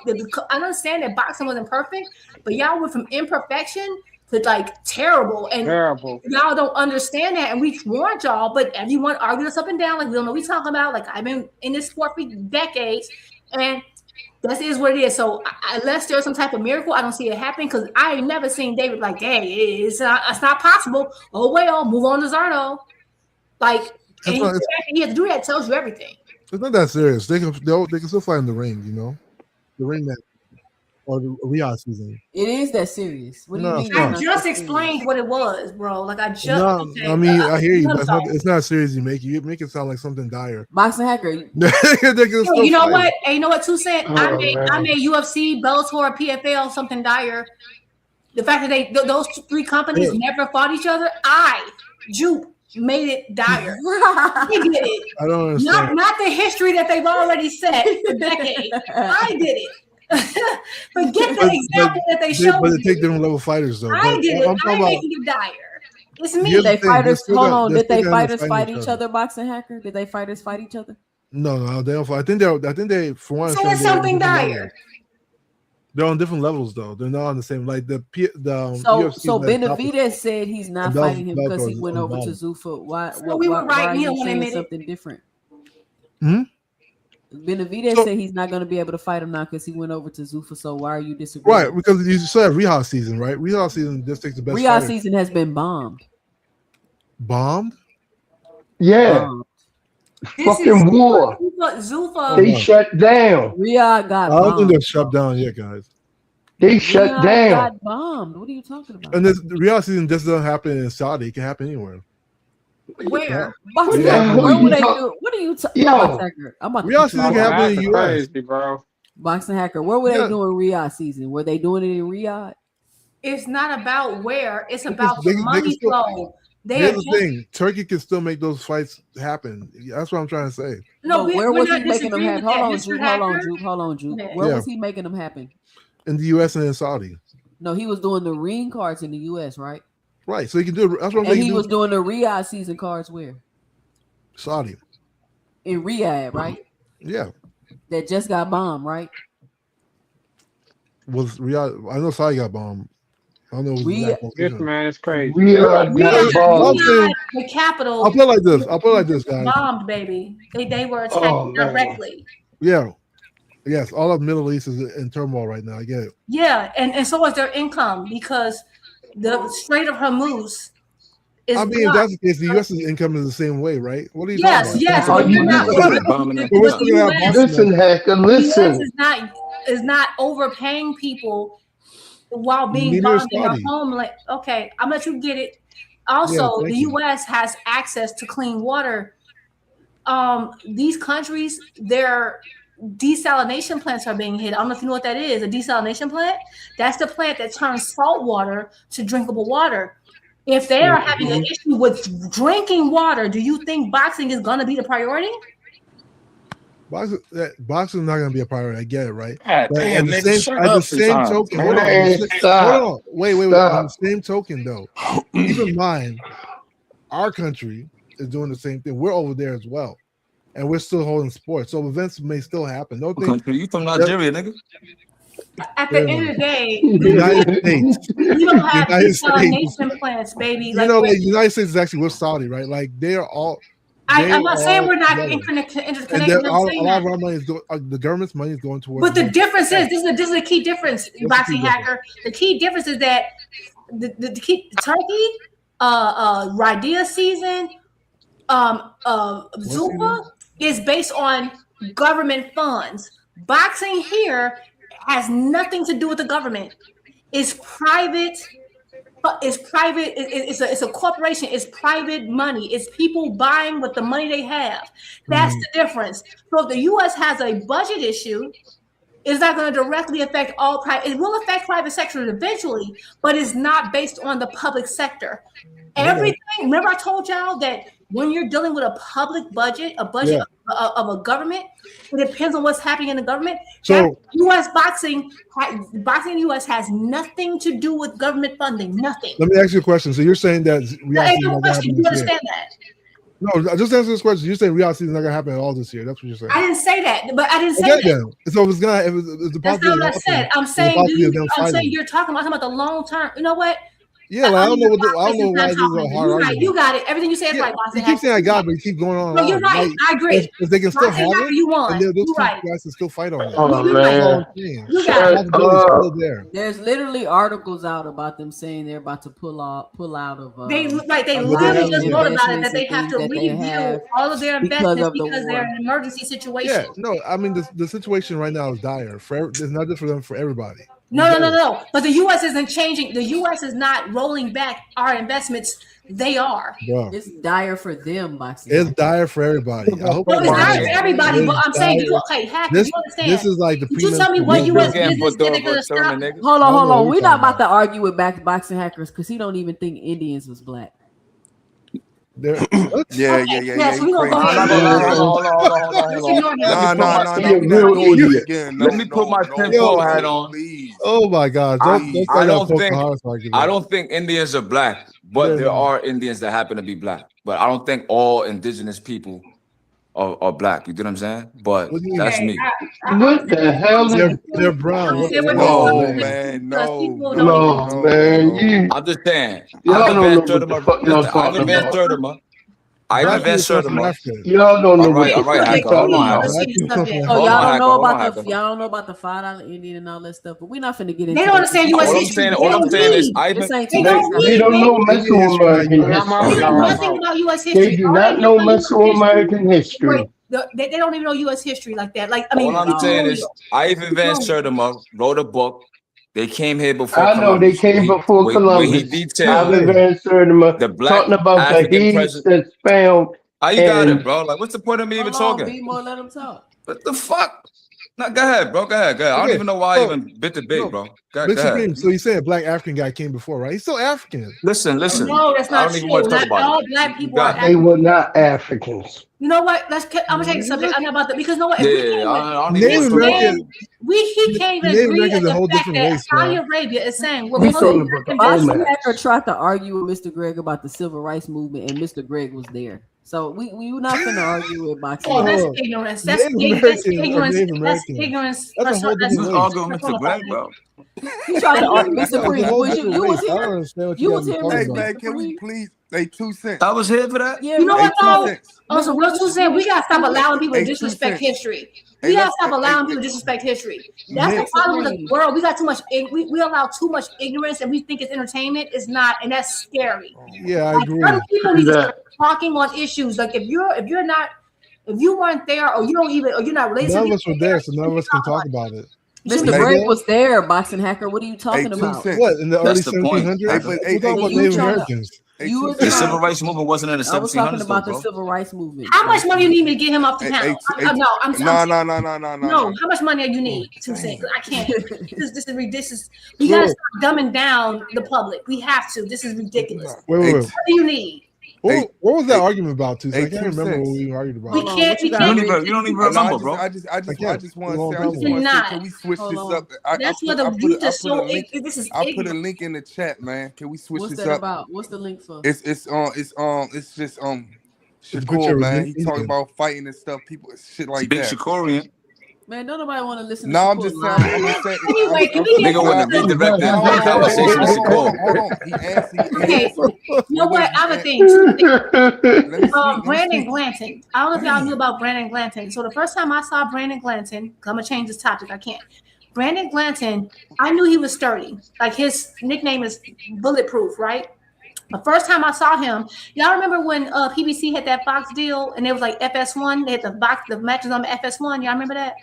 I understand that boxing wasn't perfect, but y'all went from imperfection to like terrible. And y'all don't understand that. And we warned y'all, but everyone argued us up and down. Like we don't know what we talking about. Like I've been in this sport for decades, and that is what it is. So unless there's some type of miracle, I don't see it happening because I ain't never seen David like, hey, it's not possible. Oh well, move on to Zardo. Like and he has to do that. Tells you everything. It's not that serious. They can still fight in the ring, you know, the ring match or the Riyadh season. It is that serious. What do you mean? I just explained what it was, bro. Like I just. No, I mean I hear you, but it's not as serious as you make it. You make it sound like something dire. Boxing hacker. You know what? Hey, you know what? 2 Cent. I made UFC, Bellator, PFL something dire. The fact that those 3 companies never fought each other, Jupe made it dire. He did it. I don't understand. Not the history that they've already set for decades. I did it. Forget the example that they showed. But they take different level fighters though. I did it. I'm making it dire. It's me. Did they fighters? Hold on. Did they fighters fight each other? Boxing hacker? Did they fighters fight each other? No, they don't fight. I think they for one. So it's something dire. They're on different levels though. They're not on the same like the So Benavidez said he's not fighting him because he went over to Zuffa. Why are you saying something different? Benavidez said he's not going to be able to fight him now because he went over to Zuffa. So why are you disagreeing? Right, because you said Riyadh season, right? Riyadh season just takes the best. Riyadh season has been bombed. Bombed? Yeah. Fucking war. Zuffa. They shut down. Riyadh got bombed. I don't think they're shut down yet, guys. They shut down. Got bombed. What are you talking about? And this Riyadh season just doesn't happen in Saudi. It can happen anywhere. Where? Boxing where would they do? What are you talking about? Riyadh season can happen in the US. Bro. Boxing hacker. Where were they doing Riyadh season? Were they doing it in Riyadh? It's not about where. It's about the money flow. Here's the thing: Turkey can still make those fights happen. That's what I'm trying to say. No, where was he making them happen? Hold on, Jude. Where was he making them happen? In the U.S. and in Saudi. No, he was doing the ring cards in the U.S., right? Right. So he can do it. That's what I'm saying. And he was doing the Riyadh season cards where? Saudi. In Riyadh, right? Yeah. That just got bombed, right? Was Riyadh? I know Saudi got bombed. I don't know. This man is crazy. Riyadh the capital. I'll put it like this, guys. Bombed, baby. They were attacked directly. Yeah. Yes, all of the Middle East is in turmoil right now. I get it. Yeah, and so is their income because the Strait of Hormuz is. I mean, if that's the case, the U.S.'s income is the same way, right? What are you talking about? Yes. Listen, hacker, listen. The U.S. is not overpaying people while being bombed in their homeland. Okay, I'm gonna let you get it. Also, the U.S. has access to clean water. These countries, their desalination plants are being hit. I don't know if you know what that is. A desalination plant? That's the plant that turns salt water to drinkable water. If they are having an issue with drinking water, do you think boxing is going to be the priority? Boxing is not going to be a priority. I get it, right? At the same token, hold on. Wait. On the same token, though, keep in mind, our country is doing the same thing. We're over there as well. And we're still holding sports, so events may still happen. No thing. You from Nigeria, nigga? At the end of the day, United States. You don't have desalination plants, baby. You know, the United States is actually with Saudi, right? Like they are all. I'm not saying we're not interconnected. interconnected. A lot of our money is going. The government's money is going towards. But the difference is this is a key difference, Boxing Hacker. The key difference is that the turkey, Rydea season, Zumba is based on government funds. Boxing here has nothing to do with the government. It's private. It's a corporation. It's private money. It's people buying with the money they have. That's the difference. So if the U.S. has a budget issue, it's not going to directly affect all private. It will affect private sector eventually, but it's not based on the public sector. Everything. Remember, I told y'all that when you're dealing with a public budget, of a government, it depends on what's happening in the government. So U.S. boxing in the U.S. has nothing to do with government funding. Nothing. Let me ask you a question. So you're saying that you understand that? No, just answer this question. You're saying Riyadh season is not gonna happen at all this year. That's what you're saying. I didn't say that, but I didn't say that. Then. So it's gonna. That's not what I said. I'm saying you're talking about the long term. You know what? Yeah, like, I don't know why this is a hard argument. You got it. Everything you said is right. You keep saying I got it, but you keep going on. No, you're right. Like, I agree. If they can still have it, you won. and those two guys can still fight on it. Oh man, you got it. Still there. There's literally articles out about them saying they're about to pull out of. They literally just wrote about it that they have to review all of their investments because they're in an emergency situation. Yeah, no, I mean the situation right now is dire. It's not just for them, for everybody. No. But the U.S. isn't changing. The U.S. is not rolling back our investments. They are. Bro. It's dire for them, Boxing. It's dire for everybody. I hope it's dire for everybody, but I'm saying you understand. This is like the you tell me what U.S. business they're gonna stop. Hold on. We're not about to argue with Boxing Hackers because he don't even think Indians was black. Yeah. So we gonna go ahead. No. Let me put my tinfoil hat on. Oh my God! I don't think Indians are black, but there are Indians that happen to be black. But I don't think all indigenous people are black. You get what I'm saying? But that's me. What the hell? They're brown. No, man. No, man. I'm just saying. Ivan Van Sertima. Y'all don't know. All right, Hacker. Hold on. Y'all don't know about the $5 Indian and all that stuff. But we're not finna get into. They don't understand U.S. history. All I'm saying is, they don't know Mesoamerican history. They know nothing about U.S. history. They do not know Mesoamerican history. They don't even know U.S. history like that. All I'm saying is, Ivan Van Sertima wrote a book. They came here before. I know they came before Columbus. He detailed the black talking about African the heathens that's found. How you got it, bro? Like, what's the point of me even talking? Let him talk. What the fuck? No, go ahead, bro. Go ahead. I don't even know why I even bit the bait, bro. Go ahead. So you said a black African guy came before, right? He's still African. Listen. No, that's not true. Not all black people are African. They were not Africans. You know what? I'm gonna take the subject. I'm not about that because no what? He came and agreed at the fact that Saudi Arabia is saying we're Boxing Hacker tried to argue with Mr. Greg about the civil rights movement, and Mr. Greg was there. So we were not going to argue with Boxing. Oh, that's ignorance. That's ignorance. That's a whole different argue with Mr. Greg, bro. He tried to argue with Mr. Greg. You was here. Hey man, can we please? They 2 cents. I was here for that. Yeah, you know what though? On some real 2 cents, we gotta stop allowing people to disrespect history. We gotta stop allowing people to disrespect history. That's the problem with the world. We got too much. We allow too much ignorance, and we think it's entertainment. It's not, and that's scary. Yeah, I agree. Some people need to start talking on issues. Like if you weren't there, or you're not related. None of us were there, so none of us can talk about it. Mr. Greg was there, Boxing Hacker. What are you talking about? What, in the early 1700s? We're talking about Native Americans. The civil rights movement wasn't in the 1700s. I was talking about the civil rights movement. How much money you need me to get him off the panel? No. No, how much money do you need? 2 cents. I can't. This is. We gotta stop dumbing down the public. We have to. This is ridiculous. Wait. What do you need? What was that argument about? Too? I can't remember what we argued about. We can't. You don't even remember, bro. I just want to say, can we switch this up? That's what the youth is so. This is. I put a link in the chat, man. Can we switch this up? What's that about? What's the link for? It's just Shakur, man. He talking about fighting and stuff. People, shit like big that. Shakurian. Man, don't nobody want to listen to No, I'm Shakur just lie. saying. I'm just saying. Anyway, can we get Nigga want to redirect the conversation to Shakur. Hold on. He answered. okay? You know what? I have a thing. Let me speak. Brandon Glanton. I don't know if y'all knew about Brandon Glanton. So the first time I saw Brandon Glanton, I'm gonna change this topic. I can't. Brandon Glanton, I knew he was sturdy. Like his nickname is Bulletproof, right? The first time I saw him, y'all remember when PBC had that Fox deal and it was like FS1? They had the matches on the FS1. Y'all remember that?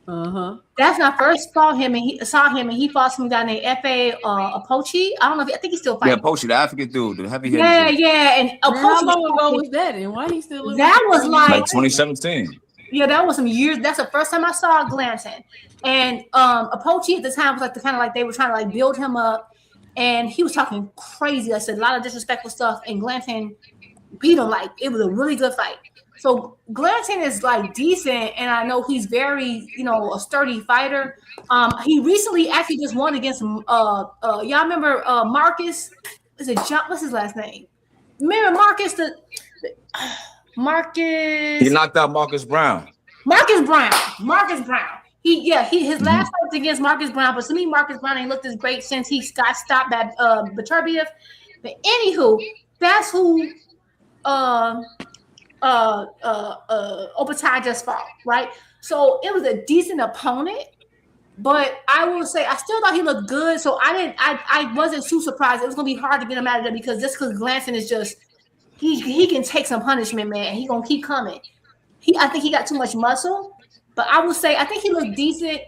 That's when I first saw him, and he fought some guy named F.A. Apochi. I don't know. I think he's still fighting. Yeah, Apochi, the African dude, the heavy hitter. Yeah. And Apochi, how long ago was that? And why he still? That was like 2017. Yeah, that was some years. That's the first time I saw Glanton. And Apochi at the time was like they were trying to like build him up, and he was talking crazy. I said a lot of disrespectful stuff, and Glanton beat him. Like it was a really good fight. So Glanton is like decent, and I know he's very, a sturdy fighter. He recently actually just won against y'all remember Marcus? Is it John? What's his last name? Remember Marcus? Marcus. He knocked out Marcus Brown. Marcus Brown. His last fight was against Marcus Brown, but to me, Marcus Brown ain't looked as great since he got stopped by Beterbiev. But anywho, that's who Opetaia just fought, right? So it was a decent opponent, but I will say I still thought he looked good. So I wasn't too surprised. It was gonna be hard to get him out of there because Glanton is just he can take some punishment, man, and he gonna keep coming. I think he got too much muscle, but I will say I think he looked decent.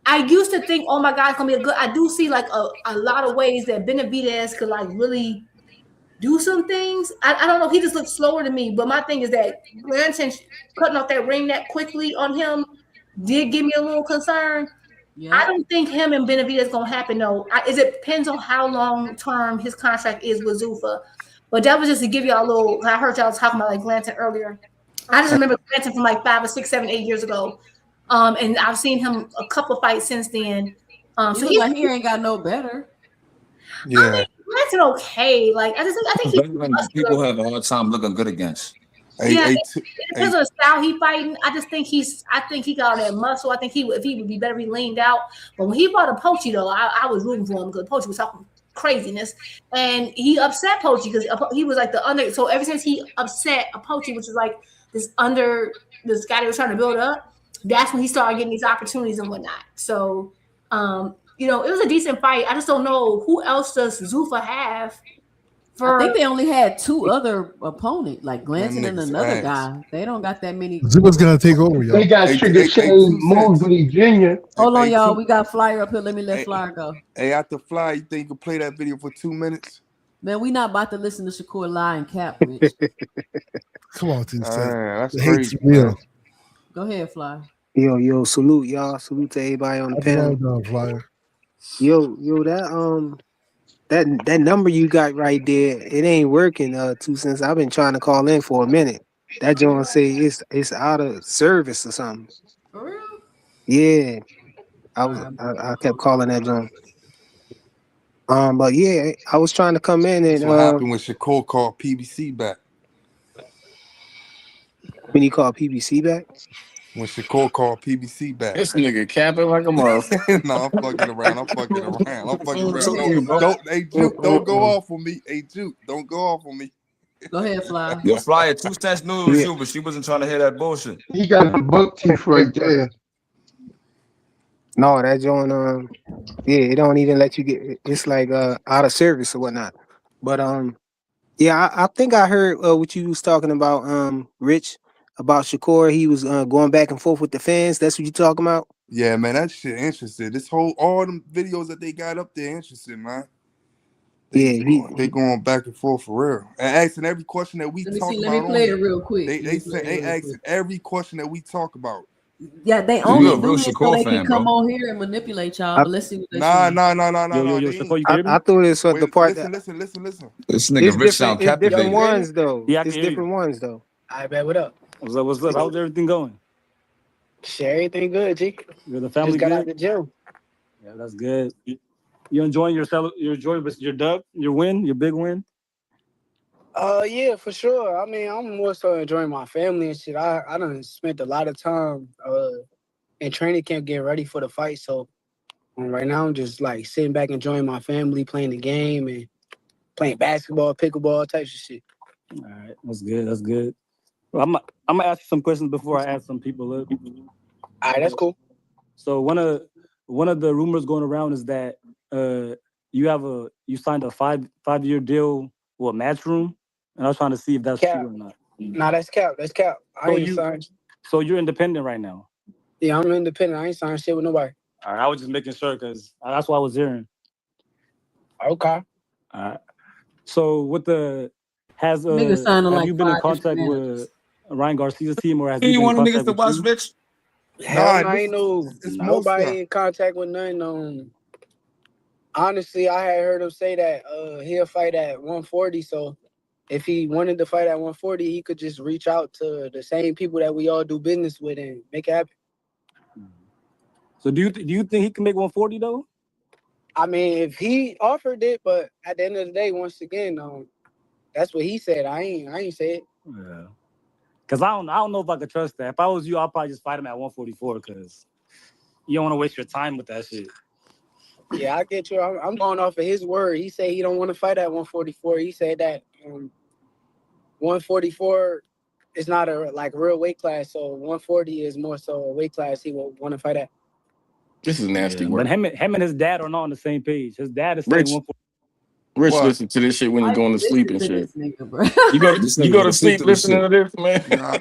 I used to think, oh my God, it's gonna be a good. I do see like a lot of ways that Benavidez could like really do some things. I don't know. He just looks slower to me. But my thing is that Glanton cutting off that ring that quickly on him did give me a little concern. Yeah. I don't think him and Benavidez gonna happen though. It depends on how long term his contract is with Zuffa. But that was just to give y'all a little. I heard y'all talking about like Glanton earlier. I just remember Glanton from like 5 or 6, 7, 8 years ago. And I've seen him a couple of fights since then. So he ain't got no better. Yeah. I mean, Glanton okay. Like I think people have a hard time looking good against. It depends on the style he fighting. I think he got all that muscle. I think if he would be better, he leaned out. But when he fought Apochi though, I was rooting for him because Apochi was talking craziness, and he upset Apochi because he was like the under. So ever since he upset Apochi, which is like this guy that was trying to build up, that's when he started getting these opportunities and whatnot. So, it was a decent fight. I just don't know who else does Zuffa have. I think they only had 2 other opponents, like Glanton and another guy. They don't got that many. Zuffa's gonna take over, y'all. They got Trigger Shane Mosley Jr. Hold on, y'all. We got Flyer up here. Let me let Flyer go. Hey, after Flyer, you think you can play that video for 2 minutes? Man, we not about to listen to Shakur lie and cap, Mitch. Come on, T. That's crazy. Go ahead, Flyer. Yo, salute y'all. Salute to everybody on the panel. Yo, that number you got right there, it ain't working. 2 cents. I've been trying to call in for a minute. That joint say it's out of service or something. For real? Yeah, I kept calling that joint. But yeah, I was trying to come in and that's what happened when Shakur called PBC back. When he called PBC back? When Shakur called PBC back. This nigga capping like a motherfucker. No, I'm fucking around. Don't go off on me. Hey, Juke, don't go off on me. Go ahead, Flyer. Your Flyer 2 cents knew it was you, but she wasn't trying to hear that bullshit. He got the buck teeth right there. No, that joint, it don't even let you get. It's like out of service or whatnot. But yeah, I think I heard what you was talking about, Rich, about Shakur. He was going back and forth with the fans. That's what you talking about? Yeah, man, that shit interesting. All them videos that they got up there interesting, man. They going back and forth for real. And asking every question that we talk about. Let me play it real quick. They asking every question that we talk about. Yeah, they only do this so they can come on here and manipulate y'all. But let's see what they say. Nah. I thought this was the part listen. This nigga Rich sound captivated. Different ones though. Yeah, it's different ones though. All right, man, what up? What's up? How's everything going? Shit, everything good, G. The family just got good? out of the gym. Yeah, that's good. You enjoying yourself? You're enjoying your dub, your win, your big win? Yeah, for sure. I mean, I'm more so enjoying my family and shit. I done spent a lot of time in training camp getting ready for the fight. So right now I'm just like sitting back enjoying my family, playing the game and playing basketball, pickleball, types of shit. All right, that's good. That's good. Well, I'm gonna ask you some questions before I ask some people up. All right, that's cool. So one of the rumors going around is that you signed a 5-year deal with Matchroom, and I was trying to see if that's Cap. true or not. Nah, that's cap. That's cap. I ain't signed. So you're independent right now. Yeah, I'm independent. I ain't signed shit with nobody. All right, I was just making sure because that's what I was hearing. Okay. All right. So with the have like you been in 5 contact different with Ryan Garcia's team, or has Hey, he you been in want niggas contact to with watch you? Rich? Hell no, Nah, ain't it's nobody in contact with none. Honestly, I had heard him say that he'll fight at 140. So if he wanted to fight at 140, he could just reach out to the same people that we all do business with and make it happen. So do you think he can make 140 though? I mean, if he offered it, but at the end of the day, once again, that's what he said. I ain't say it. Yeah. Cause I don't know if I could trust that. If I was you, I'll probably just fight him at 144 because you don't want to waste your time with that shit. Yeah, I get you. I'm going off of his word. He said he don't want to fight at 144. He said that 144 is not a real weight class, so 140 is more so a weight class he will want to fight at. This is nasty work. But him and his dad are not on the same page. His dad is saying 140. Rich listen to this shit when you're going to sleep and shit. You go to sleep listening to this, man. Nah.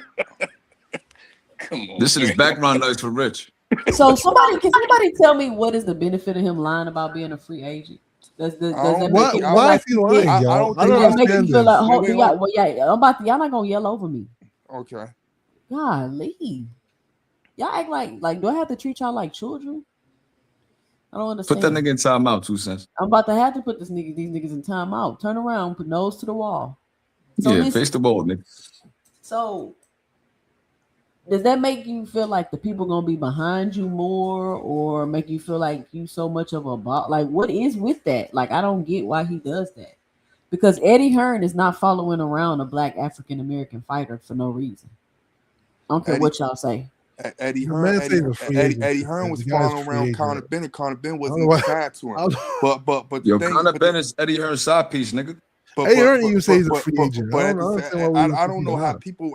Come on. This is background noise for Rich. So can somebody tell me what is the benefit of him lying about being a free agent? Does that make it feel why like is he lying, y'all? I don't does that make understand you feel this. like y'all not gonna yell over me. Okay. Golly. Y'all act like do I have to treat y'all like children? I don't understand. Put that nigga in timeout, 2 cents. I'm about to have to put these niggas in timeout. Turn around, put nose to the wall. So Yeah, face the ball, nigga. So does that make you feel like the people gonna be behind you more, or make you feel like you so much of a bot? Like, what is with that? Like, I don't get why he does that. Because Eddie Hearn is not following around a black African American fighter for no reason. I don't care what y'all say. Eddie Hearn was following around Conor Bennett. Conor Bennett wasn't even signed to him. But Yo, Conor Bennett is Eddie Hearn's side piece, nigga. Eddie Hearn even say he's a free agent. But I don't know how people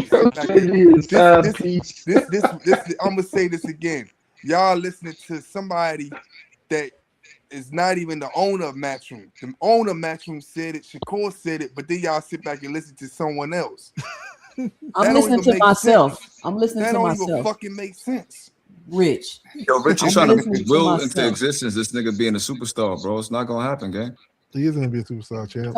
sit back. I'm gonna say this again. Y'all listening to somebody that is not even the owner of Matchroom. The owner of Matchroom said it. Shakur said it. But then y'all sit back and listen to someone else. I'm listening to myself. I'm listening to myself. That don't even fucking make sense. Rich. Yo, Rich is trying to will into existence this nigga being a superstar, bro. It's not gonna happen, gang. He is gonna be a superstar, champ.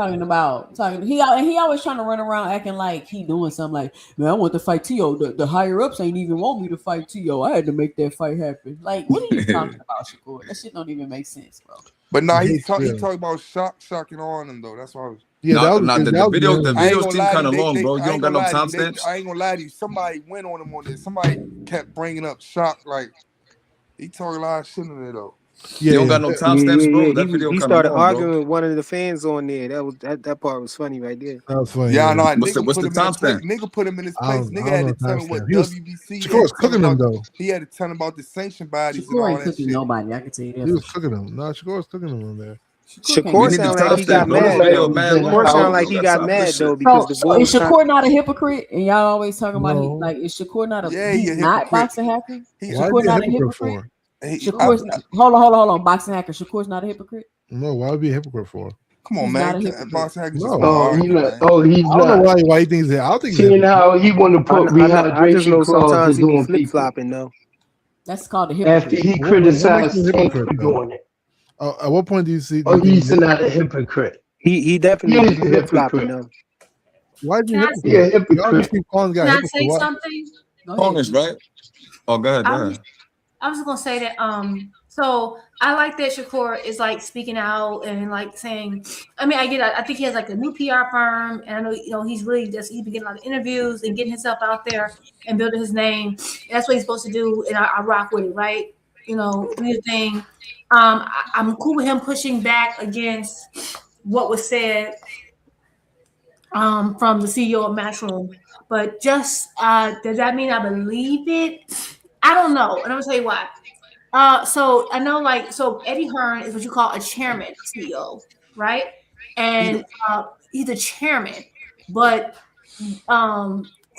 He always trying to run around acting like he doing something like, man, I want to fight T.O. The higher ups ain't even want me to fight T.O. I had to make that fight happen. Like, what are you talking about, Shakur? That shit don't even make sense, bro. But now he talk about shocking on him though. That's why I was. Yeah, the video's team kind of long, bro. You don't got no timestamps. I ain't gonna lie to you. Somebody went on him on this. Somebody kept bringing up shock. Like he talking a lot of shit in there though. Yeah, you don't got no timestamps, bro. That video he kind started of long, arguing bro. with one of the fans on there. That part was funny right there. That was funny. Yeah, no, What's the timestamp? Nigga put him in his place. Nigga had to tell him what WBC. Shakur was cooking him though. He had to tell him about the sanction bodies Shakur and all ain't that cooking shit. nobody. I can tell you that. He was cooking him. No, Shakur was cooking him on there. Shakur sound like he got mad. Shakur sound like he got mad though because the boy. Is Shakur not a hypocrite? And y'all always talking about is Shakur not a he's not boxing hacker? Shakur not a hypocrite? Shakur's hold on, boxing hacker. Shakur's not a hypocrite. No, why would be a hypocrite for? Come on, man. Boxing hacker. He's not. Oh, he's not. I don't know why he thinks that. I don't think. Seeing how he want to put rehydration clauses on flip flopping though. That's called a hypocrite. After he criticized Tank for doing it. At what point do you see? Oh, he's not a hypocrite. He definitely flip flopping though. Why do you hypocrite? Yeah, hypocrite. Can I say something? Honest, right? Oh, go ahead. I was gonna say that so I like that Shakur is like speaking out and like saying, I mean, I think he has like a new PR firm, and I know he's really he's been getting a lot of interviews and getting himself out there and building his name. That's what he's supposed to do, and I rock with it, right? Do your thing. I'm cool with him pushing back against what was said from the CEO of Matchroom. But just does that mean I believe it? I don't know, and I'm gonna tell you why. So I know, like, so Eddie Hearn is what you call a chairman CEO, right? And he's a chairman, but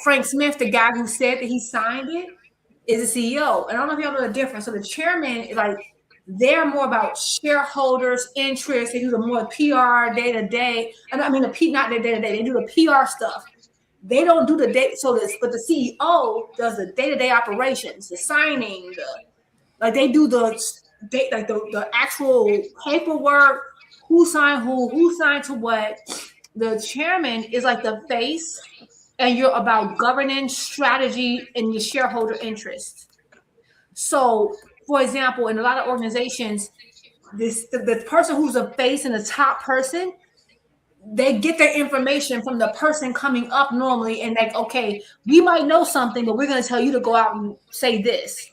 Frank Smith, the guy who said that he signed it, is a CEO. And I don't know if y'all know the difference. So the chairman, like, they're more about shareholders' interests. They do the more PR day to day. I mean, not the day to day. They do the PR stuff. They don't do the day. So this, but the CEO does the day to day operations, the signing, like they do the actual paperwork. Who signed who signed to what. The chairman is like the face, and you're about governance, strategy, and your shareholder interests. So, for example, in a lot of organizations, the person who's a face and the top person, they get their information from the person coming up normally, and like, okay, we might know something, but we're going to tell you to go out and say this.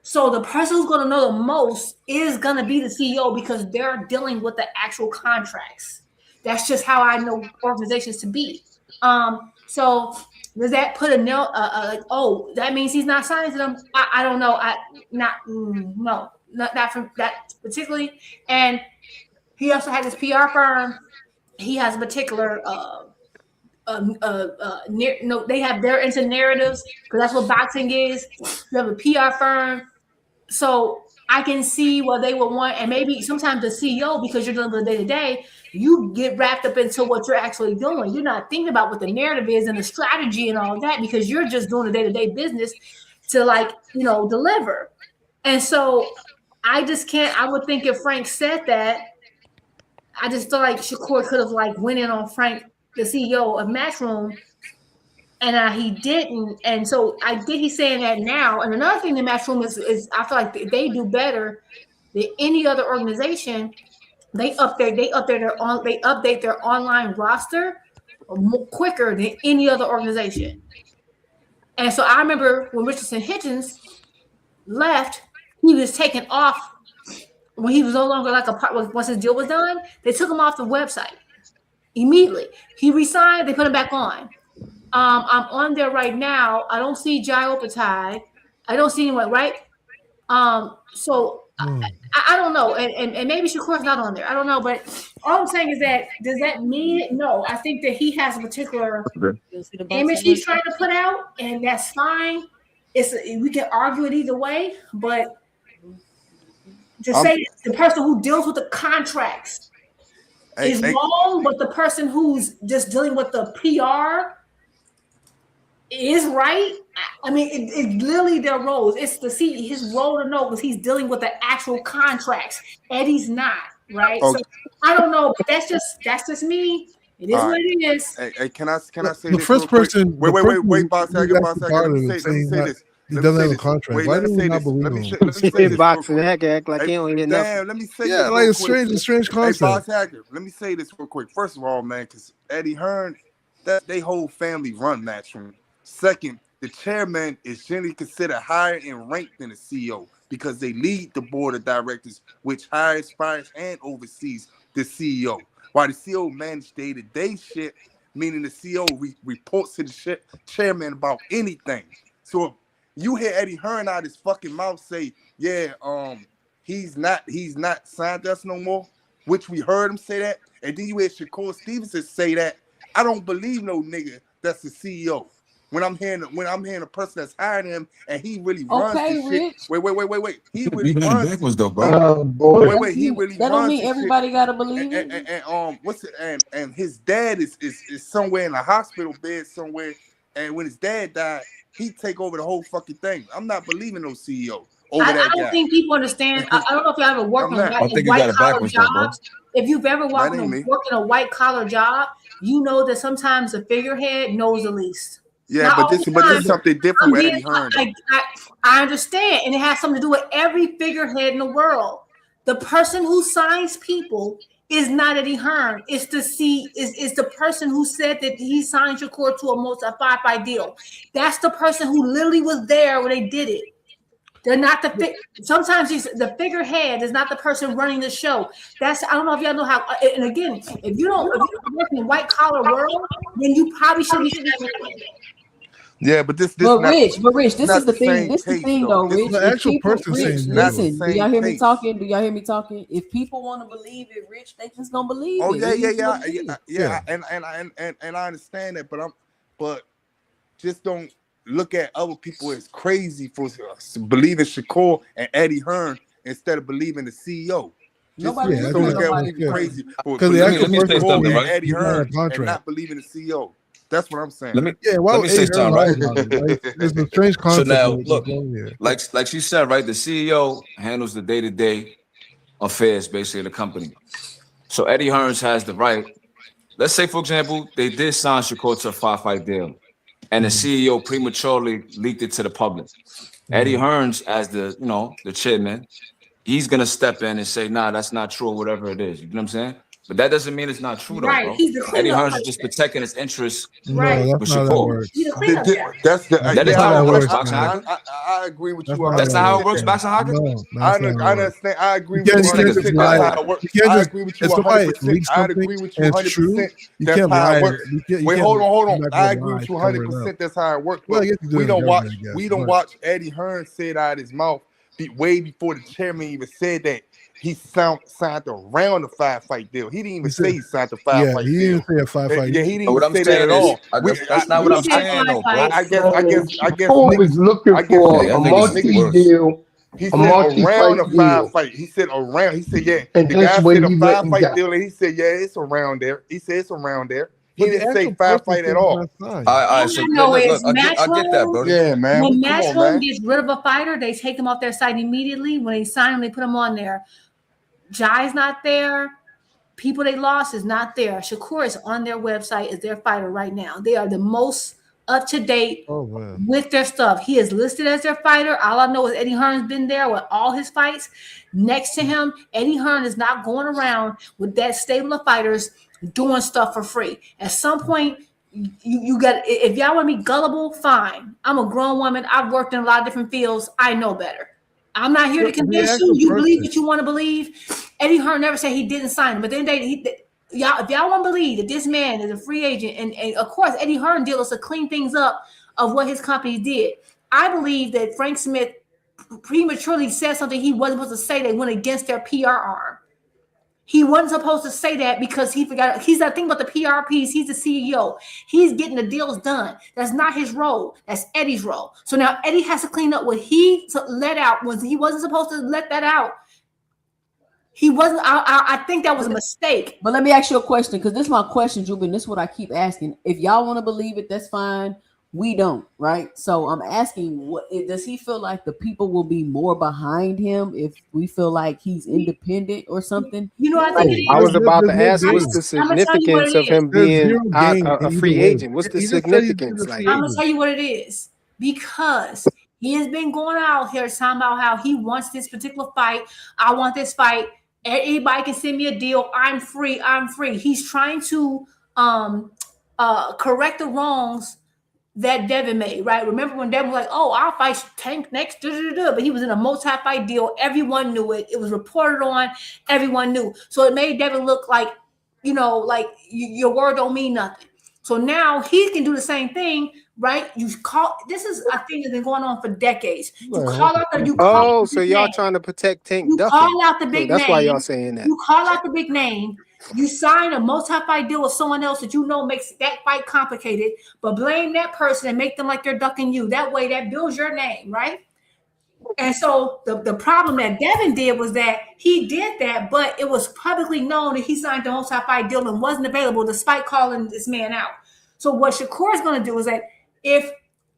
So the person who's going to know the most is going to be the CEO because they're dealing with the actual contracts. That's just how I know organizations to be. So does that put a nail? Like, oh, that means he's not signing to them? I don't know. No, not from that particularly. And he also has his PR firm. He has a particular. They have their into narratives because that's what boxing is. You have a PR firm. So I can see what they would want, and maybe sometimes the CEO, because you're dealing with day to day, you get wrapped up into what you're actually doing. You're not thinking about what the narrative is and the strategy and all that because you're just doing the day to day business to, like, deliver. And so I just can't. I would think if Frank said that, I just feel like Shakur could have like went in on Frank, the CEO of Matchroom. And he didn't, and so I think he's saying that now. And another thing the Matchroom is I feel like they do better than any other organization. They update their online roster quicker than any other organization. And so I remember when Richardson Hitchens left, he was taken off when he was no longer like a part. Once his deal was done, they took him off the website immediately. He resigned, they put him back on. I'm on there right now. I don't see Jai Opetaia. I don't see anyone, right? So I don't know. And maybe Shakur's not on there. I don't know. But all I'm saying is that, does that mean it? No. I think that he has a particular image he's trying to put out, and that's fine. We can argue it either way, but just say the person who deals with the contracts is wrong, but the person who's just dealing with the PR is right. I mean, it's literally their roles. It's his role to know because he's dealing with the actual contracts. Eddie's not, right? Okay. So I don't know, but that's just me. It is what it is. Hey, can I say the this? First person? Wait, boss. Let me say this. He doesn't have a contract. Why do we not believe him? Let me say boxing Hacker act like he don't hear nothing. Damn, let me say this. Like a strange concept. Hey, boss Hacker, let me say this real quick. First of all, man, because Eddie Hearn, they whole family run Matchroom. Second, the chairman is generally considered higher in rank than the CEO because they lead the board of directors, which hires, fires, and oversees the CEO. While the CEO manages day-to-day shit, meaning the CEO reports to the chairman about anything. So if you hear Eddie Hearn out his fucking mouth say, yeah, he's not signed to us no more, which we heard him say that, and then you hear Shakur Stevenson say that, I don't believe no nigga that's the CEO. When I'm hearing a person that's hiring him and he really runs this shit. Wait. He really runs. Backwards though, bro. Wait. He really runs. That don't mean everybody gotta believe it. And his dad is somewhere in a hospital bed somewhere. And when his dad died, he take over the whole fucking thing. I'm not believing no CEO over that guy. I don't think people understand. I don't know if you ever worked on white collar jobs. If you've ever worked in a white collar job, you know that sometimes the figurehead knows the least. Yeah, but this is something different with Eddie Hearn. I understand, and it has something to do with every figurehead in the world. The person who signs people is not Eddie Hearn. It's the person who said that he signed Shakur to a 5-5 deal. That's the person who literally was there when they did it. They're not sometimes the figurehead is not the person running the show. I don't know if y'all know how. And again, if you don't work in a white collar world, then you probably should be. Yeah, but this. But Rich, this is the thing. This is the thing, though, Rich. The actual person Rich, saying, listen. Do y'all hear me talking? If people want to believe it, Rich, they just gonna believe it. Yeah. And I understand that, but just don't look at other people as crazy for believing Shakur and Eddie Hearn instead of believing the CEO. Nobody look at people crazy for believing Shakur and right? Eddie Hearn and not believing the CEO. That's what I'm saying. Let me say something, right? It's a strange concept. So now, look, like she said, right? The CEO handles the day-to-day affairs, basically, of the company. So Eddie Hearns has the right. Let's say, for example, they did sign Shakur to a 5-fight deal, and the CEO prematurely leaked it to the public. Eddie Hearns, as the chairman, he's gonna step in and say, "Nah, that's not true," or whatever it is. You know what I'm saying? But that doesn't mean it's not true, though, bro. Eddie Hearns is just protecting his interests. Right. No, that's not how that works. That is how it works, boxing. I agree with you. That's not how it works, boxing hockey. I understand. I agree with you 100%. That's how it works. I agree with you 100%. I agree with you 100%. That's how it works. Wait, hold on. I agree with you 100%. That's how it works. We don't watch Eddie Hearn say it out of his mouth way before the chairman even said that. He signed around the 5-fight deal. He didn't even say he signed the 5-fight deal. He didn't say a 5-fight. Yeah, he didn't say that at all. That's not what I'm saying, though, bro. I guess. Shakur was looking for a multi-deal. He said around a 5-fight. He said around. He said, yeah. And the guy that's said a when 5-fight deal, and he said, yeah, it's around there. He said it's around there. He didn't say 5-fight at all. All right, so look, I get that, bro. Yeah, man. When Matchroom gets rid of a fighter, they take them off their site immediately. When they sign them, they put them on there. Jade's not there. People they lost is not there. Shakur is on their website as their fighter right now. They are the most up to date with their stuff. He is listed as their fighter. All I know is Eddie Hearn's been there with all his fights. Next to him, Eddie Hearn is not going around with that stable of fighters doing stuff for free. At some point, you got, if y'all want to be gullible, fine. I'm a grown woman. I've worked in a lot of different fields. I know better. I'm not here to convince you. You believe what you want to believe. Eddie Hearn never said he didn't sign him, but then if y'all want to believe that this man is a free agent, and of course Eddie Hearn did us to clean things up of what his company did. I believe that Frank Smith prematurely said something he wasn't supposed to say that went against their PR arm. He wasn't supposed to say that because he forgot. He's not thinking about the PR piece. He's the CEO. He's getting the deals done. That's not his role. That's Eddie's role. So now Eddie has to clean up what he let out when he wasn't supposed to let that out. He wasn't. I think that was a mistake. But let me ask you a question, because this is my question, Jubin. This is what I keep asking. If y'all want to believe it, that's fine. We don't, right? So I'm asking, what does he feel like the people will be more behind him if we feel like he's independent or something? You know, I was about to ask, what's the significance of him being a free agent? What's the significance? I'm gonna tell you what it is, because he has been going out here talking about how he wants this particular fight. I want this fight. Anybody can send me a deal. I'm free. I'm free. He's trying to correct the wrongs that Devin made, right? Remember when Devin was like, "Oh, I'll fight Tank next," but he was in a multi-fight deal. Everyone knew it. It was reported on. Everyone knew. So it made Devin look like, like your word don't mean nothing. So now he can do the same thing, right? This is a thing that's been going on for decades. So y'all trying to protect Tank Duffy. You call out the big name. That's why y'all saying that. You call out the big name. You sign a multi-fight deal with someone else that you know makes that fight complicated, but blame that person and make them like they're ducking you. That way, that builds your name, right? And so the problem that Devin did was that he did that, but it was publicly known that he signed the multi-fight deal and wasn't available despite calling this man out. So what Shakur is going to do is that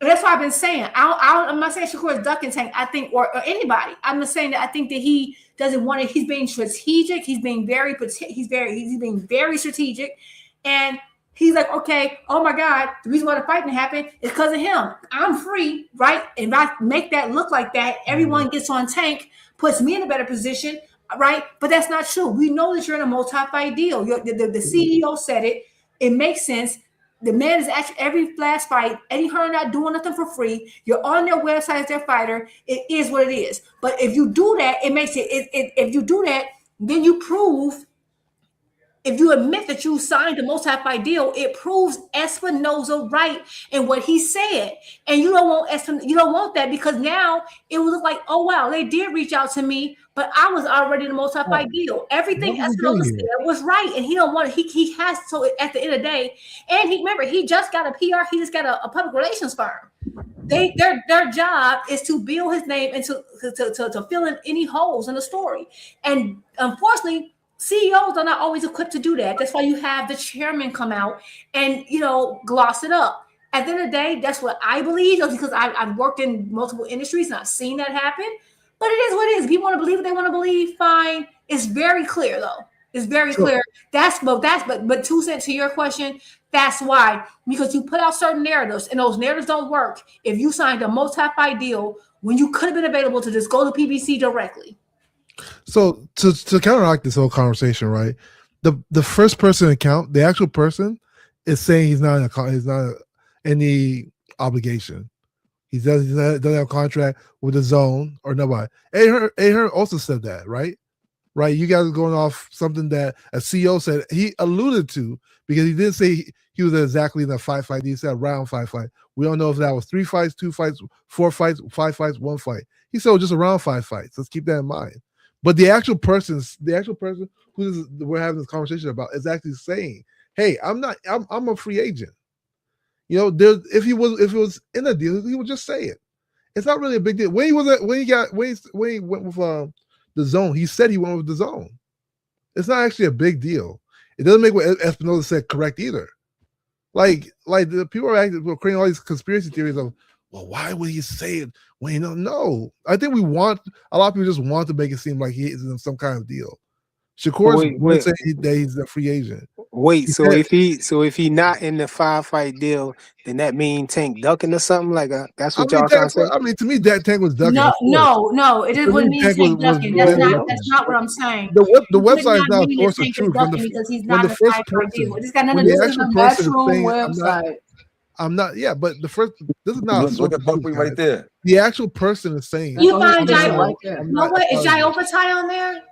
that's what I've been saying. I'm not saying Shakur is ducking Tank. I think, or anybody. I'm just saying that I think that he doesn't want it. He's being strategic. He's being very strategic, and he's like, okay, oh my God, the reason why the fight didn't happen is because of him. I'm free, right? And if I make that look like that, everyone gets on Tank, puts me in a better position, right? But that's not true. We know that you're in a multi-fight deal. The CEO said it. It makes sense. The man is actually every last fight. Eddie Hearn not doing nothing for free. You're on their website as their fighter. It is what it is. But if you do that, it makes it. If you do that, then you prove. If you admit that you signed the multi-fight deal, it proves Espinoza right in what he said. And you don't want you don't want that, because now it will look like, oh wow, they did reach out to me, but I was already in the multi-fight deal. Everything Espinoza said was right, and he don't want it. He has, so at the end of the day, and he just got a PR, he just got a public relations firm. Their job is to build his name and to fill in any holes in the story. And unfortunately, CEOs are not always equipped to do that. That's why you have the chairman come out and, gloss it up. At the end of the day, that's what I believe, because I've worked in multiple industries and I've seen that happen. But it is what it is. If people want to believe what they want to believe, fine. It's very clear, though. It's very clear. But 2 cents to your question, that's why. Because you put out certain narratives, and those narratives don't work if you signed a multi-fight deal when you could have been available to just go to PBC directly. So to counteract this whole conversation, right? The first person account, the actual person, is saying he's not any obligation. He doesn't have a contract with the zone or nobody. Ahern also said that, right? Right? You guys are going off something that a CEO said. He alluded to, because he didn't say he was exactly in a 5-fight. He said around 5-fight. We don't know if that was 3 fights, 2 fights, 4 fights, 5 fights, 1 fight. He said just around 5 fights. Let's keep that in mind. But the actual person who we're having this conversation about is actually saying, "Hey, I'm a free agent." If it was in a deal, he would just say it. It's not really a big deal. When he went with the zone, he said he went with the zone. It's not actually a big deal. It doesn't make what Espinoza said correct either. Like the people are creating all these conspiracy theories of, well, why would he say it when you don't know? I think a lot of people just want to make it seem like he is in some kind of deal. Shakur's saying that he's a free agent. If he not in the 5-fight deal, then that means Tank ducking or something like that. That's what y'all trying to say. I mean, to me, that Tank was ducking. No, it wouldn't mean Tank ducking. That's not what I'm saying. The website is not a source of truth. Because he's not in the 5-fight deal. It's got nothing to do with the Matchroom website. I'm not. Yeah, but this is not. Look at Buckley right there. The actual person is saying. You find Jai. Is Jai Opetaia on there?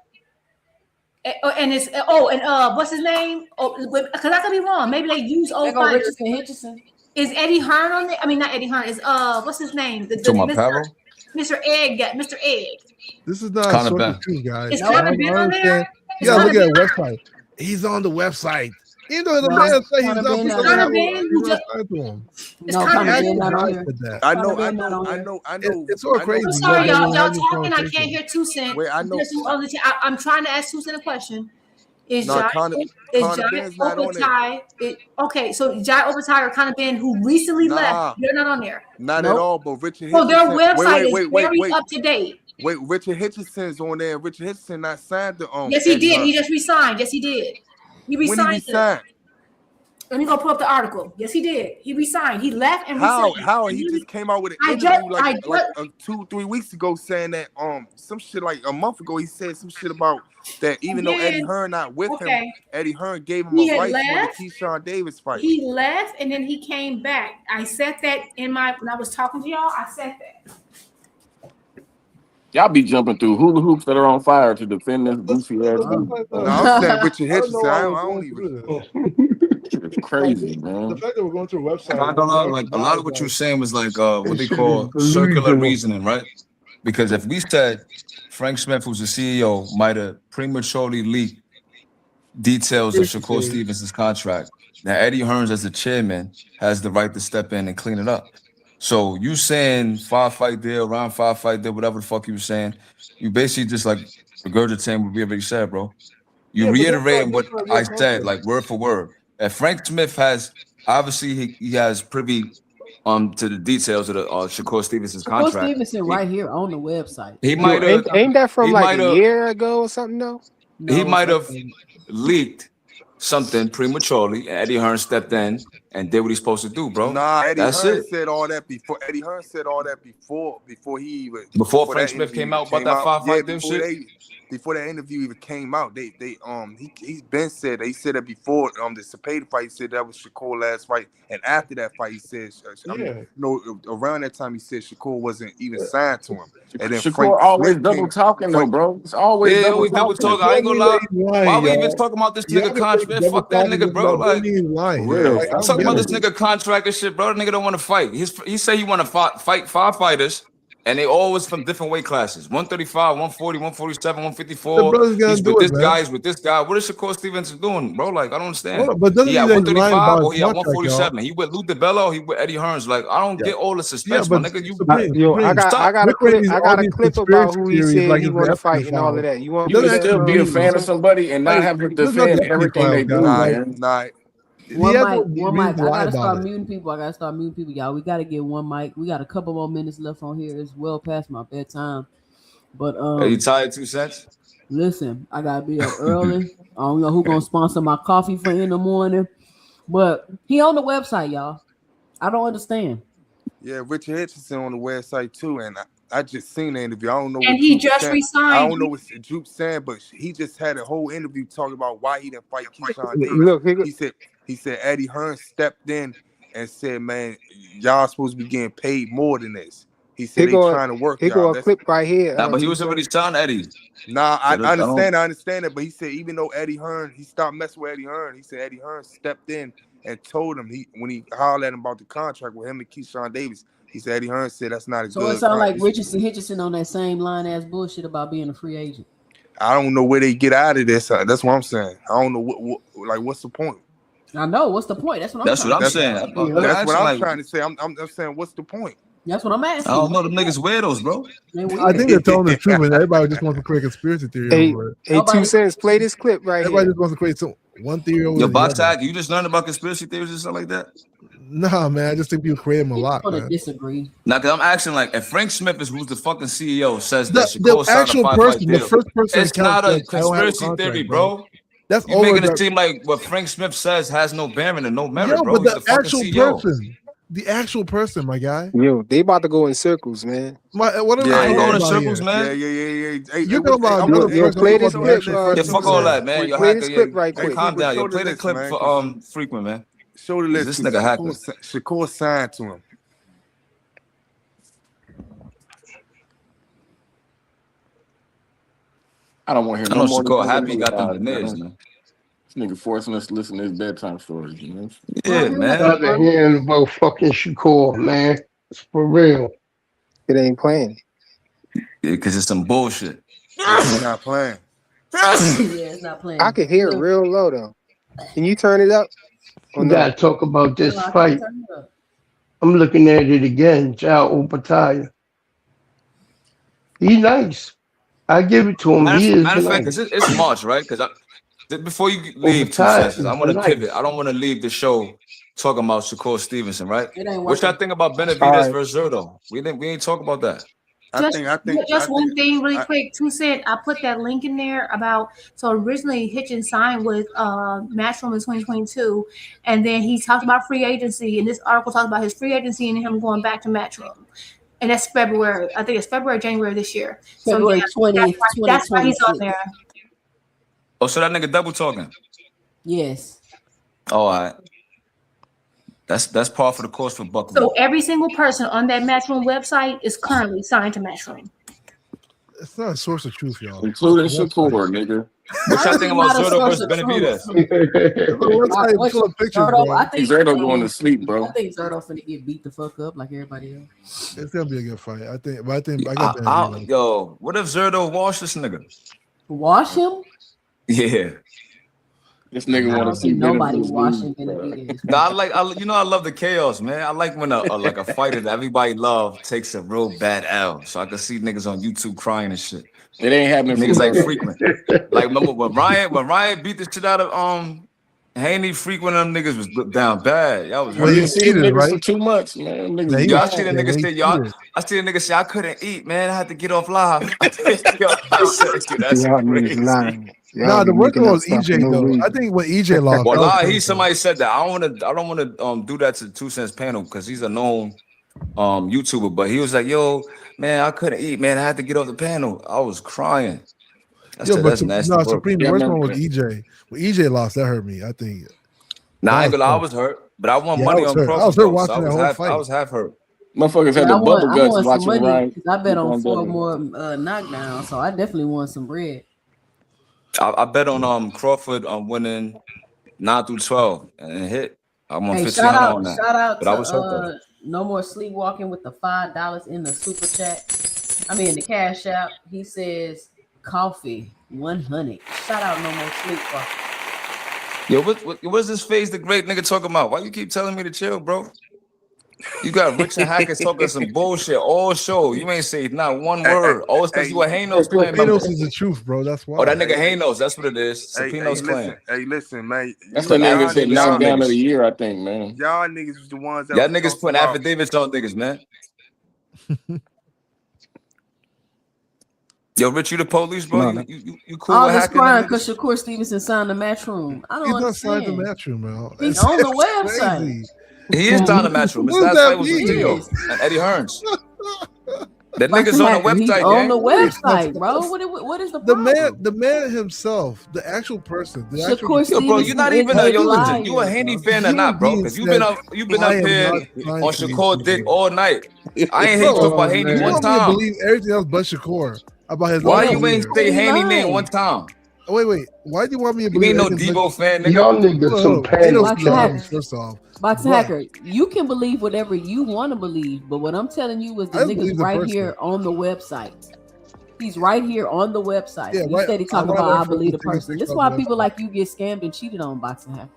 And it's what's his name? Because I could be wrong. Maybe they use old fighters. Is Eddie Hearn on there? I mean, not Eddie Hearn. Is what's his name? Mr. Egg. Mr. Egg. This is not a source of truth, guys. Is Conor Ben on there? You gotta look at the website. He's on the website. You know the man say he's not. I know. It's so crazy. I'm sorry, y'all talking. I can't hear 2 cents. Wait, I know. I'm trying to ask 2 cents a question. Is Jai Opetaia? Okay, so Jai Opetaia or Conor Ben, who recently left, they're not on there. Not at all. But Richard. So their website is very up to date. Wait, Richard Hitchenson's on there. Richard Hitchenson not signed the Yes, he did. He just resigned. Yes, he did. He resigned. Let me go pull up the article. Yes, he did. He resigned. He left and resigned. How? He just came out with an interview like 2-3 weeks ago saying that some shit like a month ago he said some shit about that even though Eddie Hearn not with him, Eddie Hearn gave him a fight for the Keyshawn Davis fight. He left and then he came back. I said that when I was talking to y'all. I said that. Y'all be jumping through hula hoops that are on fire to defend this goofy ass. No, I'm saying Richard Hitchenson. I don't even. It's crazy, man. The fact that we're going through a website. I don't know. Like a lot of what you're saying was like what they call circular reasoning, right? Because if we said Frank Smith, who's the CEO, might have prematurely leaked details of Shakur Stevens' contract, now Eddie Hearns, as the chairman, has the right to step in and clean it up. So you saying 5-fight deal, around 5-fight deal, whatever the fuck you were saying, you basically just like regurgitating what we already said, bro. You reiterating what I said, like word for word. And Frank Smith has obviously he has privy to the details of the Shakur Stevens' contract. Shakur Stevenson right here on the website. He might have ain't that from like a year ago or something though? He might have leaked something prematurely, and Eddie Hearn stepped in and did what he's supposed to do, bro. Nah, Eddie Hearn said all that before. Eddie Hearn said all that before he even Frank Smith came out about that 5-fight deal shit. that interview even came out, he's been said that he said that before the Cepeda fight. He said that was Shakur last fight, and after that fight, he said, around that time he said Shakur wasn't even signed to him. And then Shakur always double talking though, bro. It's always double talking. I ain't gonna lie. Why we even talking about this nigga contract? Fuck that nigga, bro. Like, I'm talking about this nigga contract and shit, bro. The nigga don't want to fight. He say he want to fight 5 fighters. And they always from different weight classes: 135, 140, 147, 154. He's with this guy, he's with this guy. What is Shakur Stevenson doing, bro? Like, I don't understand. He at 135 or he at 147. He with Lou DiBello, he with Eddie Hearns. Like, I don't get all the suspense, my nigga. I got a clip about who he said he want to fight and all of that. You want to still be a fan of somebody and not have to defend everything they do, man. One mic. I gotta start muting people. Y'all. We gotta get one mic. We got a couple more minutes left on here. It's well past my bedtime. But are you tired, 2 cents? Listen, I gotta be up early. I don't know who gonna sponsor my coffee for in the morning. But he on the website, y'all. I don't understand. Yeah, Richard Hitchison on the website too, and I just seen the interview. I don't know. And he just resigned. I don't know what Juke saying, but he just had a whole interview talking about why he didn't fight Keyshawn Davis. Look, he said Eddie Hearns stepped in and said, "Man, y'all supposed to be getting paid more than this." He said they trying to work. He got a clip right here. Nah, but he was already signed Eddie. Nah, I understand it, but he said even though Eddie Hearns, he stopped messing with Eddie Hearns. He said Eddie Hearns stepped in and told him when he hollered at him about the contract with him and Keyshawn Davis. He said Eddie Hearns said that's not a good. So it sounds like Richardson Hitchison on that same line ass bullshit about being a free agent. I don't know where they get out of this. That's what I'm saying. I don't know what's the point. I know what's the point. That's what I'm saying. That's what I'm trying to say. I'm saying what's the point? That's what I'm asking. I don't know. Them niggas weirdos, bro. I think they're telling the truth, and everybody just wants to create a conspiracy theory. Hey, 2 cents. Play this clip right here. Everybody just wants to create one theory over Yo, Botak, you just learned about conspiracy theories and stuff like that? Nah, man. I just think people create them a lot. I'm disagree. Now, because I'm asking, like, if Frank Smith is who's the fucking CEO says that the actual person, the first person, it's not a conspiracy theory, bro. That's you making it seem like what Frank Smith says has no bearing and no merit, bro. But the actual person. The actual person, my guy. Yo, they about to go in circles, man. What are we going in circles, man? Yeah. You know about play this clip. Yeah, fuck all that, man. Play this clip right quick. Calm down. Yo, play the clip for Frequent, man. Show the list. This nigga hacker. Shakur signed to him. I don't want to hear no more. Shakur happy he got them Daenerys, man. Nigga forcing us to listen to his bedtime stories, you know? Yeah, man. I've been hearing about fucking Shakur, man. It's for real. It ain't playing. Yeah, because it's some bullshit. It's not playing. It's not playing. I can hear it real low, though. Can you turn it up? We gotta talk about this fight. I'm looking at it again. Opetaia. He's nice. I give it to him. Matter of fact, it's March, right? Because before you leave, 2 seconds, I want to pivot. I don't want to leave the show talking about Shakur Stevenson, right? What y'all think about Benavidez versus Zurdo? We ain't talk about that. Just one thing really quick. 2 cents. I put that link in there about, so originally Hitchens signed with Matchroom in 2022, and then he talked about free agency, and this article talks about his free agency and him going back to Matchroom. And that's February. I think it's February, January this year. February 20th. That's why he's on there. Oh, so that nigga double talking? Yes. Oh, all right. That's par for the course for Buckley. So every single person on that Matchroom website is currently signed to Matchroom. It's not a source of truth, y'all. Including Shakur, nigga. What y'all think about Zurdo versus Benavidez? I think Zurdo going to sleep, bro. I think Zurdo finna get beat the fuck up like everybody else. It's gonna be a good fight. I got yo, what if Zurdo wash this nigga? Wash him? Yeah. This nigga want to see nobody washing Benavidez. No, I love the chaos, man. I like when a fighter that everybody love takes a real bad L, so I can see niggas on YouTube crying and shit. It ain't happening. Niggas like Frequent. Like remember when Ryan beat the shit out of Haney, Frequent, them niggas was down bad. Y'all was you see the niggas for too much, man. Y'all see the niggas say I see the nigga say I couldn't eat, man. I had to get off live. That's crazy. No, the worst one was EJ though. I think when EJ lost. Well, somebody said that. I don't want to do that to 2 Cents panel because he's a known YouTuber. But he was like, "Yo, man, I couldn't eat, man. I had to get off the panel. I was crying." That's nasty work. Supreme. The worst one was EJ. When EJ lost, that hurt me. I think. Nah, I ain't gonna lie, I was hurt, but I won money on Crawford. I was hurt watching that whole fight. I was half hurt. Motherfuckers had the bubble guts watching money Ryan. I bet on 4 more knockdowns, so I definitely won some bread. I bet on Crawford on winning 9 through 12 and it hit. I won $1,500 on that. Shout out but I was hurt to No More Sleepwalking with the $5 in the super chat. I mean the cash app. He says coffee 100. Shout out No More Sleepwalking. Yo, what's this phase the great nigga talking about? Why you keep telling me to chill, bro? You got Richard Hackett talking some bullshit all show. You ain't say not one word. All it's because you a Hanos playing. Hanos is the truth, bro. That's why. Oh, that nigga Hanos. That's what it is. Sapino's playing. Hey, listen, man. That's the niggas that knockdown of the year, I think, man. Y'all niggas was the ones that y'all niggas putting affidavits on niggas, man. Yo, Rich, you the police, bro? You cool All with this hacking? crying because Shakur Stevenson signed the Matchroom. I don't understand. He's not signed the Matchroom, man. He's on the website. He is down the Matchroom. His last fight was with Theo and Eddie Hearns. That nigga's on the website, He's on the website, bro. What is the problem? The man himself, the actual person. The Shakur actual, bro, you're not even you a Handy fan or not, bro? Because you've been up here on Shakur dick all night. I ain't hear you talk about Handy one time. I believe everything else but Shakur about his. Why you ain't say Handy name one time? Wait. Why do you want me to believe? You ain't no Debo fan, nigga. Y'all niggas some panties. First off, Boxer Hacker, you can believe whatever you want to believe, but what I'm telling you is the nigga's right here on the website. He's right here on the website. Yeah, you said he talking about I believe the person. This is why people like you get scammed and cheated on, Boxer Hacker.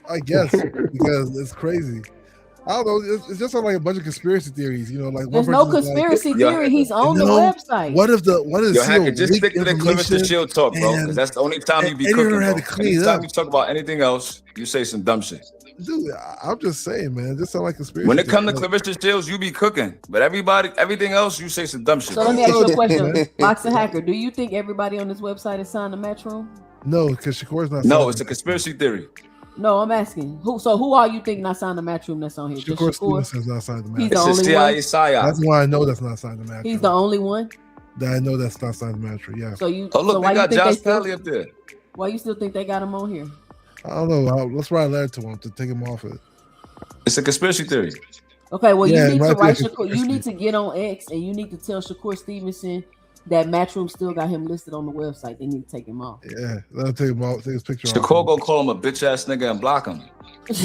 I guess because it's crazy. I don't know. It's just like a bunch of conspiracy theories, you know. Like there's no conspiracy theory. He's on the website. What is Yo, Hacker, just stick to the Clarissa Shield talk, bro. Because that's the only time you be cooking. Anytime you talk about anything else, you say some dumb shit. Dude, I'm just saying, man. It just sound like conspiracy. When it comes to Clarissa Shields, you be cooking, but everything else, you say some dumb shit. So let me ask you a question, Boxer Hacker. Do you think everybody on this website is signed to Matchroom? No, because Shakur's not. No, it's a conspiracy theory. No, I'm asking. Who are you think not signed the Matchroom that's on here? Shakur Stevenson's not signed the Matchroom. He's the only one. That's why I know that's not signed the Matchroom. He's the only one? That I know that's not signed the Matchroom, yeah. So you they got Josh Staley up there. Why you still think they got him on here? I don't know. Let's write a letter to him to take him off it. It's a conspiracy theory. Okay, well, you need to write Shakur. You need to get on X and you need to tell Shakur Stevenson that Matchroom still got him listed on the website. They need to take him off. Yeah, let him take him off. Take his picture. Shakur gonna call him a bitch ass nigga and block him. That's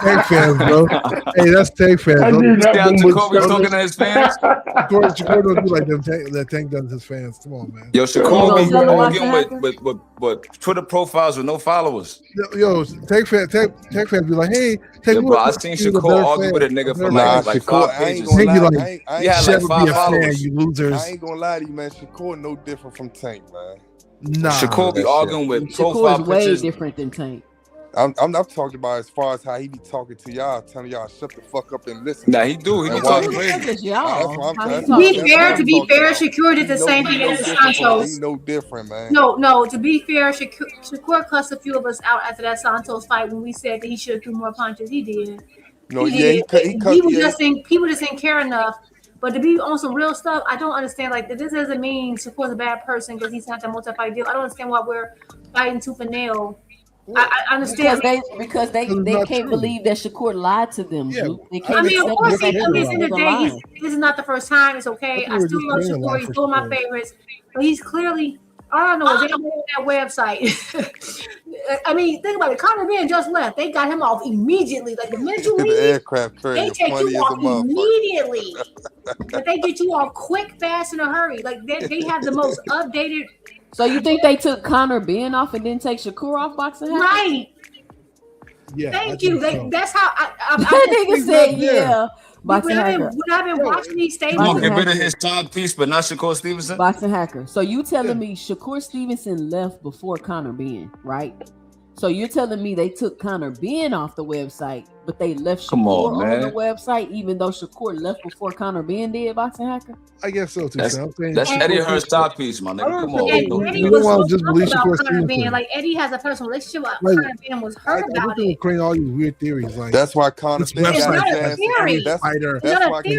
Tank fans, bro. Hey, that's Tank fans. Shakur talking to his fans. Shakur don't do like them. That Tank does his fans. Come on, man. Yo, Shakur be arguing with Twitter profiles with no followers. Yo, Tank fans be like, hey, Tank. Bro, I seen Shakur argue with a nigga for like 5 pages. He had like 5 followers. You losers. I ain't gonna lie to you, man. Shakur no different from Tank, man. Nah, Shakur be arguing with profile Shakur is way pictures. different than Tank. I'm talking about as far as how he be talking to y'all, telling y'all shut the fuck up and listen. Nah, he do. He be talking crazy. To be fair, Shakur did the same thing as Santos. He no different, man. No. To be fair, Shakur cussed a few of us out after that Santos fight when we said that he should have threw more punches. He did. No, he people just didn't care enough. But to be on some real stuff, I don't understand. Like, this doesn't mean Shakur's a bad person because he's not that multi-fight deal. I don't understand why we're fighting tooth and nail. I understand because they can't believe that Shakur lied to them. Yeah. They can't of course, at the end of the day, this is not the first time. It's okay. I still love Shakur. He's one of my favorites, but he's clearly. I don't know. They on that website. I mean, think about it. Conor Ben just left. They got him off immediately. Like the minute you leave, the aircraft carrier, they take you off immediately. But they get you off quick, fast, in a hurry. Like they have the most updated. So you think they took Conor Ben off and then take Shakur off boxing? Right. Yeah. Thank you. That's how I nigga said yeah. When I've been watching these statements, I'm gonna get rid of his timepiece, but not Shakur Stevenson. Boxing Hacker. So you telling me Shakur Stevenson left before Conor Ben, right? So you're telling me they took Conor Ben off the website but they left Come Shakur on, on the man. website, even though Shakur left before Conor Ben did, Boxing Hacker? I guess so too. That's Eddie Hearn's side piece, my nigga. Come on. Eddie was so about Conor Ben. Like Eddie has a personal relationship with Conor Ben, was hurt about it. Creating all these weird theories, like that's why Conor this Ben got not his a ass. theory. That's not why a theory.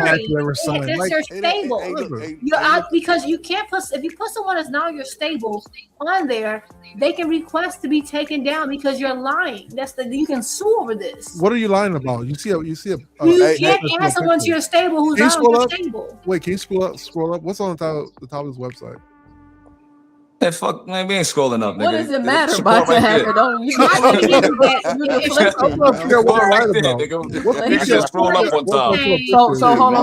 That's your stable. You're out because you can't put if you put someone that's not your stable on there, they can request to be taken down because you're lying. You can sue over this. What are you lying about? You see a you can't add someone to your stable who's not on your stable. Wait, can you scroll up? What's on the top of this website? Hey, fuck, man, we ain't scrolling up, nigga. What does it matter about the hacker? Don't you? Just scroll up on top. So hold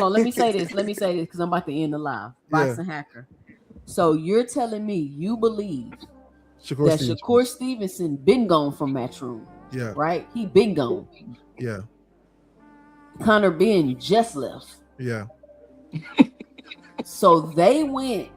on. Let me say this because I'm about to end the live. Boxing Hacker. So you're telling me you believe that Shakur Stevenson been gone from Matchroom? Yeah. Right? He been gone. Yeah. Conor Ben just left. Yeah. So they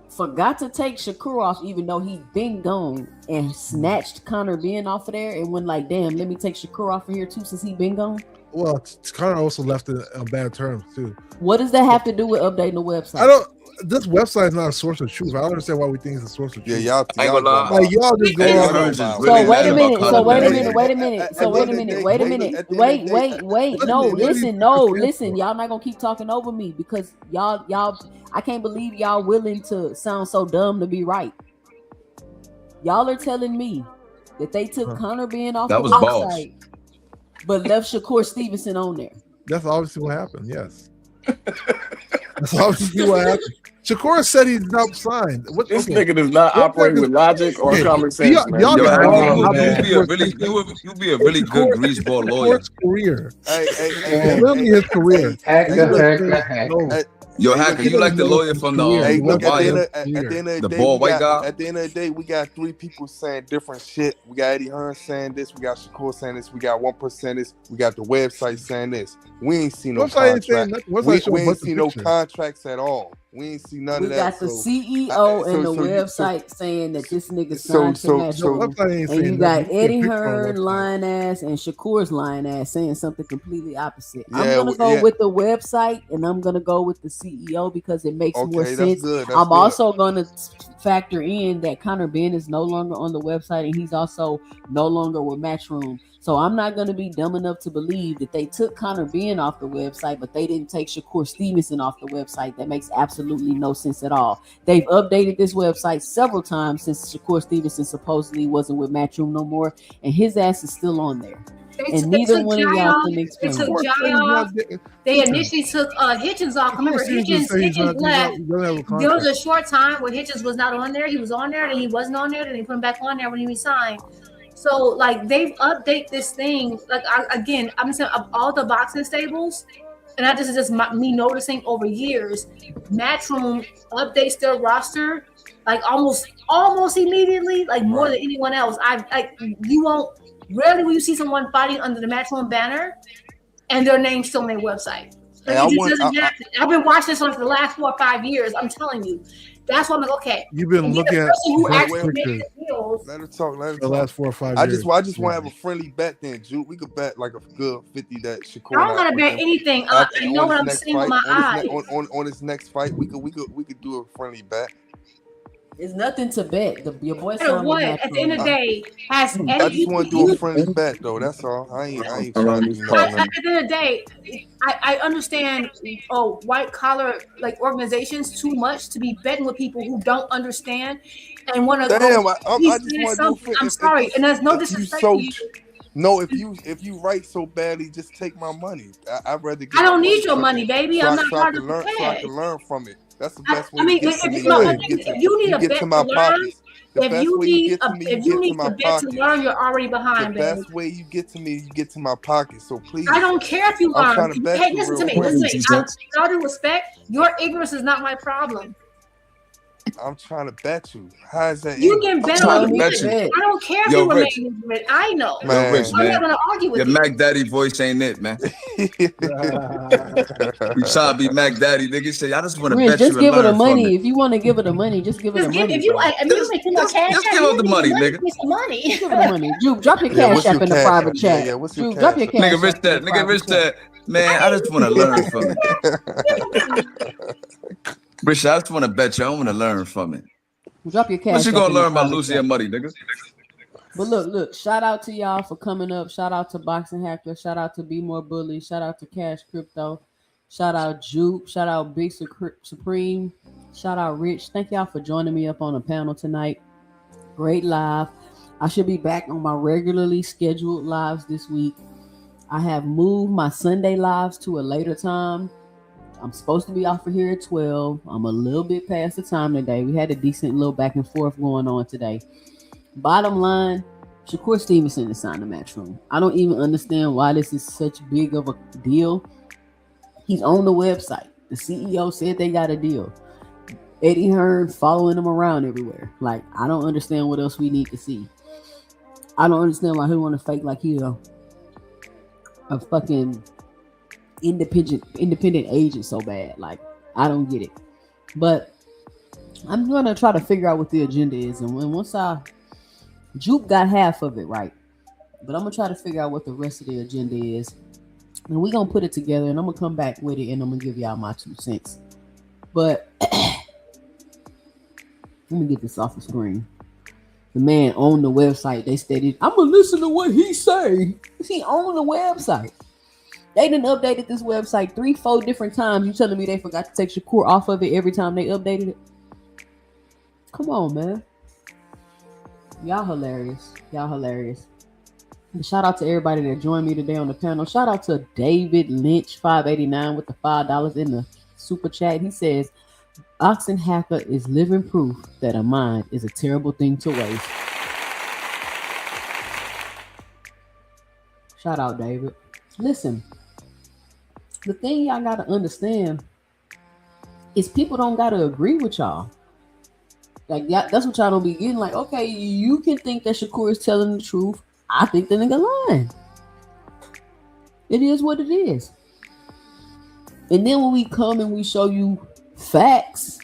forgot to take Shakur off, even though he been gone, and snatched Conor Ben off of there and went like, damn, let me take Shakur off of here too since he been gone. Well, Conor also left in bad terms too. What does that have to do with updating the website? This website is not a source of truth. I don't understand why we think it's a source of truth. Yeah, y'all just go on. So wait a minute. No, listen. Y'all not gonna keep talking over me because y'all. I can't believe y'all willing to sound so dumb to be right. Y'all are telling me that they took Conor Ben off the website, but left Shakur Stevenson on there. That's obviously what happened. Yes. That's obviously what happened. Shakur said he's not signed. This nigga does not operate with logic or common sense. You'll be a really good greaseball lawyer. Career. Hey, his career. Yo, Hacker, you like the lawyer from the bald white guy? At the end of the day, we got three people saying different shit. We got Eddie Hearn saying this. We got Shakur saying this. We got 1% saying this. We got the website saying this. We ain't seen no contracts. We ain't seen no contracts at all. We ain't see none of that. We got the CEO and the website saying that this nigga signed to Matchroom. And you got Eddie Hearn lying ass and Shakur's lying ass saying something completely opposite. I'm gonna go with the website and I'm gonna go with the CEO because it makes more sense. I'm also gonna factor in that Conor Ben is no longer on the website and he's also no longer with Matchroom. So I'm not going to be dumb enough to believe that they took Conor Ben off the website, but they didn't take Shakur Stevenson off the website. That makes absolutely no sense at all. They've updated this website several times since Shakur Stevenson supposedly wasn't with Matchroom no more, and his ass is still on there. And neither one of y'all can explain. They took Jade off. They initially took Hitchens off. Remember, Hitchens left. There was a short time where Hitchens was not on there. He was on there, then he wasn't on there, then they put him back on there when he resigned. So, like, they've updated this thing. Like, I'm saying of all the boxing stables, and this is just me noticing over years, Matchroom updates their roster like almost immediately, like more than anyone else. You won't. Rarely will you see someone fighting under the Matchroom banner and their name still on their website. I've been watching this for the last 4 or 5 years. I'm telling you. That's why I'm like, okay. You've been looking at let her talk. The last 4 or 5 years. I just want to have a friendly bet then, Jude. We could bet like a good 50 that Shakur. I don't want to bet anything. I know what I'm seeing with my eyes. On his next fight, we could do a friendly bet. It's nothing to bet. Your boy at the end of the day, I just want to do a friendly bet though. That's all. I ain't trying to do nothing. At the end of the day, I understand white collar like organizations too much to be betting with people who don't understand and want to. Damn, I just want to. I'm sorry, and there's no disrespect to you. No, if you write so badly, just take my money. I'd rather get. I don't need your money, baby. I'm not hard to learn. So I can learn from it. That's the best way. If you need a bet to learn, if you need a bet to learn, you're already behind. The best way you get to me, you get to my pocket. So please. I don't care if you learn. Hey, listen to me. Listen to me. With all due respect, your ignorance is not my problem. I'm trying to bet you. How is that? You can bet on me. I don't care if you Rich. remain ignorant. I know. Yo, Rich, I'm man. not gonna argue with Your you. Mac Daddy voice ain't it, man. You trying to be Mac Daddy, nigga? Say, I just want to Rich, bet just you give her the and learn from money. it. If you want to give her the money, just give her the money. If you make too much cash, just give her the money, nigga. Give me some money. Give her the money. Juke, drop your Yeah, cash what's app your in the cash private app? chat. Yeah, what's your Juke, drop cash your app? cash Nigga, Rich app in the said, private chat. man, I just want to learn from it. Rich, I just want to bet you. I want to learn from it. Drop your cash What you app gonna in the learn about private Lucy chat. and Muddy, nigga? But look, shout out to y'all for coming up. Shout out to Boxing Hacker. Shout out to Be More Bully. Shout out to Cash Crypto. Shout out Juke. Shout out Big Supreme. Shout out Rich. Thank y'all for joining me up on the panel tonight. Great live. I should be back on my regularly scheduled lives this week. I have moved my Sunday lives to a later time. I'm supposed to be off of here at 12. I'm a little bit past the time today. We had a decent little back and forth going on today. Bottom line, Shakur Stevenson is signed to Matchroom. I don't even understand why this is such big of a deal. He's on the website. The CEO said they got a deal. Eddie Hearn following him around everywhere. Like, I don't understand what else we need to see. I don't understand why he want to fake like he's a fucking independent agent so bad. Like, I don't get it. But I'm gonna try to figure out what the agenda is, and once Juke got half of it right, but I'm gonna try to figure out what the rest of the agenda is, and we're gonna put it together, and I'm gonna come back with it, and I'm gonna give y'all my 2 cents. But let me get this off the screen. The man on the website, they stated, I'm gonna listen to what he say. He on the website. They done updated this website 3-4 different times. You telling me they forgot to take Shakur off of it every time they updated it? Come on, man. Y'all hilarious. And shout out to everybody that joined me today on the panel. Shout out to David Lynch 589 with the $5 in the super chat. He says, Boxing Hacker is living proof that a mind is a terrible thing to waste. Shout out, David. Listen, the thing y'all gotta understand is people don't gotta agree with y'all. Like, that's what y'all don't be getting. Like, okay, you can think that Shakur is telling the truth. I think the nigga lying. It is what it is. And then when we come and we show you facts,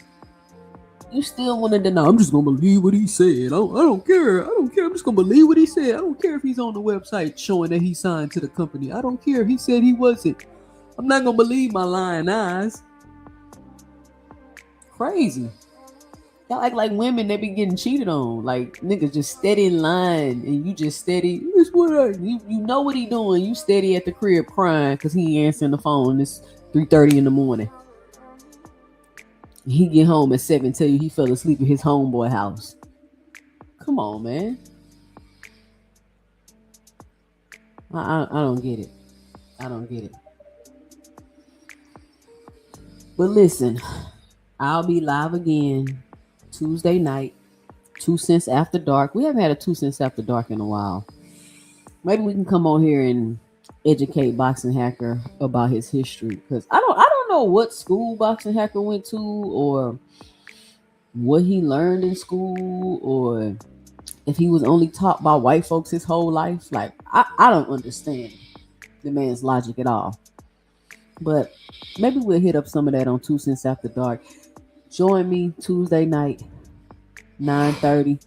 you still want to deny. I'm just gonna believe what he said. I don't care. I'm just gonna believe what he said. I don't care if he's on the website showing that he signed to the company. I don't care if he said he wasn't. I'm not gonna believe my lying eyes. Crazy. Y'all act like women, they be getting cheated on. Like, niggas just steady lying, and you just steady. This what you know what he doing. You steady at the crib crying because he ain't answering the phone. It's 3:30 in the morning. He get home at 7, tell you he fell asleep at his homeboy house. Come on, man. I don't get it. I don't get it. But listen, I'll be live again Tuesday night, 2 cents after dark. We haven't had a 2 cents after dark in a while. Maybe we can come on here and educate Boxing Hacker about his history, because I don't know what school Boxing Hacker went to, or what he learned in school, or if he was only taught by white folks his whole life. Like, I don't understand the man's logic at all. But maybe we'll hit up some of that on 2 cents after dark. Join me Tuesday night, 9:30.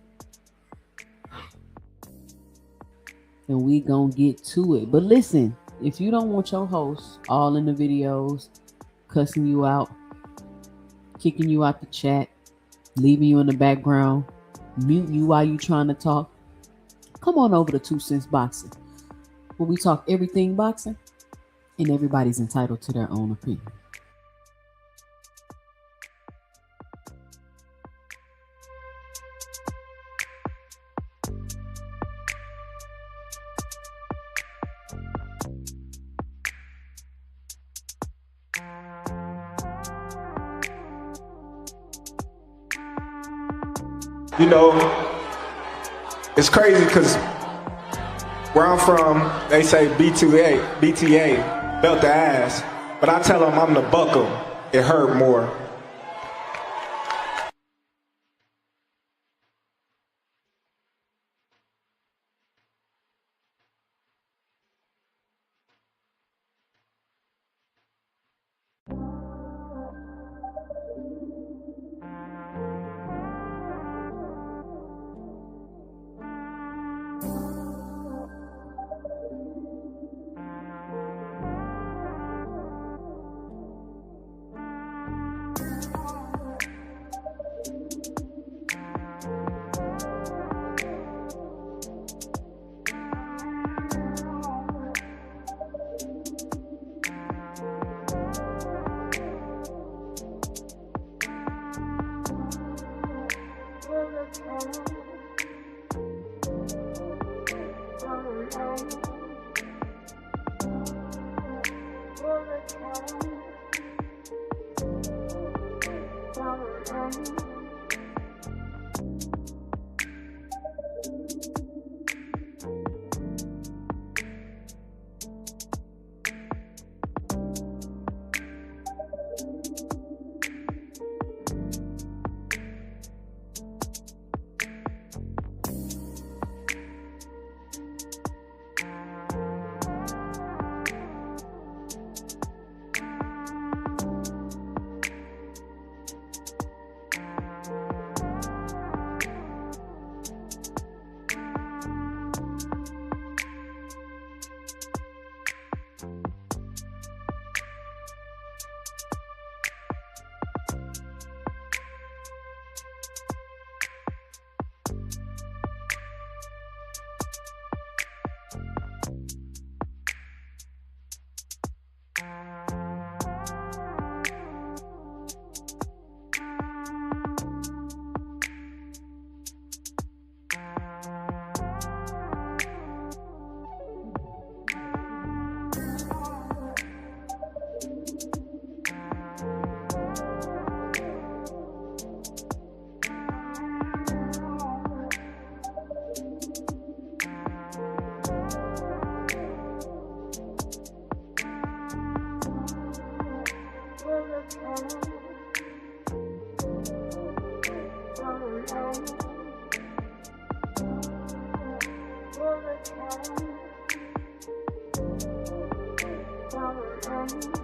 And we gonna get to it. But listen, if you don't want your host all in the videos, cussing you out, kicking you out the chat, leaving you in the background, muting you while you trying to talk, come on over to 2 Cents Boxing, where we talk everything boxing, and everybody's entitled to their own opinion. You know, it's crazy because where I'm from, they say BTA, belt the ass, but I tell them I'm the buckle, it hurt more. Thank you.